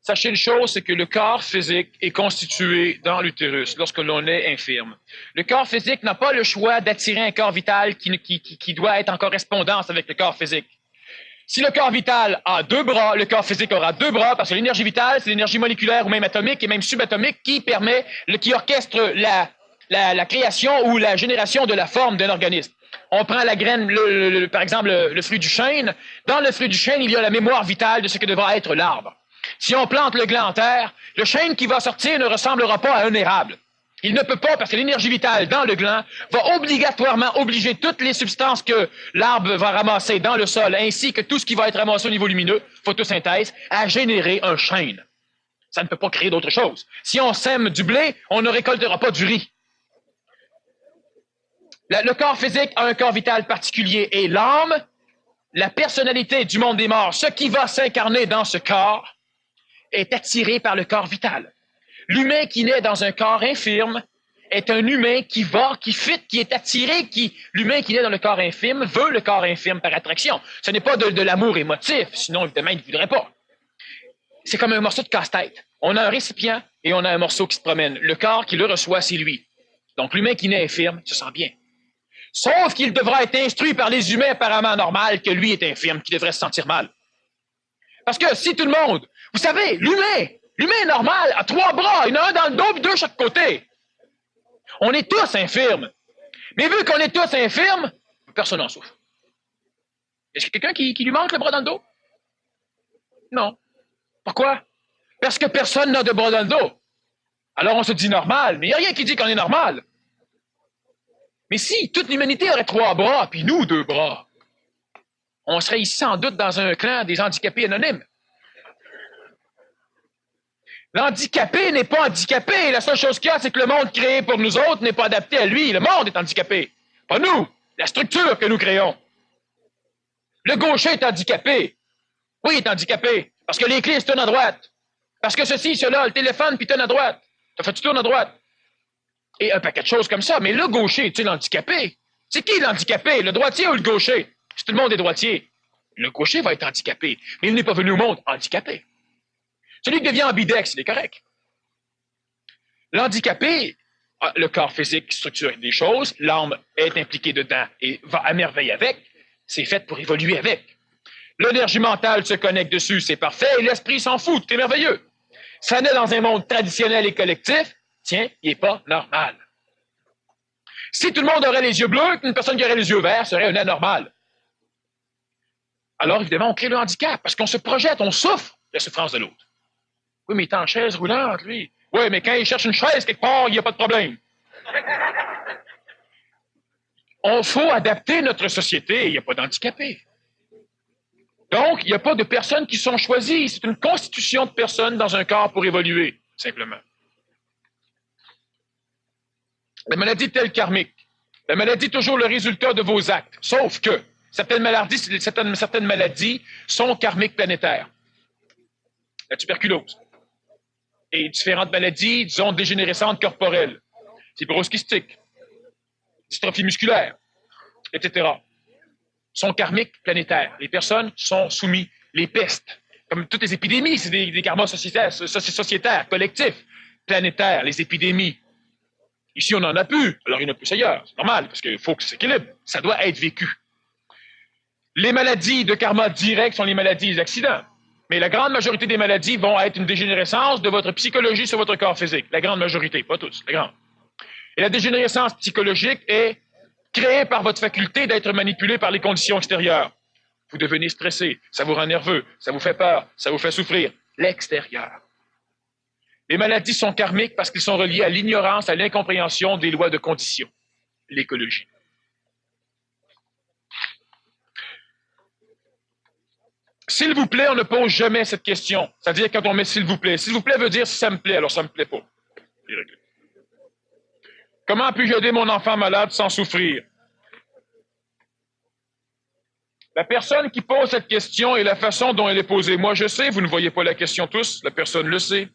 Sachez une chose, c'est que le corps physique est constitué dans l'utérus lorsque l'on est infirme. Le corps physique n'a pas le choix d'attirer un corps vital qui doit être en correspondance avec le corps physique. Si le corps vital a 2 bras, le corps physique aura 2 bras, parce que l'énergie vitale, c'est l'énergie moléculaire ou même atomique et même subatomique qui orchestre la création ou la génération de la forme d'un organisme. On prend la graine, par exemple, le fruit du chêne. Dans le fruit du chêne, il y a la mémoire vitale de ce que devra être l'arbre. Si on plante le gland en terre, le chêne qui va sortir ne ressemblera pas à un érable. Il ne peut pas, parce que l'énergie vitale dans le gland va obligatoirement obliger toutes les substances que l'arbre va ramasser dans le sol, ainsi que tout ce qui va être ramassé au niveau lumineux, photosynthèse, à générer un chêne. Ça ne peut pas créer d'autre chose. Si on sème du blé, on ne récoltera pas du riz. Le corps physique a un corps vital particulier et l'âme, la personnalité du monde des morts, ce qui va s'incarner dans ce corps, est attiré par le corps vital. L'humain qui naît dans un corps infirme est un humain qui est attiré, l'humain qui naît dans le corps infirme veut le corps infirme par attraction. Ce n'est pas de l'amour émotif, sinon évidemment il ne voudrait pas. C'est comme un morceau de casse-tête. On a un récipient et on a un morceau qui se promène. Le corps qui le reçoit, c'est lui. Donc l'humain qui naît infirme se sent bien. Sauf qu'il devra être instruit par les humains apparemment normaux que lui est infirme, qui devrait se sentir mal. Parce que si tout le monde, vous savez, l'humain normal a 3 bras, il y en a un dans le dos et 2 de chaque côté. On est tous infirmes. Mais vu qu'on est tous infirmes, personne n'en souffre. Est-ce qu'il y a quelqu'un qui lui manque le bras dans le dos? Non. Pourquoi? Parce que personne n'a de bras dans le dos. Alors on se dit normal, mais il n'y a rien qui dit qu'on est normal. Mais si toute l'humanité aurait 3 bras, puis nous 2 bras, on serait ici sans doute dans un clan des handicapés anonymes. L'handicapé n'est pas handicapé. La seule chose qu'il y a, c'est que le monde créé pour nous autres n'est pas adapté à lui. Le monde est handicapé. Pas nous, la structure que nous créons. Le gaucher est handicapé. Oui, il est handicapé. Parce que les clés se tournent à droite. Parce que ceci, cela, le téléphone, puis tourne à droite. Ça fait tu tournes à droite. Et un paquet de choses comme ça. Mais le gaucher, est-il handicapé? C'est qui l'handicapé? Le droitier ou le gaucher? Si tout le monde est droitier, le gaucher va être handicapé. Mais il n'est pas venu au monde handicapé. Celui qui devient ambidex, il est correct. L'handicapé, le corps physique structure des choses, l'âme est impliquée dedans et va à merveille avec, c'est fait pour évoluer avec. L'énergie mentale se connecte dessus, c'est parfait, et l'esprit s'en fout, tout est merveilleux. Ça naît dans un monde traditionnel et collectif, tiens, il n'est pas normal. Si tout le monde aurait les yeux bleus, une personne qui aurait les yeux verts serait un anormal. Alors, évidemment, on crée le handicap, parce qu'on se projette, on souffre de la souffrance de l'autre. Oui, mais il est en chaise roulante, lui. Oui, mais quand il cherche une chaise quelque part, il n'y a pas de problème. On faut adapter notre société, il n'y a pas d'handicapés. Donc, il n'y a pas de personnes qui sont choisies. C'est une constitution de personnes dans un corps pour évoluer, simplement. La maladie est-elle karmique? La maladie est toujours le résultat de vos actes, sauf que certaines maladies sont karmiques planétaires. La tuberculose. Et différentes maladies, disons, dégénérescentes corporelles, fibrose kystique, dystrophie musculaire, etc., sont karmiques planétaires. Les personnes sont soumises. Les pestes, comme toutes les épidémies, c'est des karmas sociétaires, collectifs, planétaires, les épidémies. Ici, on n'en a plus, alors il y en a plus ailleurs. C'est normal, parce qu'il faut que ça s'équilibre. Ça doit être vécu. Les maladies de karma direct sont les maladies des accidents. Mais la grande majorité des maladies vont être une dégénérescence de votre psychologie sur votre corps physique. La grande majorité, pas tous, la grande. Et la dégénérescence psychologique est créée par votre faculté d'être manipulé par les conditions extérieures. Vous devenez stressé, ça vous rend nerveux, ça vous fait peur, ça vous fait souffrir. L'extérieur. Les maladies sont karmiques parce qu'elles sont reliées à l'ignorance, à l'incompréhension des lois de conditions. L'écologie. S'il vous plaît, on ne pose jamais cette question. C'est-à-dire quand on met s'il vous plaît. S'il vous plaît veut dire si ça me plaît, alors ça me plaît pas. Comment puis-je aider mon enfant malade sans souffrir? La personne qui pose cette question et la façon dont elle est posée. Moi, je sais, vous ne voyez pas la question tous, la personne le sait.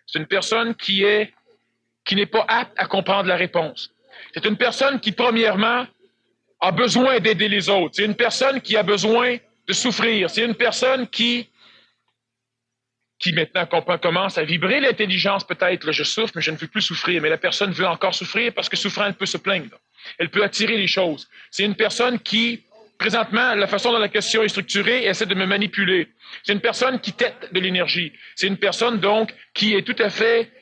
C'est une personne qui n'est pas apte à comprendre la réponse. C'est une personne qui, premièrement, a besoin d'aider les autres. C'est une personne qui a besoin de souffrir. C'est une personne qui maintenant commence à vibrer l'intelligence, peut-être, là, je souffre, mais je ne veux plus souffrir. Mais la personne veut encore souffrir parce que souffrant, elle peut se plaindre. Elle peut attirer les choses. C'est une personne qui, présentement, la façon dont la question est structurée, essaie de me manipuler. C'est une personne qui tête de l'énergie. C'est une personne, donc, qui est tout à fait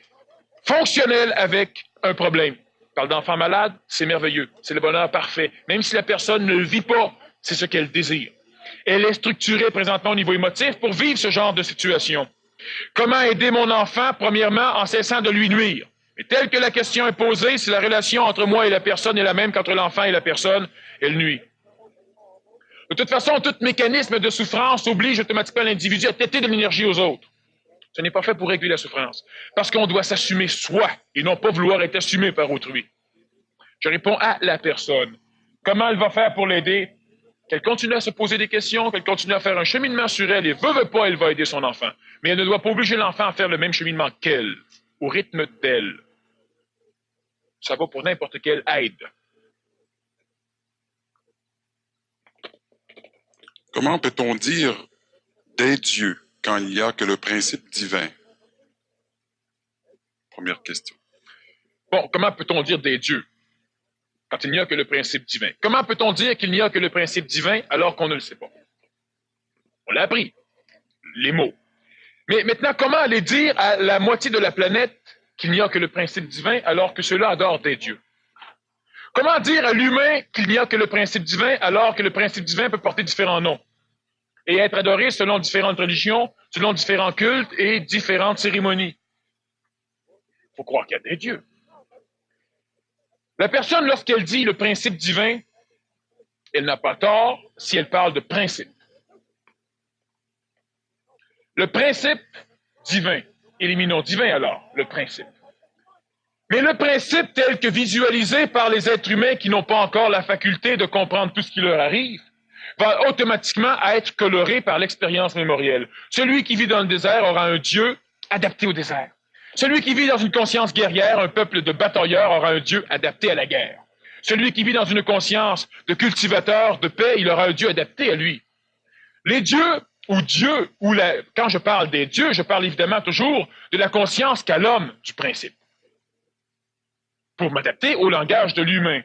fonctionnelle avec un problème. On parle d'enfant malade, c'est merveilleux. C'est le bonheur parfait. Même si la personne ne le vit pas, c'est ce qu'elle désire. Elle est structurée présentement au niveau émotif pour vivre ce genre de situation. Comment aider mon enfant? Premièrement, en cessant de lui nuire. Mais telle que la question est posée, si la relation entre moi et la personne est la même qu'entre l'enfant et la personne, elle nuit. De toute façon, tout mécanisme de souffrance oblige automatiquement l'individu à têter de l'énergie aux autres. Ce n'est pas fait pour régler la souffrance. Parce qu'on doit s'assumer soi et non pas vouloir être assumé par autrui. Je réponds à la personne. Comment elle va faire pour l'aider? Qu'elle continue à se poser des questions, qu'elle continue à faire un cheminement sur elle et veut pas, elle va aider son enfant. Mais elle ne doit pas obliger l'enfant à faire le même cheminement qu'elle, au rythme d'elle. Ça va pour n'importe quelle aide. Comment peut-on dire des dieux quand il n'y a que le principe divin? Première question. Bon, comment peut-on dire des dieux quand il n'y a que le principe divin? Comment peut-on dire qu'il n'y a que le principe divin alors qu'on ne le sait pas? On l'a appris, les mots. Mais maintenant, comment aller dire à la moitié de la planète qu'il n'y a que le principe divin alors que ceux-là adorent des dieux? Comment dire à l'humain qu'il n'y a que le principe divin alors que le principe divin peut porter différents noms et être adoré selon différentes religions, selon différents cultes et différentes cérémonies? Il faut croire qu'il y a des dieux. La personne, lorsqu'elle dit le principe divin, elle n'a pas tort si elle parle de principe. Le principe divin, éliminons divin alors, le principe. Mais le principe tel que visualisé par les êtres humains qui n'ont pas encore la faculté de comprendre tout ce qui leur arrive, va automatiquement être coloré par l'expérience mémorielle. Celui qui vit dans le désert aura un Dieu adapté au désert. Celui qui vit dans une conscience guerrière, un peuple de batailleurs, aura un Dieu adapté à la guerre. Celui qui vit dans une conscience de cultivateur, de paix, il aura un Dieu adapté à lui. Les dieux, quand je parle des dieux, je parle évidemment toujours de la conscience qu'a l'homme du principe, pour m'adapter au langage de l'humain.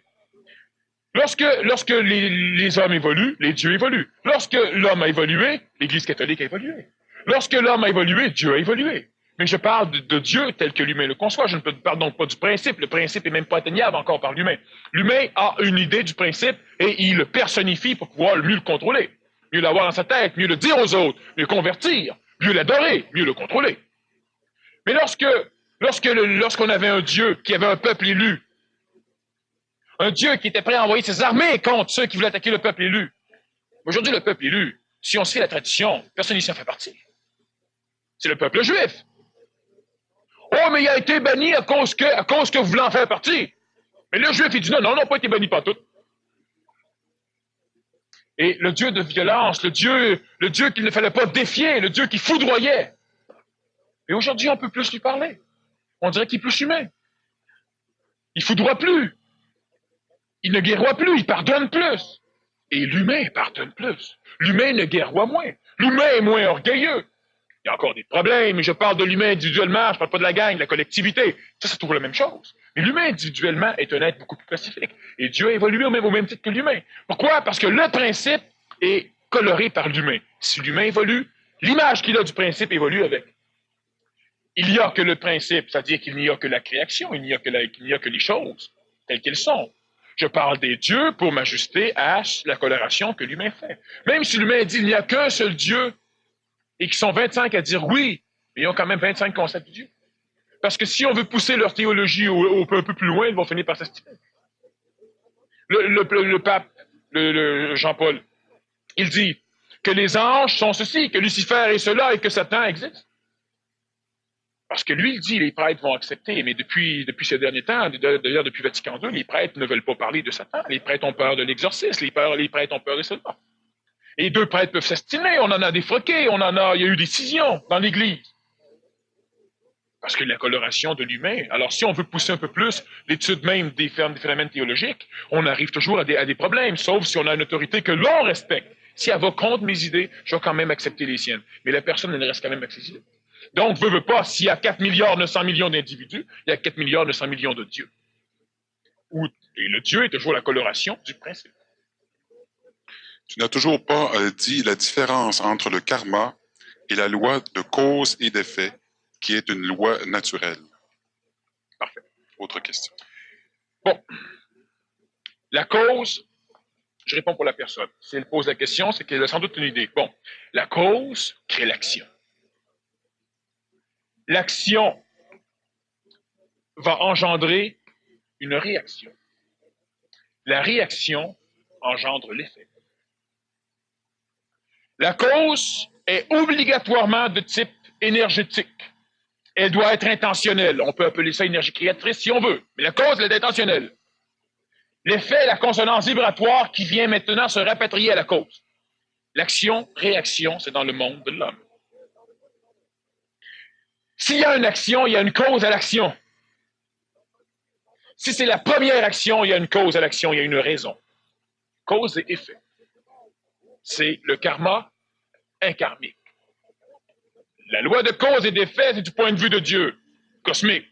Lorsque les hommes évoluent, les dieux évoluent. Lorsque l'homme a évolué, l'Église catholique a évolué. Lorsque l'homme a évolué, Dieu a évolué. Mais je parle de Dieu tel que l'humain le conçoit. Je ne parle donc pas du principe. Le principe n'est même pas atteignable encore par l'humain. L'humain a une idée du principe et il le personnifie pour pouvoir mieux le contrôler, mieux l'avoir dans sa tête, mieux le dire aux autres, mieux le convertir, mieux l'adorer, mieux le contrôler. Mais lorsqu'on avait un Dieu qui avait un peuple élu, un Dieu qui était prêt à envoyer ses armées contre ceux qui voulaient attaquer le peuple élu. Aujourd'hui, le peuple élu, si on se fait la tradition, personne ici en fait partie. C'est le peuple juif. Oh, mais il a été banni à cause que vous voulez en faire partie. Mais le juif, il dit non, on n'a pas été banni par tout. Et le Dieu de violence, le Dieu qu'il ne fallait pas défier, le Dieu qui foudroyait. Et aujourd'hui, on peut plus lui parler. On dirait qu'il est plus humain. Il foudroie plus. Il ne guerroie plus, il pardonne plus. Et l'humain pardonne plus. L'humain ne guerroie moins. L'humain est moins orgueilleux. Il y a encore des problèmes, mais je parle de l'humain individuellement, je ne parle pas de la gang, de la collectivité. Ça, c'est toujours la même chose. Mais l'humain individuellement est un être beaucoup plus pacifique. Et Dieu a évolué au même titre que l'humain. Pourquoi? Parce que le principe est coloré par l'humain. Si l'humain évolue, l'image qu'il a du principe évolue avec. Il n'y a que le principe, c'est-à-dire qu'il n'y a que la création, il n'y a que les choses telles qu'elles sont. Je parle des dieux pour m'ajuster à la coloration que l'humain fait. Même si l'humain dit qu'il n'y a qu'un seul Dieu et qu'ils sont 25 à dire oui, mais ils ont quand même 25 concepts de Dieu. Parce que si on veut pousser leur théologie un peu plus loin, ils vont finir par s'estimer. Le pape, Jean-Paul, il dit que les anges sont ceci, que Lucifer est cela et que Satan existe. Parce que lui, il dit, les prêtres vont accepter, mais depuis ces derniers temps, d'ailleurs depuis Vatican II, les prêtres ne veulent pas parler de Satan. Les prêtres ont peur de l'exorcisme, les prêtres ont peur de cela. Et deux prêtres peuvent s'estimer, on en a défroqué, il y a eu des scissions dans l'Église. Parce que la coloration de l'humain, alors si on veut pousser un peu plus l'étude même des phénomènes théologiques, on arrive toujours à des problèmes, sauf si on a une autorité que l'on respecte. Si elle va contre mes idées, je vais quand même accepter les siennes. Mais la personne, elle reste quand même avec ses idées. Donc, veut pas, s'il y a 4 milliards 900 millions d'individus, il y a 4 milliards 900 millions de dieux. Et le Dieu est toujours la coloration du principe. Tu n'as toujours pas dit la différence entre le karma et la loi de cause et d'effet, qui est une loi naturelle. Parfait. Autre question. Bon. La cause, je réponds pour la personne. Si elle pose la question, c'est qu'elle a sans doute une idée. Bon. La cause crée l'action. L'action va engendrer une réaction. La réaction engendre l'effet. La cause est obligatoirement de type énergétique. Elle doit être intentionnelle. On peut appeler ça énergie créatrice si on veut, mais la cause, elle est intentionnelle. L'effet est la consonance vibratoire qui vient maintenant se rapatrier à la cause. L'action, réaction, c'est dans le monde de l'homme. S'il y a une action, il y a une cause à l'action. Si c'est la première action, il y a une cause à l'action, il y a une raison. Cause et effet. C'est le karma inkarmique. La loi de cause et d'effet, c'est du point de vue de Dieu, cosmique.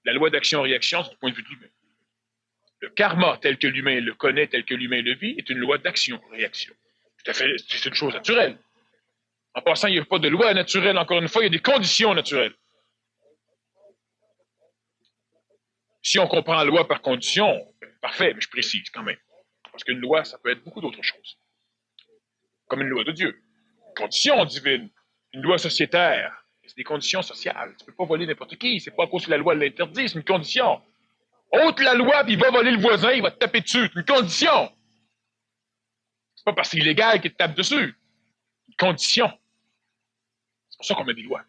La loi d'action-réaction, c'est du point de vue de l'humain. Le karma, tel que l'humain le connaît, tel que l'humain le vit, est une loi d'action-réaction. Tout à fait, c'est une chose naturelle. En passant, il n'y a pas de loi naturelle, encore une fois, il y a des conditions naturelles. Si on comprend la loi par condition, parfait, mais je précise quand même. Parce qu'une loi, ça peut être beaucoup d'autres choses. Comme une loi de Dieu. Une condition divine. Une loi sociétaire. C'est des conditions sociales. Tu ne peux pas voler n'importe qui. C'est pas à cause que la loi l'interdit, c'est une condition. Ôte la loi, puis il va voler le voisin, il va te taper dessus. C'est une condition. C'est pas parce que c'est illégal qu'il te tape dessus. Une condition. C'est pour ça qu'on met des lois.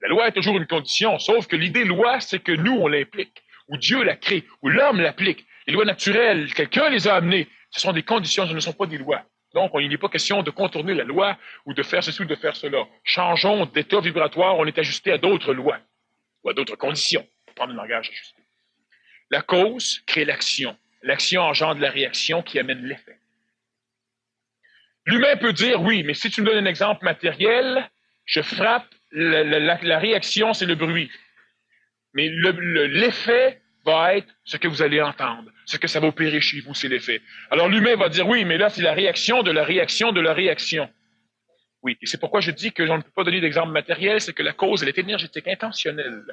La loi est toujours une condition, sauf que l'idée loi, c'est que nous, on l'implique. Ou Dieu la crée, ou l'homme l'applique. Les lois naturelles, quelqu'un les a amenées. Ce sont des conditions, ce ne sont pas des lois. Donc, il n'est pas question de contourner la loi ou de faire ceci ou de faire cela. Changeons d'état vibratoire, on est ajusté à d'autres lois ou à d'autres conditions, pour prendre un langage ajusté. La cause crée l'action. L'action engendre la réaction qui amène l'effet. L'humain peut dire, oui, mais si tu me donnes un exemple matériel, je frappe, la réaction, c'est le bruit. Mais l'effet va être ce que vous allez entendre, ce que ça va opérer chez vous, c'est l'effet. Alors l'humain va dire, oui, mais là, c'est la réaction de la réaction de la réaction. Oui, et c'est pourquoi je dis que je ne peux pas donner d'exemple matériel, c'est que la cause, elle est énergétique, intentionnelle.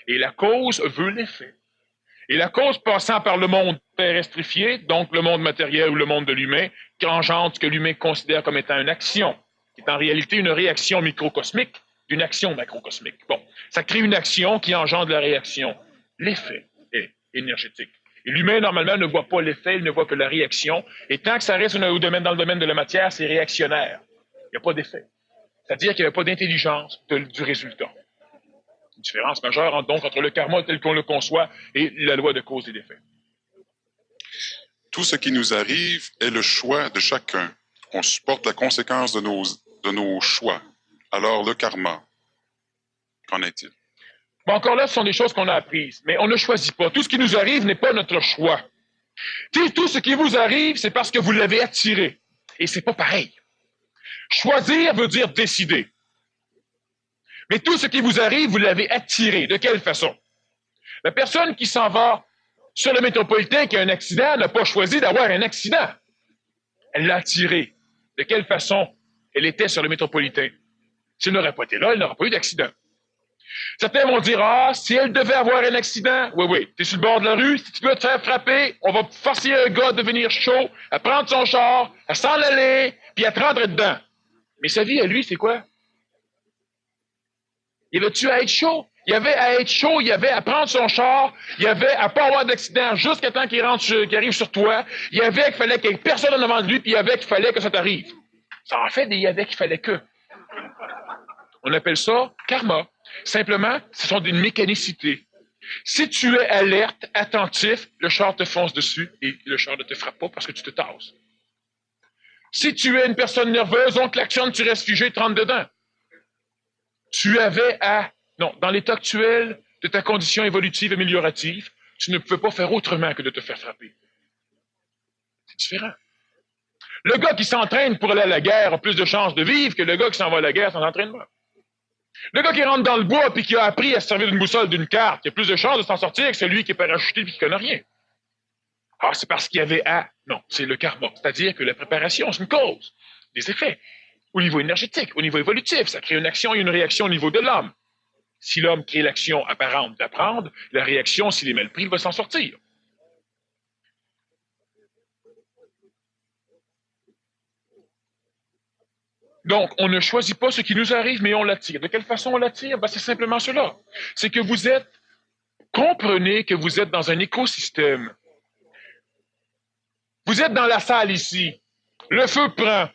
Et la cause veut l'effet. Et la cause passant par le monde terrestrifié, donc le monde matériel ou le monde de l'humain, qui engendre ce que l'humain considère comme étant une action, qui est en réalité une réaction microcosmique d'une action macrocosmique. Bon, ça crée une action qui engendre la réaction. L'effet est énergétique. Et l'humain, normalement, ne voit pas l'effet, il ne voit que la réaction. Et tant que ça reste dans le domaine de la matière, c'est réactionnaire. Il n'y a pas d'effet. C'est-à-dire qu'il n'y a pas d'intelligence du résultat. Une différence majeure donc entre le karma tel qu'on le conçoit et la loi de cause et d'effet. Tout ce qui nous arrive est le choix de chacun. On supporte la conséquence de nos choix. Alors, le karma, qu'en est-il? Bon, encore là, ce sont des choses qu'on a apprises, mais on ne choisit pas. Tout ce qui nous arrive n'est pas notre choix. Tout ce qui vous arrive, c'est parce que vous l'avez attiré. Et c'est pas pareil. Choisir veut dire décider. Mais tout ce qui vous arrive, vous l'avez attiré. De quelle façon? La personne qui s'en va sur le métropolitain qui a un accident n'a pas choisi d'avoir un accident. Elle l'a attiré. De quelle façon elle était sur le métropolitain? Si elle n'aurait pas été là, elle n'aurait pas eu d'accident. Certains vont dire, ah, si elle devait avoir un accident, oui, tu es sur le bord de la rue, si tu veux te faire frapper, on va forcer un gars à devenir chaud, à prendre son char, à s'en aller, puis à te rentrer dedans. Mais sa vie, à lui, c'est quoi? Il avait-tu à être chaud? Il y avait à être chaud, il y avait à prendre son char, il y avait à pas avoir d'accident jusqu'à temps qu'il arrive sur toi, il y avait qu'il fallait qu'il y ait personne en avant de lui, puis il y avait qu'il fallait que ça t'arrive. Ça en fait des il y avait qu'il fallait que. On appelle ça karma. Simplement, ce sont des mécanicités. Si tu es alerte, attentif, le char te fonce dessus et le char ne te frappe pas parce que tu te tasses. Si tu es une personne nerveuse, on klaxonne, tu restes figé, te rentre dedans. Tu avais à... Non, dans l'état actuel de ta condition évolutive améliorative, tu ne peux pas faire autrement que de te faire frapper. C'est différent. Le gars qui s'entraîne pour aller à la guerre a plus de chances de vivre que le gars qui s'en va à la guerre sans entraînement. Le gars qui rentre dans le bois puis qui a appris à se servir d'une boussole, d'une carte, il a plus de chances de s'en sortir que celui qui est parachuté et qui connaît rien. Ah, c'est parce qu'il y avait Non, c'est le karma. C'est-à-dire que la préparation, c'est une cause, des effets. Au niveau énergétique, au niveau évolutif, ça crée une action et une réaction au niveau de l'homme. Si l'homme crée l'action apparente d'apprendre, la réaction, s'il est mal pris, il va s'en sortir. Donc, on ne choisit pas ce qui nous arrive, mais on l'attire. De quelle façon on l'attire? Ben, c'est simplement cela. C'est que comprenez que vous êtes dans un écosystème. Vous êtes dans la salle ici. Le feu prend.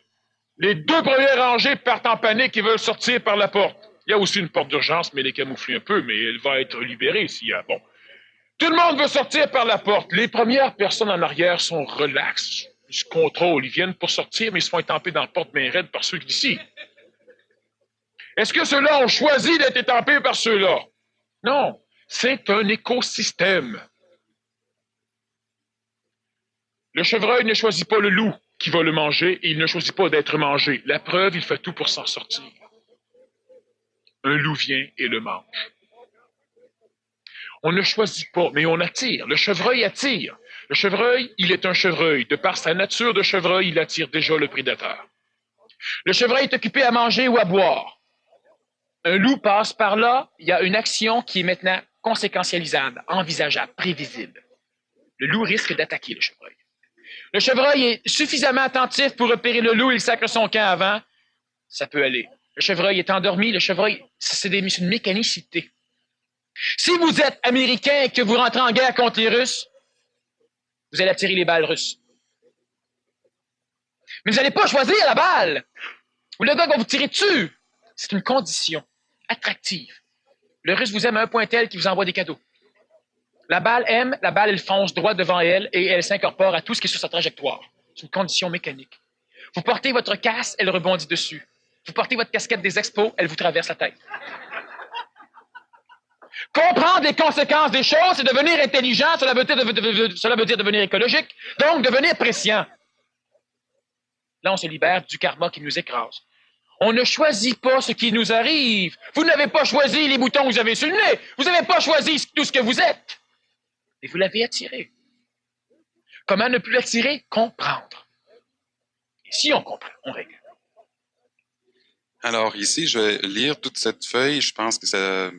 Les 2 premières rangées partent en panique et veulent sortir par la porte. Il y a aussi une porte d'urgence, mais elle est camouflée un peu, mais elle va être libérée s'il y a... Bon. Tout le monde veut sortir par la porte. Les premières personnes en arrière sont relaxes. Ils se contrôlent, ils viennent pour sortir, mais ils se font étamper dans la porte bien raide par ceux d'ici. Est-ce que ceux-là ont choisi d'être étampés par ceux-là? Non, c'est un écosystème. Le chevreuil ne choisit pas le loup qui va le manger et il ne choisit pas d'être mangé. La preuve, il fait tout pour s'en sortir. Un loup vient et le mange. On ne choisit pas, mais on attire. Le chevreuil attire. Le chevreuil, il est un chevreuil. De par sa nature de chevreuil, il attire déjà le prédateur. Le chevreuil est occupé à manger ou à boire. Un loup passe par là, il y a une action qui est maintenant conséquentialisable, envisageable, prévisible. Le loup risque d'attaquer le chevreuil. Le chevreuil est suffisamment attentif pour repérer le loup, il sacre son camp avant. Ça peut aller. Le chevreuil est endormi, le chevreuil, c'est une mécanicité. Si vous êtes américain et que vous rentrez en guerre contre les Russes, vous allez attirer les balles russes. Mais vous n'allez pas choisir la balle. Ou le gars va vous tirer dessus. C'est une condition attractive. Le Russe vous aime à un point tel qu'il vous envoie des cadeaux. La balle aime, la balle, elle fonce droit devant elle et elle s'incorpore à tout ce qui est sur sa trajectoire. C'est une condition mécanique. Vous portez votre casse, elle rebondit dessus. Vous portez votre casquette des expos, elle vous traverse la tête. Comprendre les conséquences des choses, c'est devenir intelligent, cela veut dire devenir écologique, donc devenir prescient. Là, on se libère du karma qui nous écrase. On ne choisit pas ce qui nous arrive. Vous n'avez pas choisi les boutons que vous avez sur le nez. Vous n'avez pas choisi tout ce que vous êtes. Et vous l'avez attiré. Comment ne plus l'attirer? Comprendre. Et si on comprend, on règle. Alors ici, je vais lire toute cette feuille. Je pense que ça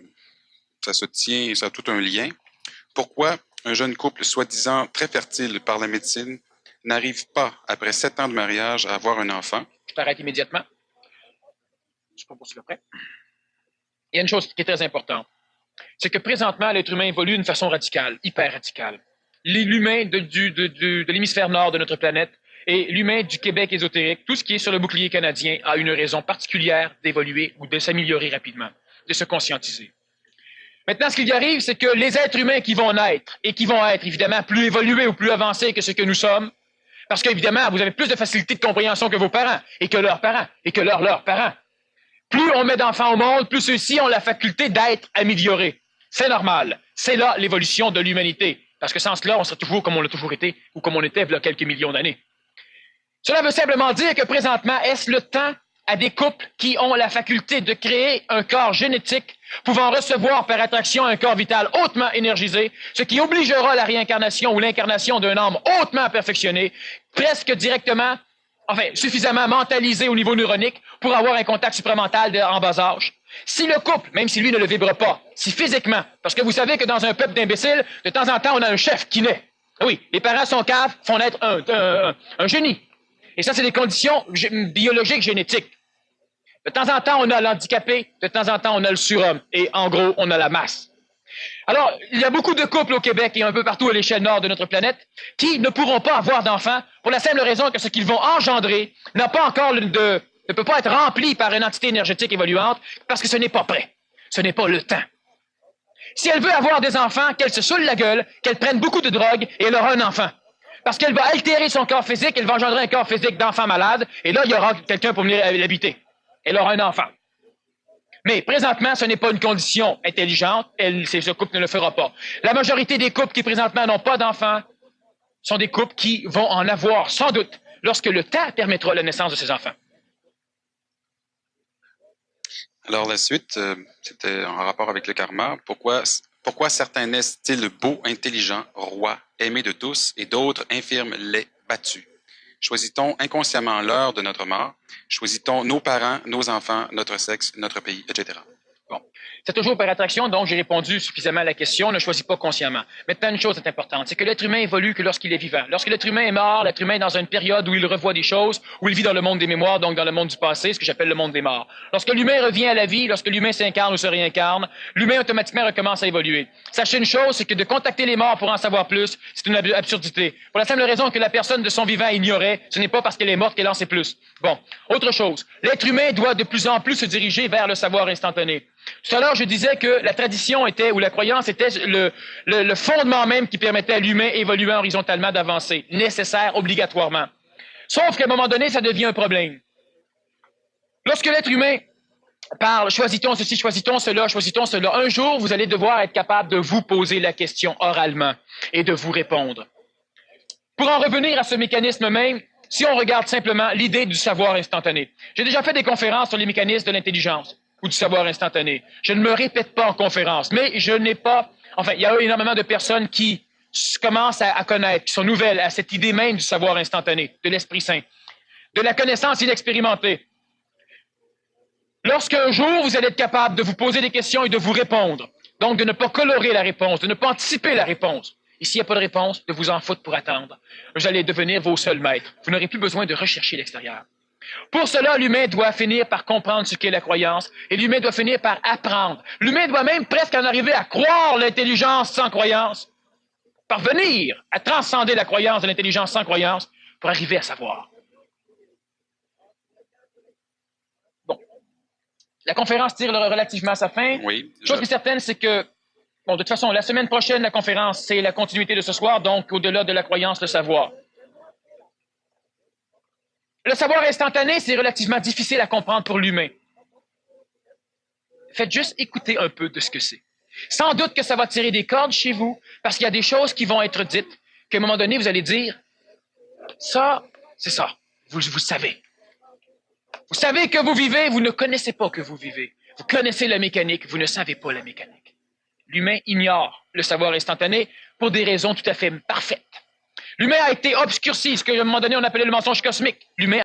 se tient, ça a tout un lien. Pourquoi un jeune couple soi-disant très fertile par la médecine n'arrive pas, après 7 ans de mariage, à avoir un enfant? Je t'arrête immédiatement. Je ne sais pas pour après. Il y a une chose qui est très importante. C'est que présentement, l'être humain évolue d'une façon radicale, hyper radicale. L'humain de l'hémisphère nord de notre planète et l'humain du Québec ésotérique, tout ce qui est sur le bouclier canadien, a une raison particulière d'évoluer ou de s'améliorer rapidement, de se conscientiser. Maintenant, ce qui arrive, c'est que les êtres humains qui vont naître et qui vont être évidemment plus évolués ou plus avancés que ce que nous sommes, parce qu'évidemment, vous avez plus de facilité de compréhension que vos parents et que leurs parents et que leurs parents. Plus on met d'enfants au monde, plus ceux-ci ont la faculté d'être améliorés. C'est normal. C'est là l'évolution de l'humanité. Parce que sans cela, on serait toujours comme on l'a toujours été ou comme on était il y a quelques millions d'années. Cela veut simplement dire que présentement, est-ce le temps à des couples qui ont la faculté de créer un corps génétique pouvant recevoir par attraction un corps vital hautement énergisé, ce qui obligera la réincarnation ou l'incarnation d'un homme hautement perfectionné, presque directement, suffisamment mentalisé au niveau neuronique pour avoir un contact supramental en bas âge. Si le couple, même si lui ne le vibre pas, si physiquement, parce que vous savez que dans un peuple d'imbéciles, de temps en temps, on a un chef qui naît. Oui, les parents sont caves, font naître un génie. Et ça, c'est des conditions biologiques, génétiques. De temps en temps, on a l'handicapé, de temps en temps, on a le surhomme. Et en gros, on a la masse. Alors, il y a beaucoup de couples au Québec et un peu partout à l'échelle nord de notre planète qui ne pourront pas avoir d'enfants pour la simple raison que ce qu'ils vont engendrer n'a pas encore ne peut pas être rempli par une entité énergétique évoluante parce que ce n'est pas prêt. Ce n'est pas le temps. Si elle veut avoir des enfants, qu'elle se saoule la gueule, qu'elle prenne beaucoup de drogue et elle aura un enfant. Parce qu'elle va altérer son corps physique, elle va engendrer un corps physique d'enfant malade et là, il y aura quelqu'un pour venir l'habiter. Elle aura un enfant. Mais présentement, ce n'est pas une condition intelligente. Ce couple ne le fera pas. La majorité des couples qui présentement n'ont pas d'enfants sont des couples qui vont en avoir sans doute lorsque le temps permettra la naissance de ses enfants. Alors, la suite, c'était en rapport avec le karma. Pourquoi certains naissent-ils beaux, intelligents, rois, aimés de tous, et d'autres infirmes, laids, battus? Choisit-on inconsciemment l'heure de notre mort? Choisit-on nos parents, nos enfants, notre sexe, notre pays, etc.? Bon. C'est toujours par attraction, donc j'ai répondu suffisamment à la question, ne choisis pas consciemment. Maintenant, une chose est importante, c'est que l'être humain évolue que lorsqu'il est vivant. Lorsque l'être humain est mort, l'être humain est dans une période où il revoit des choses, où il vit dans le monde des mémoires, donc dans le monde du passé, ce que j'appelle le monde des morts. Lorsque l'humain revient à la vie, lorsque l'humain s'incarne ou se réincarne, l'humain automatiquement recommence à évoluer. Sachez une chose, c'est que de contacter les morts pour en savoir plus, c'est une absurdité. Pour la simple raison que la personne de son vivant ignorait, ce n'est pas parce qu'elle est morte qu'elle en sait plus. Bon, autre chose. L'être humain doit de plus en plus se diriger vers le savoir instantané. Tout à l'heure, je disais que la tradition était, ou la croyance était le fondement même qui permettait à l'humain évoluant horizontalement d'avancer, nécessaire obligatoirement. Sauf qu'à un moment donné, ça devient un problème. Lorsque l'être humain parle, choisit-on ceci, choisit-on cela, un jour, vous allez devoir être capable de vous poser la question oralement et de vous répondre. Pour en revenir à ce mécanisme même, si on regarde simplement l'idée du savoir instantané. J'ai déjà fait des conférences sur les mécanismes de l'intelligence ou du savoir instantané. Je ne me répète pas en conférence, mais je n'ai pas... Enfin, il y a énormément de personnes qui commencent à connaître, qui sont nouvelles à cette idée même du savoir instantané, de l'Esprit Saint, de la connaissance inexpérimentée. Lorsqu'un jour, vous allez être capable de vous poser des questions et de vous répondre, donc de ne pas colorer la réponse, de ne pas anticiper la réponse, et s'il n'y a pas de réponse, de vous en foutre pour attendre, vous allez devenir vos seuls maîtres. Vous n'aurez plus besoin de rechercher l'extérieur. Pour cela, l'humain doit finir par comprendre ce qu'est la croyance, et l'humain doit finir par apprendre. L'humain doit même presque en arriver à croire l'intelligence sans croyance, parvenir à transcender la croyance de l'intelligence sans croyance, pour arriver à savoir. Bon. La conférence tire relativement à sa fin. Oui. Chose qui est certaine, c'est que, bon, de toute façon, la semaine prochaine, la conférence, c'est la continuité de ce soir, donc au-delà de la croyance, le savoir. Le savoir instantané, c'est relativement difficile à comprendre pour l'humain. Faites juste écouter un peu de ce que c'est. Sans doute que ça va tirer des cordes chez vous, parce qu'il y a des choses qui vont être dites, qu'à un moment donné, vous allez dire, ça, c'est ça. Vous savez. Vous savez que vous vivez, vous ne connaissez pas que vous vivez. Vous connaissez la mécanique, vous ne savez pas la mécanique. L'humain ignore le savoir instantané pour des raisons tout à fait parfaites. L'humain a été obscurci, ce qu'à un moment donné on appelait le mensonge cosmique. L'humain